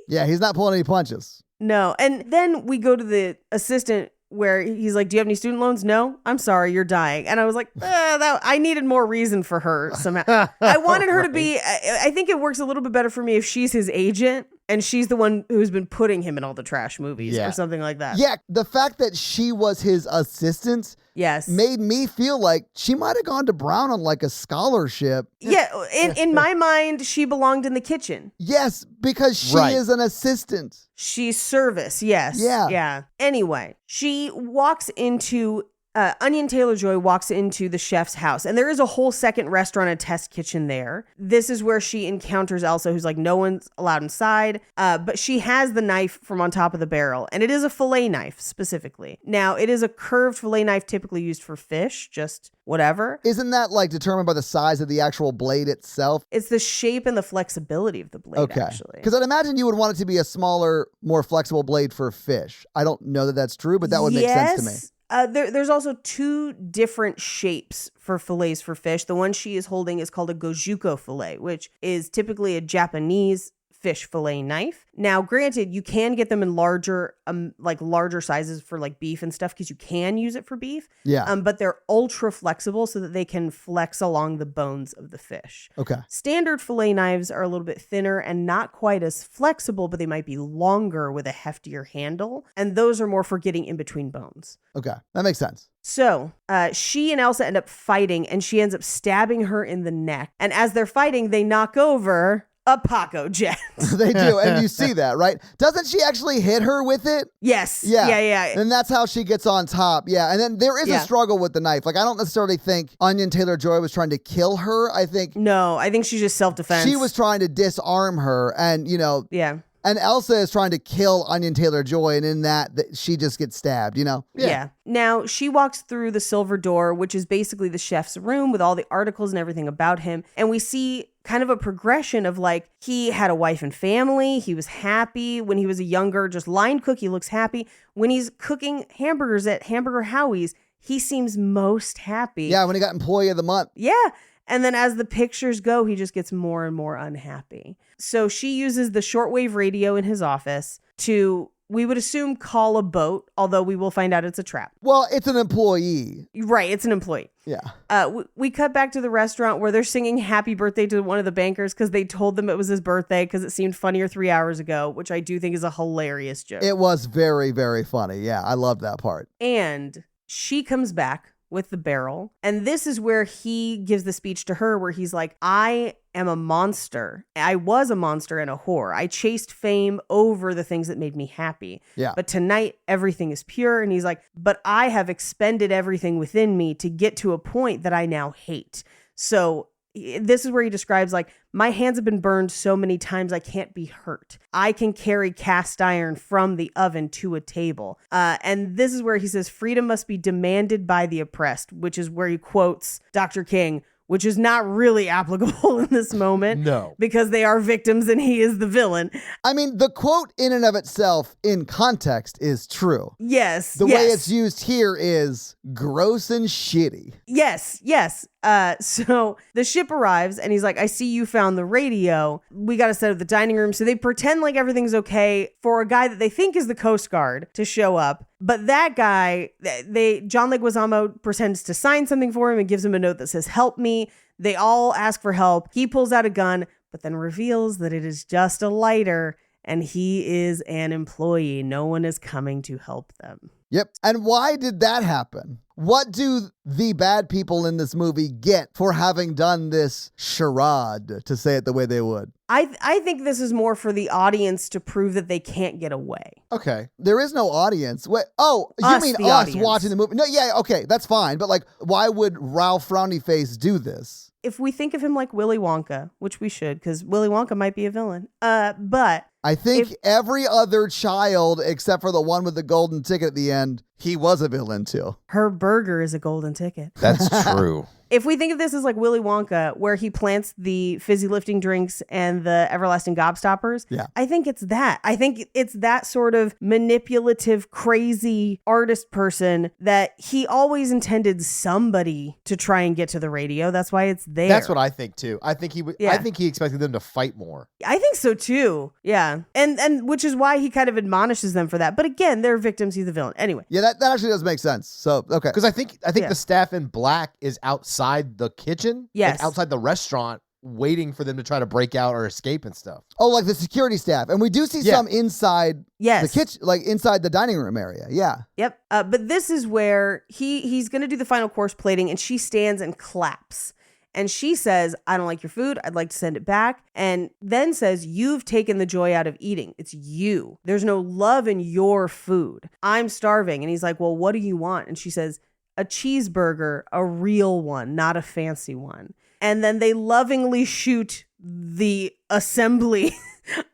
Yeah, he's not pulling any punches. No. And then we go to the assistant where he's like, do you have any student loans? No, I'm sorry, you're dying. And I was like, I needed more reason for her somehow. I wanted her to be, I think it works a little bit better for me if she's his agent and she's the one who's been putting him in all the trash movies or something like that. Yeah, the fact that she was his assistant made me feel like she might have gone to Brown on a scholarship. Yeah, in my mind, she belonged in the kitchen. Yes, because she is an assistant. She's service, yes. Yeah. Anyway, she walks into... Onion Taylor-Joy walks into the chef's house, and there is a whole second restaurant and test kitchen there. This is where she encounters Elsa, who's like, no one's allowed inside, but she has the knife from on top of the barrel, and it is a fillet knife specifically. Now, it is a curved fillet knife typically used for fish, just whatever. Isn't that determined by the size of the actual blade itself? It's the shape and the flexibility of the blade, actually. Because I'd imagine you would want it to be a smaller, more flexible blade for fish. I don't know that that's true, but that would make sense to me. There's also two different shapes for fillets for fish. The one she is holding is called a gojuko fillet, which is typically a Japanese fish fillet knife. Now, granted, you can get them in larger sizes for like beef and stuff because you can use it for beef. Yeah. But they're ultra flexible so that they can flex along the bones of the fish. Okay. Standard fillet knives are a little bit thinner and not quite as flexible, but they might be longer with a heftier handle. And those are more for getting in between bones. Okay. That makes sense. So she and Elsa end up fighting, and she ends up stabbing her in the neck. And as they're fighting, they knock over a Paco jet. They do. And you see that, right? Doesn't she actually hit her with it? Yes. Yeah. Yeah. And that's how she gets on top. Yeah. And then there is a struggle with the knife. Like, I don't necessarily think Onion Taylor-Joy was trying to kill her. I think she's just self-defense. she was trying to disarm her. And, Yeah. And Elsa is trying to kill Onion Taylor-Joy, and in that she just gets stabbed, Yeah. Now, she walks through the silver door, which is basically the chef's room with all the articles and everything about him. And we see kind of a progression of like, he had a wife and family. He was happy when he was a younger, just line cook. He looks happy. When he's cooking hamburgers at Hamburger Howie's, he seems most happy. Yeah, when he got Employee of the Month. Yeah. And then as the pictures go, he just gets more and more unhappy. So she uses the shortwave radio in his office to, we would assume, call a boat, although we will find out it's a trap. Well, it's an employee. Right, it's an employee. Yeah. We cut back to the restaurant where they're singing happy birthday to one of the bankers because they told them it was his birthday because it seemed funnier 3 hours ago, which I do think is a hilarious joke. It was very, very funny. Yeah, I loved that part. And she comes back with the barrel. And this is where he gives the speech to her where he's like, I am a monster. I was a monster and a whore. I chased fame over the things that made me happy. Yeah. But tonight, everything is pure. And he's like, but I have expended everything within me to get to a point that I now hate. So this is where he describes like, my hands have been burned so many times I can't be hurt. I can carry cast iron from the oven to a table. And this is where he says, freedom must be demanded by the oppressed, which is where he quotes Dr. King, which is not really applicable in this moment. No. Because they are victims and he is the villain. I mean, the quote in and of itself, in context, is true. Yes. The way it's used here is gross and shitty. Yes. So the ship arrives and he's like, I see you found the radio. We got to set up the dining room. So they pretend like everything's okay for a guy that they think is the Coast Guard to show up. But that guy, John Leguizamo pretends to sign something for him and gives him a note that says, help me. They all ask for help. He pulls out a gun, but then reveals that it is just a lighter and he is an employee. No one is coming to help them. Yep. And why did that happen? What do the bad people in this movie get for having done this charade, to say it the way they would? I think this is more for the audience to prove that they can't get away. Okay. There is no audience. Wait, you mean the us audience. watching the movie? No, yeah, okay, that's fine. But like, why would Ralph Frownyface do this? If we think of him like Willy Wonka, which we should, because Willy Wonka might be a villain. But I think every other child, except for the one with the golden ticket at the end, he was a villain too. her burger is a golden ticket. That's true. If we think of this as like Willy Wonka, where he plants the fizzy lifting drinks and the everlasting gobstoppers, I think it's that. I think it's that sort of manipulative, crazy artist person that he always intended somebody to try and get to the radio. That's why it's there. That's what I think too. I think I think he expected them to fight more. I think so too. Yeah. And which is why he kind of admonishes them for that. But again, they're victims. He's the villain. Anyway. Yeah, that actually does make sense. So, okay. Because I think the staff in black is outside the kitchen, yes, like outside the restaurant, waiting for them to try to break out or escape and stuff. Oh, like the security staff. And we do see some inside the kitchen, like inside the dining room area. Yeah. Yep. But this is where he's going to do the final course plating, and she stands and claps. And she says, I don't like your food. I'd like to send it back. And then says, you've taken the joy out of eating. It's you. There's no love in your food. I'm starving. And he's like, well, what do you want? And she says, a cheeseburger, a real one, not a fancy one. And then they lovingly shoot the assembly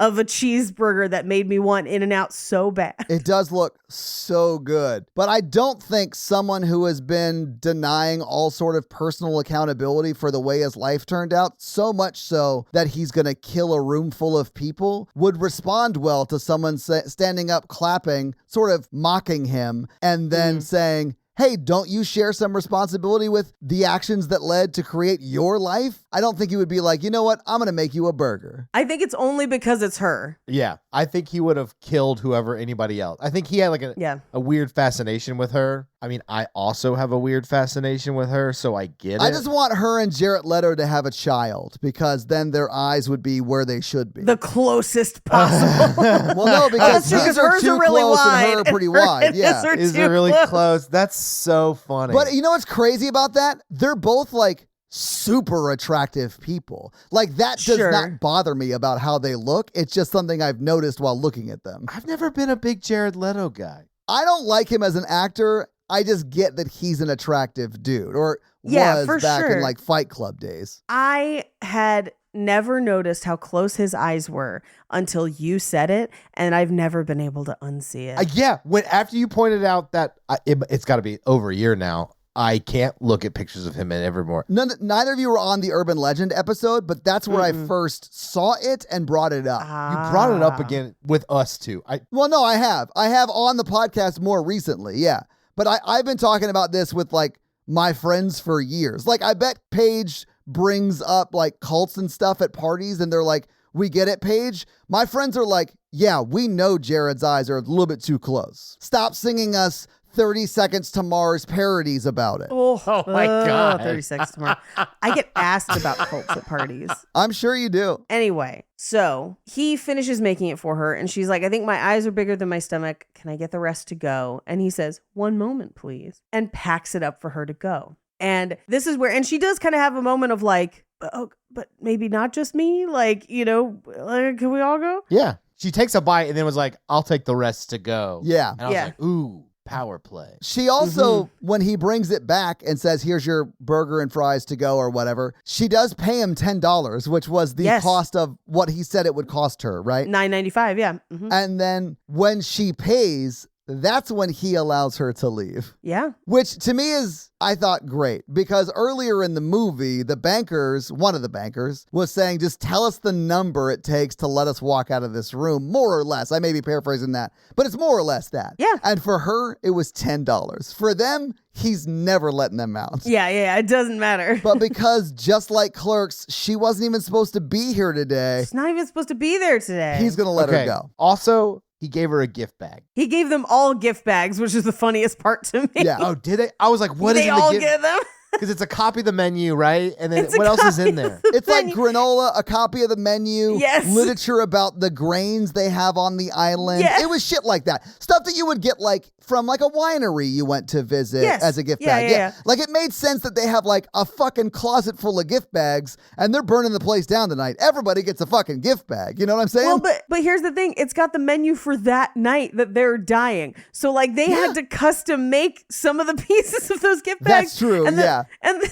of a cheeseburger that made me want In-N-Out so bad. It does look so good. But I don't think someone who has been denying all sort of personal accountability for the way his life turned out, so much so that he's going to kill a room full of people, would respond well to someone standing up, clapping, sort of mocking him, and then saying, hey, don't you share some responsibility with the actions that led to create your life? I don't think he would be like, you know what? I'm going to make you a burger. I think it's only because it's her. Yeah, I think he would have killed anybody else. I think he had like a weird fascination with her. I mean, I also have a weird fascination with her, so I get it. I just want her and Jared Leto to have a child because then their eyes would be where they should be. The closest possible. Well, no, because That's true, his are hers too are really close wide. and her are pretty wide. Yeah. Is it really close? That's so funny. But you know what's crazy about that? They're both like super attractive people. Like that does not bother me about how they look. It's just something I've noticed while looking at them. I've never been a big Jared Leto guy. I don't like him as an actor. I just get that he's an attractive dude, or was back in like Fight Club days. I had never noticed how close his eyes were until you said it, and I've never been able to unsee it. Yeah, after you pointed out that it's got to be over a year now, I can't look at pictures of him evermore. Neither of you were on the Urban Legend episode, but that's where I first saw it and brought it up. You brought it up again with us too. Well, no, I have. I have on the podcast more recently, yeah. But I've been talking about this with like my friends for years. Like I bet Paige brings up like cults and stuff at parties and they're like, we get it, Paige. My friends are like, yeah, we know Jared's eyes are a little bit too close. Stop singing us 30 Seconds to Mars parodies about it. Oh my God. 30 Seconds to Mars. I get asked about cults at parties. I'm sure you do. Anyway, so he finishes making it for her and she's like, I think my eyes are bigger than my stomach. Can I get the rest to go? And he says, 1 moment, please. And packs it up for her to go. And this is where, and she does kind of have a moment of like, oh, but maybe not just me. Like, you know, can we all go? Yeah. She takes a bite and then was like, I'll take the rest to go. Yeah. And I was like, ooh. Power play. She also, when he brings it back and says, here's your burger and fries to go or whatever, she does pay him $10, which was the cost of what he said it would cost her, right? $9.95, yeah. And then when she pays, that's when he allows her to leave. Yeah. Which to me is, I thought, great. Because earlier in the movie, one of the bankers, was saying, just tell us the number it takes to let us walk out of this room, more or less. I may be paraphrasing that, but it's more or less that. Yeah. And for her, it was $10. For them, he's never letting them out. Yeah, it doesn't matter. But because just like Clerks, she wasn't even supposed to be here today. She's not even supposed to be there today. He's going to let her go. Also, he gave her a gift bag. He gave them all gift bags, which is the funniest part to me. Yeah. Oh, did they? I was like, what is they in the all gift? get them? Because it's a copy of the menu, right? And then what else is in there? It's like granola, a copy of the menu, Yes. literature about the grains they have on the island. Yes. It was shit like that. Stuff that you would get like from like a winery you went to visit as a gift bag. Yeah. Like it made sense that they have like a fucking closet full of gift bags and they're burning the place down tonight. Everybody gets a fucking gift bag. You know what I'm saying? Well, but here's the thing. It's got the menu for that night that they're dying. So like they had to custom make some of the pieces of those gift bags. That's true, And yeah. And the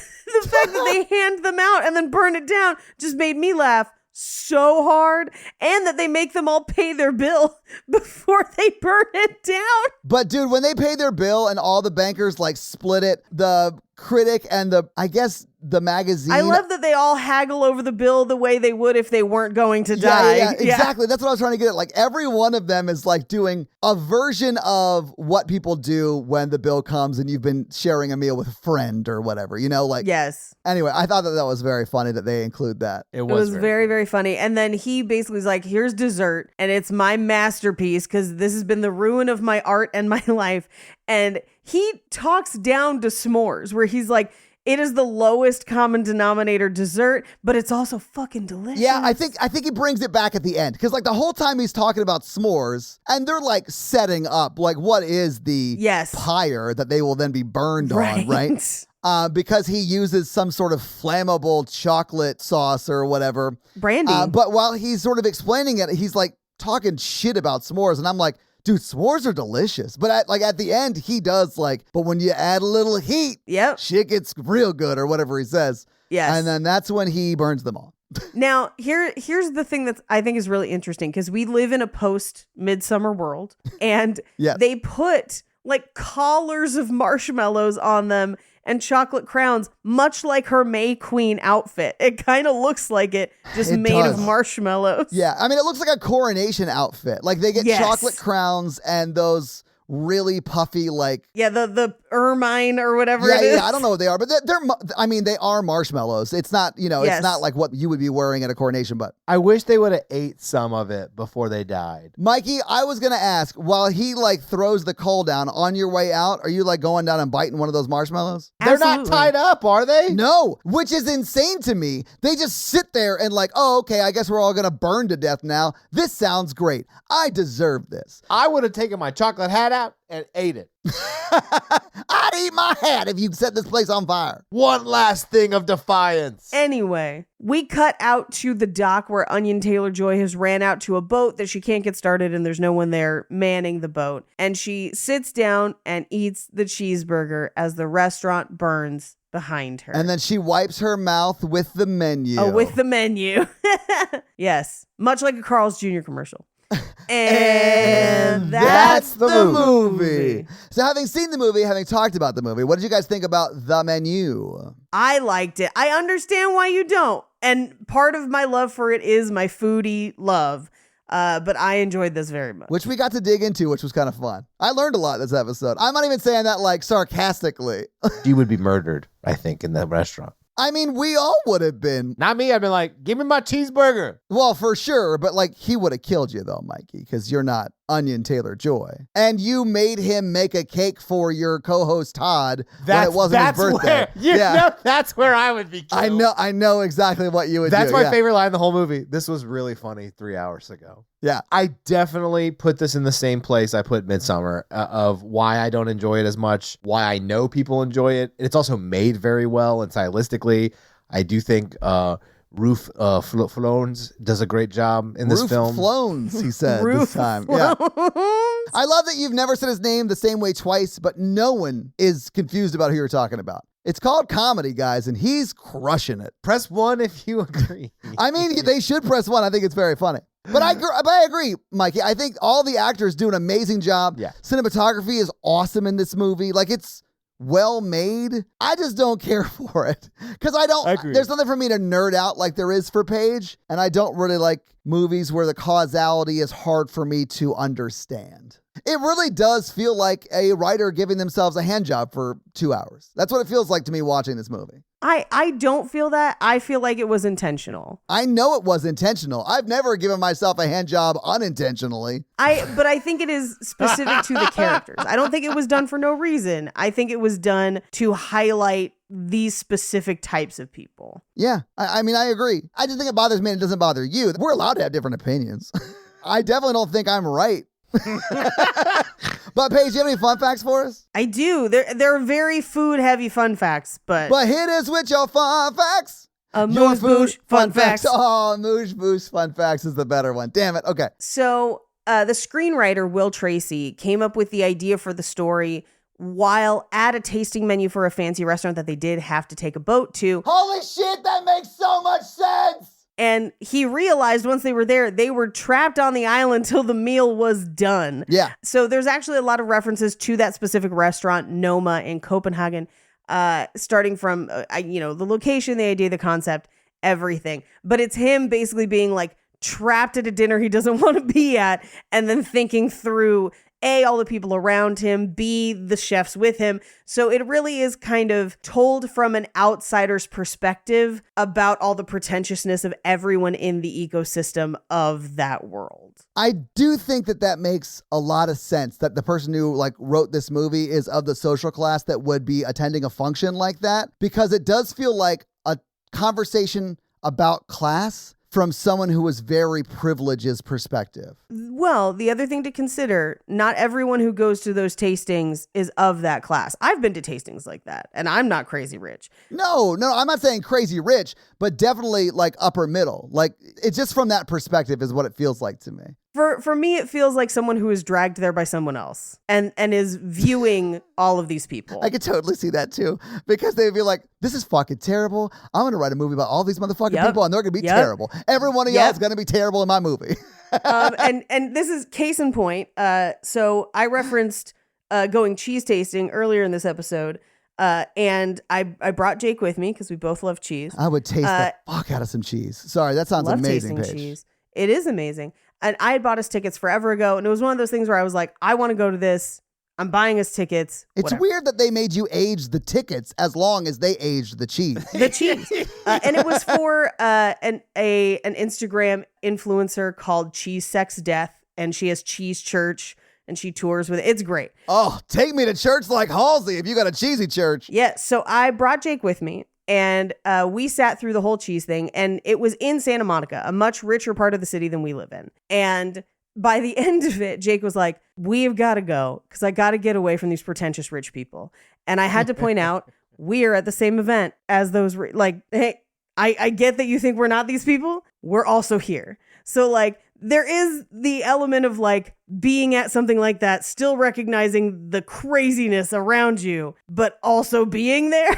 fact that they hand them out and then burn it down just made me laugh so hard, and that they make them all pay their bill before they burn it down. But dude, when they pay their bill and all the bankers like split it, the critic and the magazine. I love that they all haggle over the bill the way they would if they weren't going to die. Yeah, exactly. That's what I was trying to get at. Like every one of them is like doing a version of what people do when the bill comes and you've been sharing a meal with a friend or whatever, you know, like. Yes. Anyway, I thought that was very funny that they include that. It It was very, very funny. And then he basically is like, here's dessert and it's my masterpiece because this has been the ruin of my art and my life. And he talks down to s'mores where he's like, it is the lowest common denominator dessert, but it's also fucking delicious. Yeah, I think he brings it back at the end because like the whole time he's talking about s'mores and they're like setting up like what is the pyre that they will then be burned on, right? Because he uses some sort of flammable chocolate sauce or whatever. Brandy. But while he's sort of explaining it, he's like talking shit about s'mores and I'm like, dude, s'mores are delicious. But at the end, he does like, but when you add a little heat, shit gets real good or whatever he says. Yes. And then that's when he burns them all. Now, here's the thing that I think is really interesting because we live in a post-Midsummer world and they put like collars of marshmallows on them and chocolate crowns, much like her May Queen outfit. It kind of looks like it, just made of marshmallows. Yeah, I mean, it looks like a coronation outfit. Like they get chocolate crowns and those really puffy, like the ermine or whatever it is. Yeah, I don't know what they are, but they are marshmallows. It's not, Yes. it's not like what you would be wearing at a coronation, but I wish they would have ate some of it before they died. Mikey, I was going to ask, while he like throws the coal down on your way out, are you like going down and biting one of those marshmallows? They're not Absolutely. tied up, are they? No, which is insane to me. They just sit there and like, oh, okay, I guess we're all going to burn to death now. This sounds great. I deserve this. I would have taken my chocolate hat out and ate it. I'd eat my hat if you set this place on fire. One last thing of defiance. Anyway, we cut out to the dock where Onion Taylor-Joy has ran out to a boat that she can't get started and there's no one there manning the boat. And she sits down and eats the cheeseburger as the restaurant burns behind her. And then she wipes her mouth with the menu. Oh, with the menu. Yes. Much like a Carl's Jr. commercial. And that's the movie. So having seen the movie, having talked about the movie, what did you guys think about the menu? I liked it. I understand why you don't. And part of my love for it is my foodie love. But I enjoyed this very much. Which we got to dig into, which was kind of fun. I learned a lot this episode. I'm not even saying that like sarcastically. You would be murdered, I think, in that restaurant. I mean, we all would have been. Not me. I've been like, give me my cheeseburger. Well, for sure. But like, he would have killed you though, Mikey, because you're not Onion Taylor-Joy. And you made him make a cake for your co-host Todd when it wasn't his birthday. That's where I would be killed. I know exactly what you would do. That's my yeah. favorite line in the whole movie. This was really funny 3 hours ago. Yeah. I definitely put this in the same place I put Midsummer of why I don't enjoy it as much, why I know people enjoy it. It's also made very well and stylistically. I do think Roof Flones does a great job in this film. Flones, he said Roof this time. Yeah. I love that you've never said his name the same way twice, but no one is confused about who you're talking about. It's called comedy, guys, and he's crushing it. Press 1 if you agree. I mean, they should press 1. I think it's very funny. But I agree, Mikey. I think all the actors do an amazing job. Yeah. Cinematography is awesome in this movie. Like, it's well made. I just don't care for it. Because there's nothing for me to nerd out like there is for Paige. And I don't really like movies where the causality is hard for me to understand. It really does feel like a writer giving themselves a hand job for 2 hours. That's what it feels like to me watching this movie. I don't feel that. I feel like it was intentional. I know it was intentional. I've never given myself a hand job unintentionally. But I think it is specific to the characters. I don't think it was done for no reason. I think it was done to highlight these specific types of people. Yeah, I mean, I agree. I just think it bothers me and it doesn't bother you. We're allowed to have different opinions. I definitely don't think I'm right. But Paige, do you have any fun facts for us? I do. They're very food heavy fun facts, but hit us with your fun facts. Moose Boosh fun facts. Oh, Moose Boosh fun facts is the better one. Damn it. Okay. So the screenwriter Will Tracy came up with the idea for the story while at a tasting menu for a fancy restaurant that they did have to take a boat to. Holy shit, that makes so much sense. And he realized once they were there, they were trapped on the island till the meal was done. Yeah. So there's actually a lot of references to that specific restaurant, Noma in Copenhagen, starting from, the location, the idea, the concept, everything. But it's him basically being like trapped at a dinner he doesn't want to be at and then thinking through A, all the people around him, B, the chefs with him. So it really is kind of told from an outsider's perspective about all the pretentiousness of everyone in the ecosystem of that world. I do think that makes a lot of sense, that the person who wrote this movie is of the social class that would be attending a function like that, because it does feel like a conversation about class from someone who was very privileged's perspective. Well, the other thing to consider, not everyone who goes to those tastings is of that class. I've been to tastings like that, and I'm not crazy rich. No, I'm not saying crazy rich, but definitely upper middle. It's just from that perspective is what it feels like to me. For me, it feels like someone who is dragged there by someone else and is viewing all of these people. I could totally see that too, because they'd be like, this is fucking terrible. I'm going to write a movie about all these motherfucking people and they're going to be terrible. Every one of y'all is going to be terrible in my movie. And this is case in point. So I referenced going cheese tasting earlier in this episode. And I brought Jake with me because we both love cheese. I would taste the fuck out of some cheese. Sorry, that sounds amazing, Paige. Cheese. It is amazing. And I had bought us tickets forever ago. And it was one of those things where I was like, I want to go to this I'm buying us tickets. It's whatever. weird that they made you age the tickets as long as they aged the cheese. The cheese. And it was for an Instagram influencer called Cheese Sex Death, and she has Cheese Church, and she tours with it. It's great. Oh, take me to church like Halsey if you got a cheesy church. Yeah, so I brought Jake with me, and we sat through the whole cheese thing, and it was in Santa Monica, a much richer part of the city than we live in. And by the end of it, Jake was like, we've got to go because I got to get away from these pretentious rich people. And I had to point out, we are at the same event as those, hey, I get that you think we're not these people. We're also here. So like, there is the element of like being at something like that, still recognizing the craziness around you, but also being there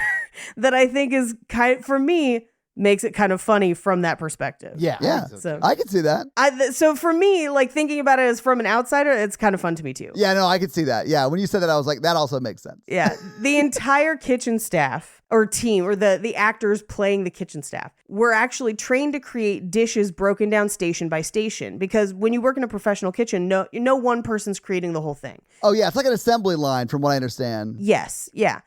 that I think is for me, makes it kind of funny from that perspective. Yeah. So I can see that. So for me, like thinking about it as from an outsider, it's kind of fun to me too. Yeah, no, I could see that. Yeah, when you said that, I was like, that also makes sense. Yeah. The entire kitchen staff or team or the actors playing the kitchen staff were actually trained to create dishes broken down station by station, because when you work in a professional kitchen, no one person's creating the whole thing. Oh, yeah, it's like an assembly line from what I understand. Yes. Yeah.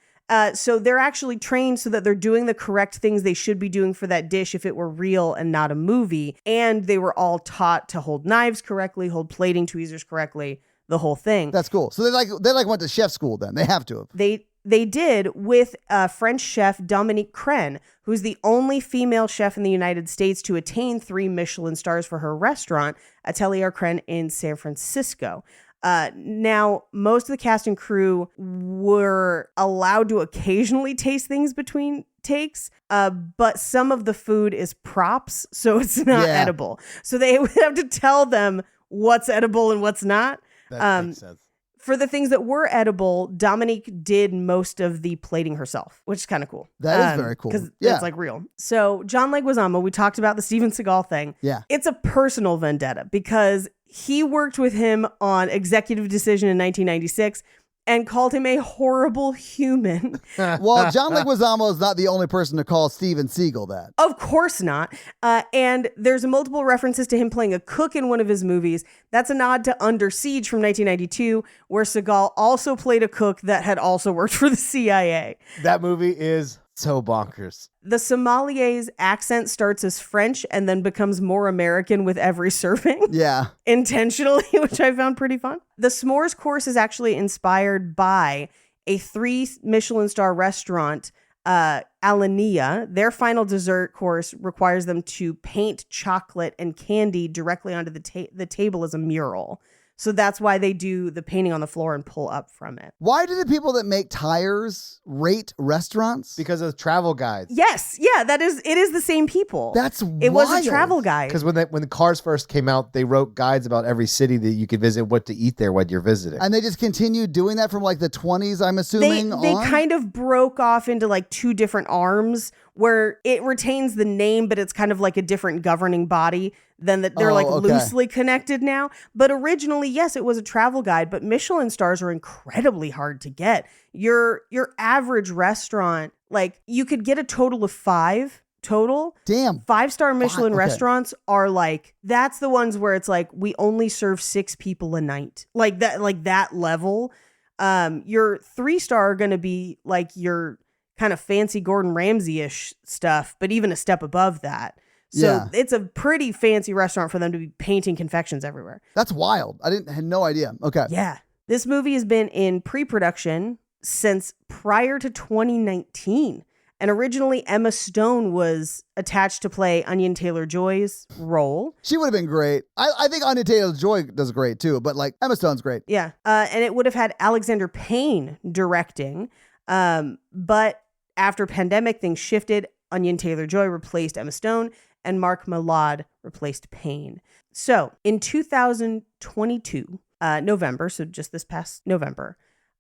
So they're actually trained so that they're doing the correct things they should be doing for that dish if it were real and not a movie. And they were all taught to hold knives correctly, hold plating tweezers correctly, the whole thing. That's cool. So they went to chef school then. They have to have. They did with French chef Dominique Crenn, who's the only female chef in the United States to attain 3 Michelin stars for her restaurant, Atelier Crenn in San Francisco. Now, most of the cast and crew were allowed to occasionally taste things between takes, but some of the food is props, so it's not edible. So they would have to tell them what's edible and what's not. That makes sense. For the things that were edible, Dominique did most of the plating herself, which is kind of cool. That is very cool. Because Yeah. it's like real. So John Leguizamo, we talked about the Steven Seagal thing. Yeah. It's a personal vendetta because he worked with him on Executive Decision in 1996 and called him a horrible human. Well, John Leguizamo is not the only person to call Steven Seagal that. Of course not. And there's multiple references to him playing a cook in one of his movies. That's a nod to Under Siege from 1992, where Seagal also played a cook that had also worked for the CIA. That movie is so bonkers. The sommelier's accent starts as French and then becomes more American with every serving. Yeah. Intentionally, which I found pretty fun. The s'mores course is actually inspired by a 3 Michelin star restaurant, Alania. Their final dessert course requires them to paint chocolate and candy directly onto the table as a mural. So that's why they do the painting on the floor and pull up from it. Why do the people that make tires rate restaurants? Because of travel guides. Yes. Yeah, it is the same people. That's It was wild. a travel guide. Because when the cars first came out, they wrote guides about every city that you could visit, what to eat there when you're visiting. And they just continued doing that from like the 20s, I'm They assuming. kind of broke off into like 2 different arms where it retains the name, but it's kind of like a different governing body than that. They're loosely connected now. But originally, yes, it was a travel guide, but Michelin stars are incredibly hard to get. Your average restaurant, like you could get a total of 5 total. Damn. 5-star Michelin okay. restaurants are like, that's the ones where it's like, we only serve 6 people a night. Like that level. Your 3-star are going to be like your kind of fancy Gordon Ramsay-ish stuff, but even a step above that. So it's a pretty fancy restaurant for them to be painting confections everywhere. That's wild. Had no idea. Okay. Yeah. This movie has been in pre-production since prior to 2019. And originally Emma Stone was attached to play Onion Taylor-Joy's role. She would have been great. I think Anya Taylor-Joy does great too, but like Emma Stone's great. Yeah. And it would have had Alexander Payne directing. But after pandemic, things shifted. Onion Taylor-Joy replaced Emma Stone and Mark Milad replaced Payne. So in 2022, November, so just this past November,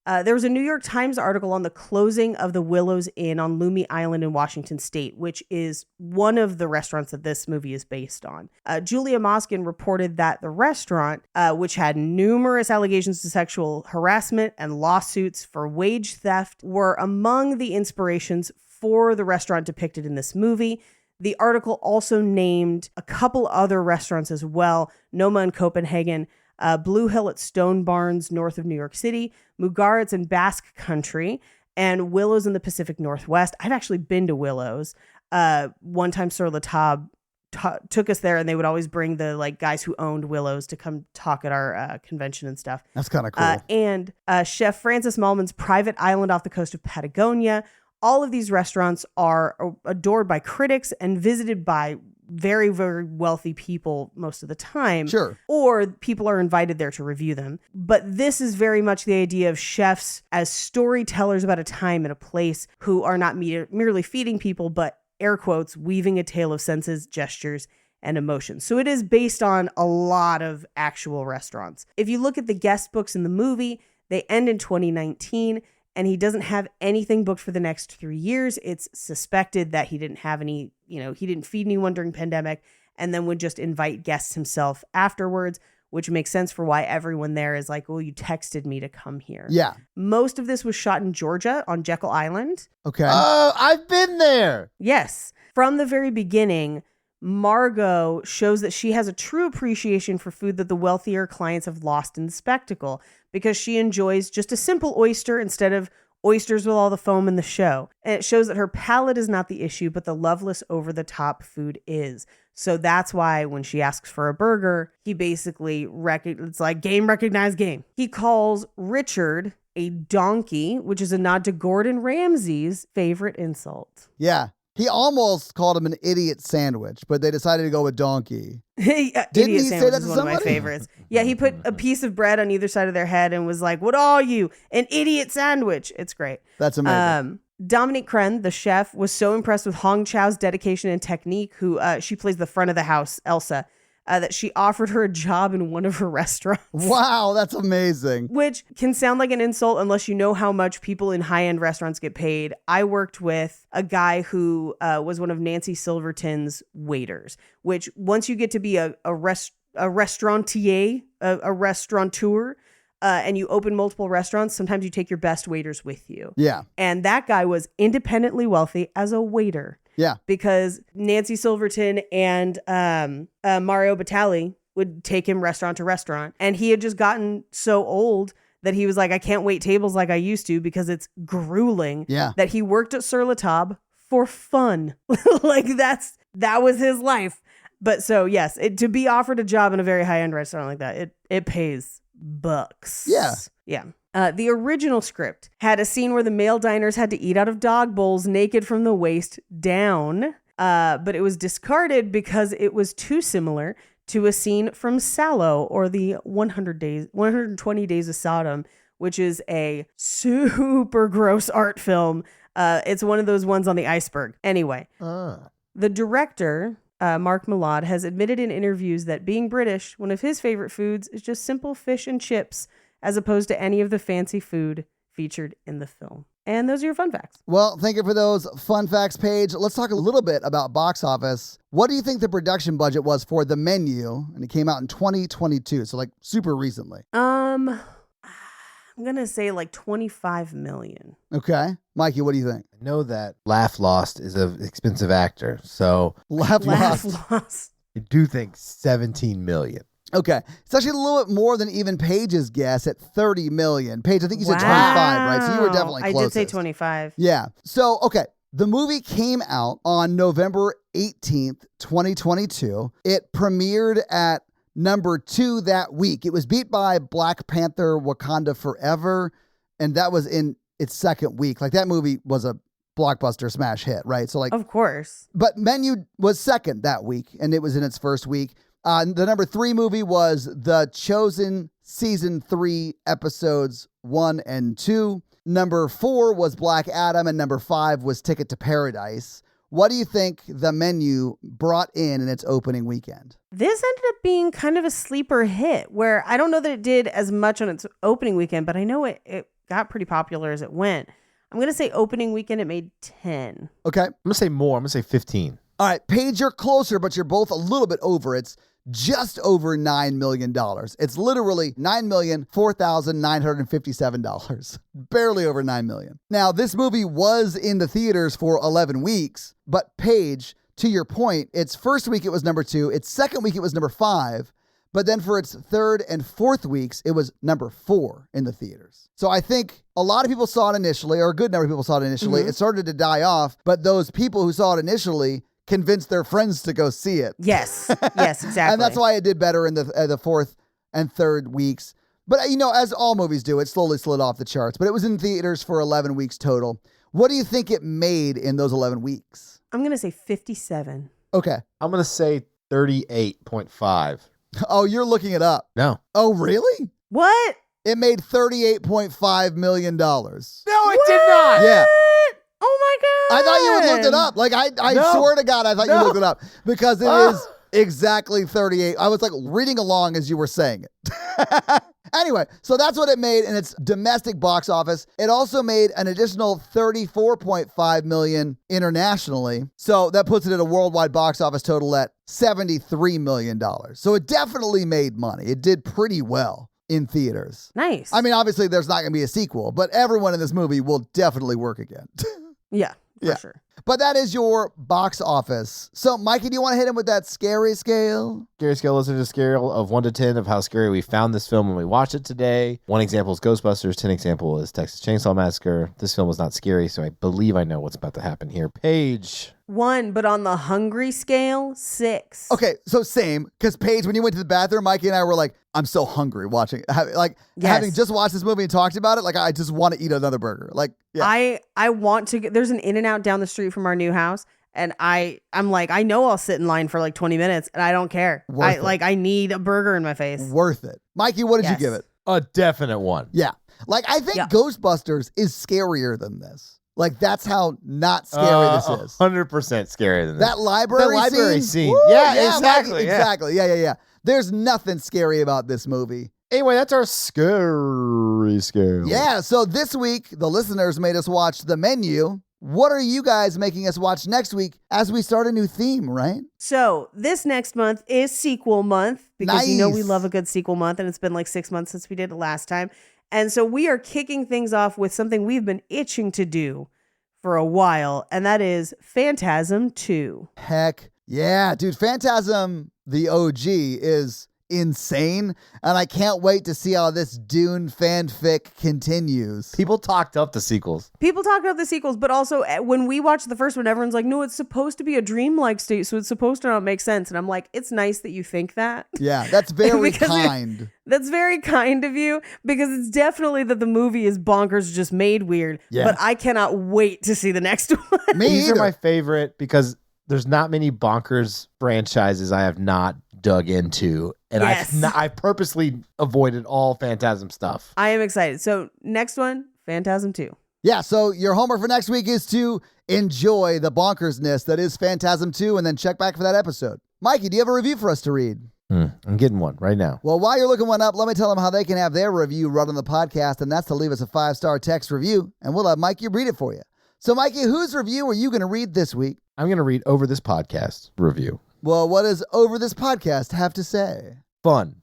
there was a New York Times article on the closing of the Willows Inn on Loomy Island in Washington State, which is one of the restaurants that this movie is based on. Julia Moskin reported that the restaurant, which had numerous allegations of sexual harassment and lawsuits for wage theft, were among the inspirations for the restaurant depicted in this movie. The article also named a couple other restaurants as well, Noma in Copenhagen, Blue Hill at Stone Barns, north of New York City, Mugaritz in Basque Country, and Willows in the Pacific Northwest. I've actually been to Willows. One time Sur La Table took us there, and they would always bring the like guys who owned Willows to come talk at our convention and stuff. That's kind of cool. And Chef Francis Mallman's private island off the coast of Patagonia. All of these restaurants are adored by critics and visited by very, very wealthy people most of the time. Sure. Or people are invited there to review them. But this is very much the idea of chefs as storytellers about a time and a place who are not merely feeding people, but air quotes, weaving a tale of senses, gestures, and emotions. So it is based on a lot of actual restaurants. If you look at the guest books in the movie, they end in 2019, and he doesn't have anything booked for the next 3 years. It's suspected that he didn't have any, he didn't feed anyone during pandemic, and then would just invite guests himself afterwards, which makes sense for why everyone there is like, well, you texted me to come here. Yeah. Most of this was shot in Georgia on Jekyll Island. Okay. Oh, I've been there. Yes. From the very beginning, Margot shows that she has a true appreciation for food that the wealthier clients have lost in the spectacle, because she enjoys just a simple oyster instead of oysters with all the foam in the show. And it shows that her palate is not the issue, but the loveless over-the-top food is. So that's why when she asks for a burger, he basically, it's like game recognized game. He calls Richard a donkey, which is a nod to Gordon Ramsay's favorite insult. Yeah. He almost called him an idiot sandwich, but they decided to go with donkey. Idiot he say sandwich that is to one of my somebody? favorites. Yeah, he put a piece of bread on either side of their head and was like, "What are you? An idiot sandwich?" It's great. That's amazing. Dominique Crenn, the chef, was so impressed with Hong Chau's dedication and technique, who she plays the front of the house, Elsa, that she offered her a job in one of her restaurants. Wow, that's amazing. Which can sound like an insult unless you know how much people in high-end restaurants get paid. I worked with a guy who was one of Nancy Silverton's waiters, which once you get to be a restaurateur, and you open multiple restaurants, sometimes you take your best waiters with you. Yeah. And that guy was independently wealthy as a waiter. Yeah. Because Nancy Silverton and Mario Batali would take him restaurant to restaurant. And he had just gotten so old that he was like, I can't wait tables like I used to because it's grueling. Yeah. That he worked at Sur La Table for fun. Like that was his life. But so yes, to be offered a job in a very high-end restaurant like that, it pays bucks. Yeah. Yeah. The original script had a scene where the male diners had to eat out of dog bowls naked from the waist down, but it was discarded because it was too similar to a scene from Sallow, or the 120 Days of Sodom, which is a super gross art film. It's one of those ones on the iceberg. Anyway, the director, Mark Millard, has admitted in interviews that being British, one of his favorite foods is just simple fish and chips, as opposed to any of the fancy food featured in the film. And those are your fun facts. Well, thank you for those fun facts, Paige. Let's talk a little bit about box office. What do you think the production budget was for The Menu? And it came out in 2022, so like super recently. I'm going to say like 25 million. Okay. Mikey, what do you think? I know that Laugh Lost is an expensive actor, so Laugh Lost. I do think 17 million. Okay. It's actually a little bit more than even Paige's guess at 30 million. Paige, I think you said 25, right? So you were definitely closest. I did say 25. Yeah. So, okay. The movie came out on November 18th, 2022. It premiered at number 2 that week. It was beat by Black Panther Wakanda Forever, and that was in its second week. Like, that movie was a blockbuster smash hit, right? So, like, of course. But Menu was second that week, and it was in its first week. The number 3 movie was The Chosen Season 3, Episodes 1 and 2. Number 4 was Black Adam, and number 5 was Ticket to Paradise. What do you think The Menu brought in its opening weekend? This ended up being kind of a sleeper hit, where I don't know that it did as much on its opening weekend, but I know it got pretty popular as it went. I'm going to say opening weekend, it made 10. Okay. I'm going to say more. I'm going to say 15. All right, Paige, you're closer, but you're both a little bit over. It's just over $9 million. It's literally $9,004,957. Barely over $9 million. Now, this movie was in the theaters for 11 weeks, but Paige, to your point, its first week it was number 2, its second week it was number 5, But then for its third and fourth weeks, it was number 4 in the theaters. So I think a lot of people saw it initially, or a good number of people saw it initially. It started to die off, but those people who saw it initially convinced their friends to go see it. Yes. Yes, exactly. And that's why it did better in the fourth and third weeks. But, you know, as all movies do, it slowly slid off the charts. But it was in theaters for 11 weeks total. What do you think it made in those 11 weeks? I'm going to say 57. Okay. I'm going to say 38.5. Oh, you're looking it up. No. Oh, really? What? It made $38.5 million. No, it did not. Yeah. Oh my God. I thought you had looked it up. Like, I No. swear to God, I thought you No. looked it up because it is exactly 38. I was like reading along as you were saying it. Anyway, so that's what it made in its domestic box office. It also made an additional $34.5 million internationally. So that puts it at a worldwide box office total at $73 million. So it definitely made money. It did pretty well in theaters. Nice. I mean, obviously there's not going to be a sequel, but everyone in this movie will definitely work again. yeah, for sure. But that is your box office. So, Mikey, do you want to hit him with that scary scale? Scary scale is a scale of 1 to 10 of how scary we found this film when we watched it today. 1 example is Ghostbusters. 10 example is Texas Chainsaw Massacre. This film was not scary, so I believe I know what's about to happen here. Paige. 1, but on the hungry scale, 6. Okay, so same. Because, Paige, when you went to the bathroom, Mikey and I were like, I'm so hungry watching it. Having just watched this movie and talked about it, like, I just want to eat another burger. Like, yeah. I want to get, there's an In-N-Out down the street from our new house. And I'm like, I know I'll sit in line for like 20 minutes and I don't care. I need a burger in my face. Worth it. Mikey, what did you give it? A definite 1. Yeah. Like, I think Ghostbusters is scarier than this. Like, that's how not scary this is. 100% scarier than this. That library scene. Woo, yeah, exactly. Mikey, exactly. Yeah. There's nothing scary about this movie. Anyway, that's our scary scale. Yeah, so this week, the listeners made us watch The Menu. What are you guys making us watch next week as we start a new theme, right? So this next month is sequel month because you know we Nice. love a good sequel month, and it's been like 6 months since we did it last time. And so we are kicking things off with something we've been itching to do for a while, and that is Phantasm 2. Heck yeah, dude. Phantasm, the OG, is insane, and I can't wait to see how this Dune fanfic continues. People talked up the sequels. People talk about the sequels, but also when we watched the first one, everyone's like, no, it's supposed to be a dreamlike state, so it's supposed to not make sense. And I'm like, it's nice that you think that. Yeah, that's very Because kind. That's very kind of you, because it's definitely that the movie is bonkers, just made weird. Yeah. But I cannot wait to see the next one. Me These either. are my favorite because there's not many bonkers franchises I have not dug into. And Yes. I purposely avoided all Phantasm stuff. I am excited. So next one, Phantasm 2. Yeah, so your homework for next week is to enjoy the bonkersness that is Phantasm 2 and then check back for that episode. Mikey, do you have a review for us to read? I'm getting one right now. Well, while you're looking one up, let me tell them how they can have their review run on the podcast, and that's to leave us a 5-star text review, and we'll have Mikey read it for you. So, Mikey, whose review are you going to read this week? I'm going to read Over This Podcast review. Well, what does Over This Podcast have to say? Fun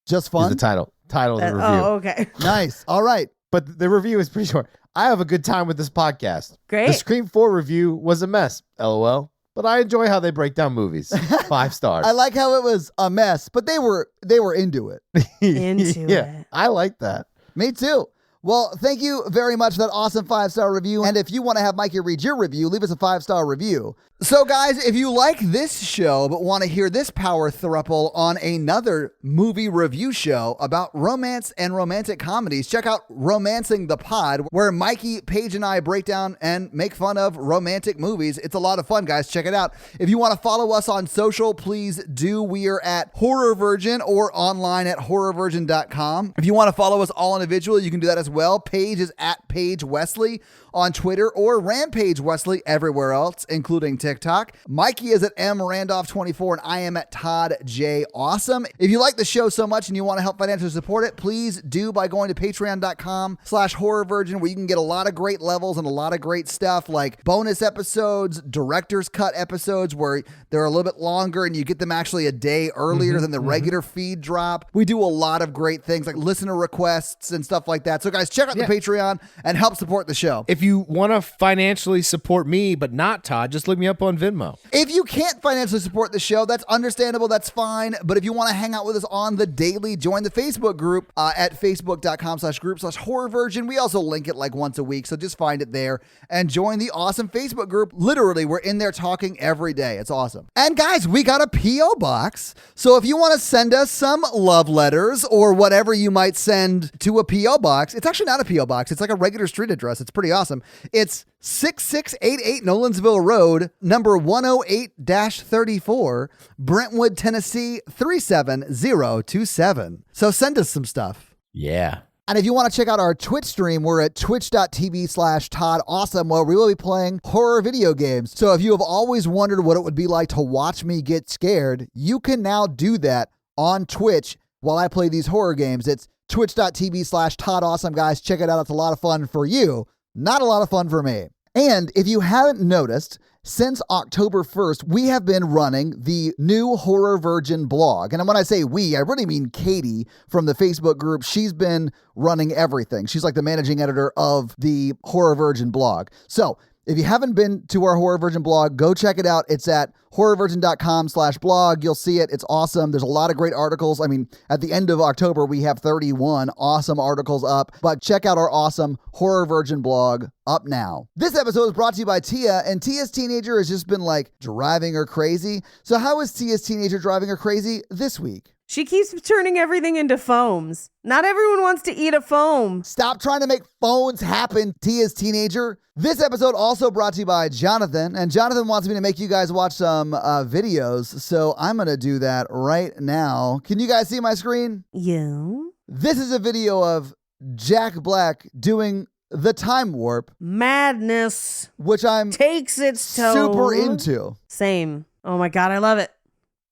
Just is fun? the title of the review. Oh, okay. Nice. All right. But the review is pretty short. I have a good time with this podcast. Great. The Scream 4 review was a mess, LOL. But I enjoy how they break down movies. 5 stars. I like how it was a mess, but they were into it. Into yeah, it. I like that. Me too. Well, thank you very much for that awesome 5-star review. And if you want to have Mikey read your review, leave us a 5-star review. So, guys, if you like this show but want to hear this power throuple on another movie review show about romance and romantic comedies, check out Romancing the Pod, where Mikey, Paige, and I break down and make fun of romantic movies. It's a lot of fun, guys. Check it out. If you want to follow us on social, please do. We are at Horror Virgin or online at horrorvirgin.com. If you want to follow us all individually, you can do that as well. Paige is at Paige Wesley on Twitter or Rampage Wesley everywhere else, including TikTok. Mikey is at mrandolph24 and I am at Todd J. Awesome. If you like the show so much and you want to help financially support it, please do by going to patreon.com/horrorvirgin, where you can get a lot of great levels and a lot of great stuff like bonus episodes, director's cut episodes where they're a little bit longer and you get them actually a day earlier than the regular feed drop. We do a lot of great things like listener requests and stuff like that. So guys, guys, check out the Patreon and help support the show. If you want to financially support me, but not Todd, just look me up on Venmo. If you can't financially support the show, that's understandable. That's fine. But if you want to hang out with us on the daily, join the Facebook group at facebook.com/group/horrorvirgin. We also link it like once a week, so just find it there and join the awesome Facebook group. Literally, we're in there talking every day. It's awesome. And guys, we got a P.O. box. So if you want to send us some love letters or whatever you might send to a P.O. box, it's actually not a P.O. box. It's like a regular street address. It's pretty awesome. It's 6688 Nolensville Road, number 108-34, Brentwood, Tennessee 37027. So send us some stuff. Yeah. And if you want to check out our Twitch stream, we're at twitch.tv/ToddAwesome, where we will be playing horror video games. So if you have always wondered what it would be like to watch me get scared, you can now do that on Twitch while I play these horror games. It's twitch.tv/ToddAwesome, guys. Check it out. It's a lot of fun for you. Not a lot of fun for me. And if you haven't noticed, since October 1st, we have been running the new Horror Virgin blog. And when I say we, I really mean Katie from the Facebook group. She's been running everything. She's like the managing editor of the Horror Virgin blog. So if you haven't been to our Horror Virgin blog, go check it out. It's at horrorvirgin.com/blog. You'll see it. It's awesome. There's a lot of great articles. I mean, at the end of October, we have 31 awesome articles up, but check out our awesome Horror Virgin blog up now. This episode is brought to you by Tia, and Tia's teenager has just been like driving her crazy. So how is Tia's teenager driving her crazy this week? She keeps turning everything into foams. Not everyone wants to eat a foam. Stop trying to make phones happen, Tia's teenager. This episode also brought to you by Jonathan, and Jonathan wants me to make you guys watch some videos, so I'm going to do that right now. Can you guys see my screen? Yeah. This is a video of Jack Black doing the Time Warp. Madness. Which I'm takes its toll. super into. Same. Oh my God, I love it.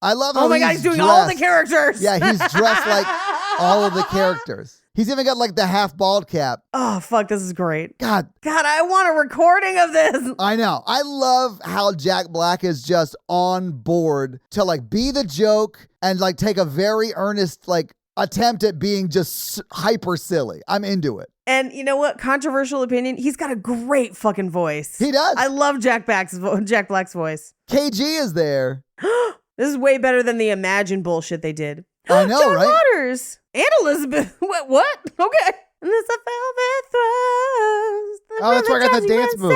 I love how oh my God, he's doing all the characters. Yeah, he's dressed like all of the characters. He's even got like the half bald cap. Oh, fuck, this is great. God, I want a recording of this. I know. I love how Jack Black is just on board to like be the joke and like take a very earnest like attempt at being just hyper silly. I'm into it. And you know what? Controversial opinion. He's got a great fucking voice. He does. I love Jack Black's voice. KG is there. This is way better than the Imagine bullshit they did. I know, John right? Waters and Elizabeth. What? Okay. And it's a velvet throws. Oh, that's where I got the dance move.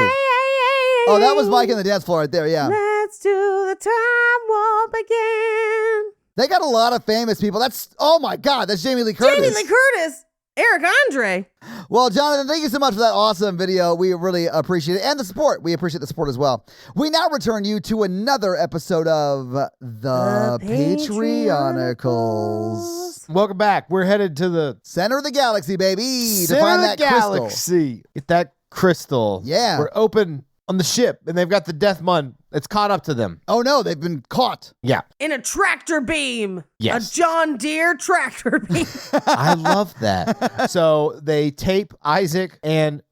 Oh, that was Mike in the dance floor right there, yeah. Let's do the time warp again. They got a lot of famous people. Oh my God, that's Jamie Lee Curtis. Jamie Lee Curtis. Eric Andre. Well, Jonathan, thank you so much for that awesome video. We really appreciate it. And the support. We appreciate the support as well. We now return you to another episode of The Patreonicals. Welcome back. We're headed to the center of the galaxy, baby. Center to find of that the crystal. galaxy. Get that crystal. Yeah. We're open on the ship, and they've got the Death Mun. It's caught up to them. Oh, no. They've been caught. Yeah. In a tractor beam. Yes. A John Deere tractor beam. I love that. So they tape Isaac and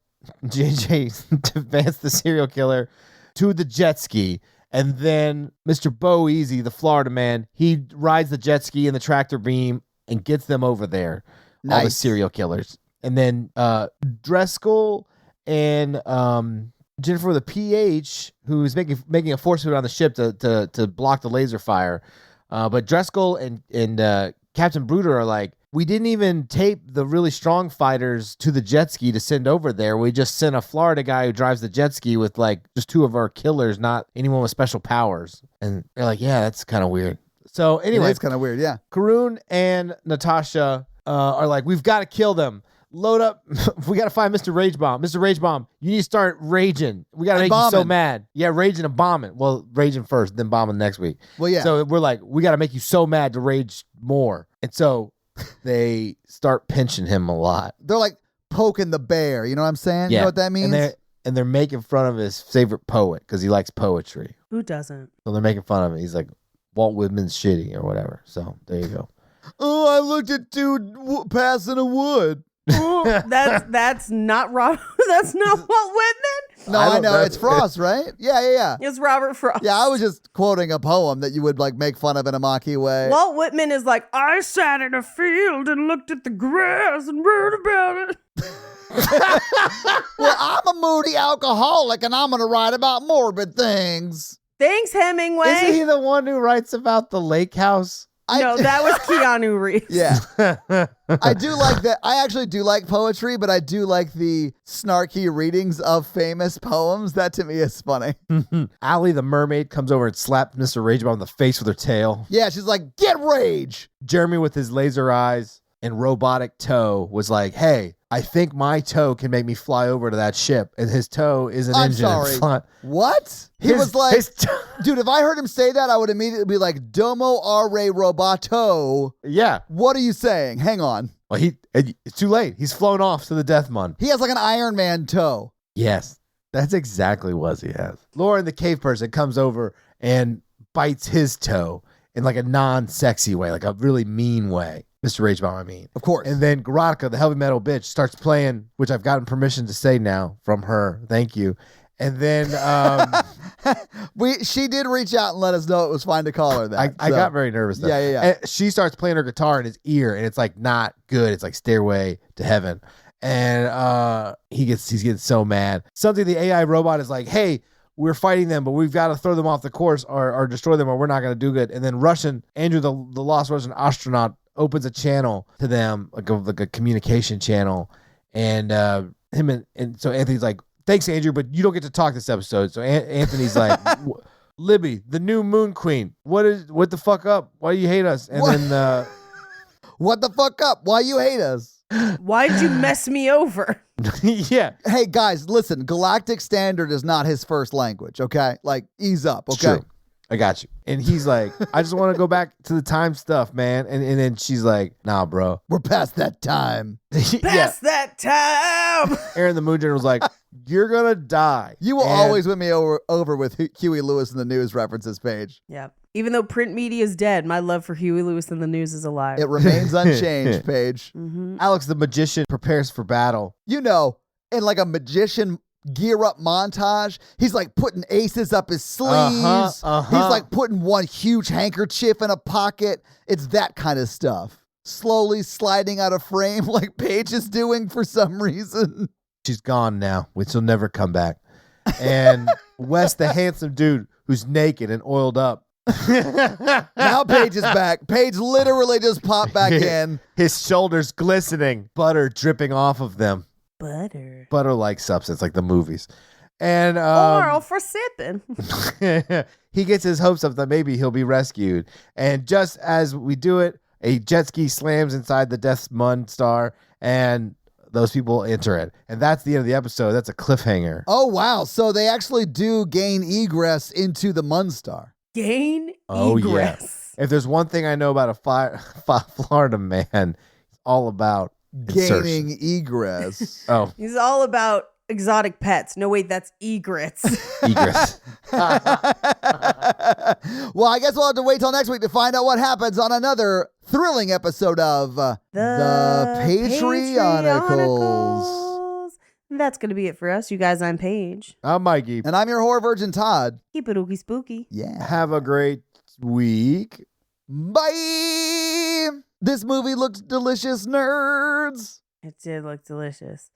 JJ Vance, the serial killer, to the jet ski. And then Mr. Bo Easy, the Florida man, he rides the jet ski and the tractor beam and gets them over there. All the serial killers. And then Driscoll and Jennifer the PH, who's making a force field on the ship to block the laser fire. But Driscoll and Captain Bruder are like, we didn't even tape the really strong fighters to the jet ski to send over there. We just sent a Florida guy who drives the jet ski with like just two of our killers, not anyone with special powers. And they're like, yeah, that's kind of weird. So anyway, it's kind of weird, yeah. Karun and Natasha are like, we've got to kill them. Load up. We got to find Mr. Rage Bomb. Mr. Rage Bomb, you need to start raging. We got to make you so mad. Yeah, raging and bombing. Well, raging first, then bombing next week. Well, yeah. So we're like, we got to make you so mad to rage more. And so they start pinching him a lot. They're like poking the bear. You know what I'm saying? Yeah. You know what that means? And they're making fun of his favorite poet because he likes poetry. Who doesn't? So they're making fun of him. He's like, Walt Whitman's shitty or whatever. So there you go. Oh, I looked at two passing a wood. That's not Robert. That's not Walt Whitman. No, I know. It's Frost, right? Yeah. It's Robert Frost. Yeah, I was just quoting a poem that you would like make fun of in a mocky way. Walt Whitman is like, I sat in a field and looked at the grass and wrote about it. Well, I'm a moody alcoholic and I'm going to write about morbid things. Thanks, Hemingway. Isn't he the one who writes about the lake house? No, that was Keanu Reeves. Yeah. I do like that. I actually do like poetry, but I do like the snarky readings of famous poems. That to me is funny. Allie the mermaid comes over and slaps Mr. Ragebomb in the face with her tail. Yeah, she's like, get rage. Jeremy with his laser eyes and robotic toe was like, hey, I think my toe can make me fly over to that ship. And his toe is an I'm engine. sorry. What? He was like, dude, if I heard him say that, I would immediately be like, Domo are roboto. Yeah. What are you saying? Hang on. Well, it's too late. He's flown off to the Death Mun. He has like an Iron Man toe. Yes, that's exactly what he has. Laura the cave person comes over and bites his toe in like a non-sexy way, like a really mean way. Mr. Ragebomb, I mean. Of course. And then Garotica, the heavy metal bitch, starts playing, which I've gotten permission to say now from her. Thank you. And then she did reach out and let us know it was fine to call her that. I got very nervous though. Yeah. And she starts playing her guitar in his ear, and it's like not good. It's like Stairway to Heaven. And he's getting so mad. Something the AI robot is like, hey, we're fighting them, but we've got to throw them off the course or destroy them, or we're not going to do good. And then Andrew, the lost Russian astronaut, opens a channel to them, like a communication channel. And so Anthony's like, thanks, Andrew, but you don't get to talk this episode. So Anthony's like, Libby, the new Moon Queen, what the fuck up? Why do you hate us? And then what the fuck up? Why you hate us? Why'd you mess me over? Yeah. Hey guys, listen, Galactic Standard is not his first language, okay? Like, ease up, okay? True. I got you. And he's like, I just want to go back to the time stuff, man. And then she's like, nah, bro. We're past that time. Past that time. Aaron the Moon General's like, you're going to die. You will always win me over with Huey Lewis in the News references page. Yeah. Even though print media is dead, my love for Huey Lewis in the News is alive. It remains unchanged, Paige. Mm-hmm. Alex the magician prepares for battle. You know, in like a magician gear up montage, he's like putting aces up his sleeves. He's like putting one huge handkerchief in a pocket. It's that kind of stuff. Slowly sliding out of frame like Paige is doing for some reason. She's gone now, which will never come back. And Wes, the handsome dude who's naked and oiled up. Now Paige is back. Paige literally just popped back in. His shoulders glistening, butter dripping off of them. Butter-like substance, like the movies. And oral for sipping. He gets his hopes up that maybe he'll be rescued. And just as we do it, a jet ski slams inside the Death Mun star, and those people enter it. And that's the end of the episode. That's a cliffhanger. Oh, wow. So they actually do gain egress into the Munstar. Gain Oh, egress. Yeah. If there's one thing I know about a Florida man, it's all about gaining insertion. egress. Oh. He's all about exotic pets. No, wait, that's egrets. Egress. Well, I guess we'll have to wait till next week to find out what happens on another thrilling episode of the Patreonicals. That's going to be it for us. You guys, I'm Paige. I'm Mikey. And I'm your horror virgin, Todd. Keep it ooky spooky. Yeah. Have a great week. Bye. This movie looks delicious, nerds. It did look delicious.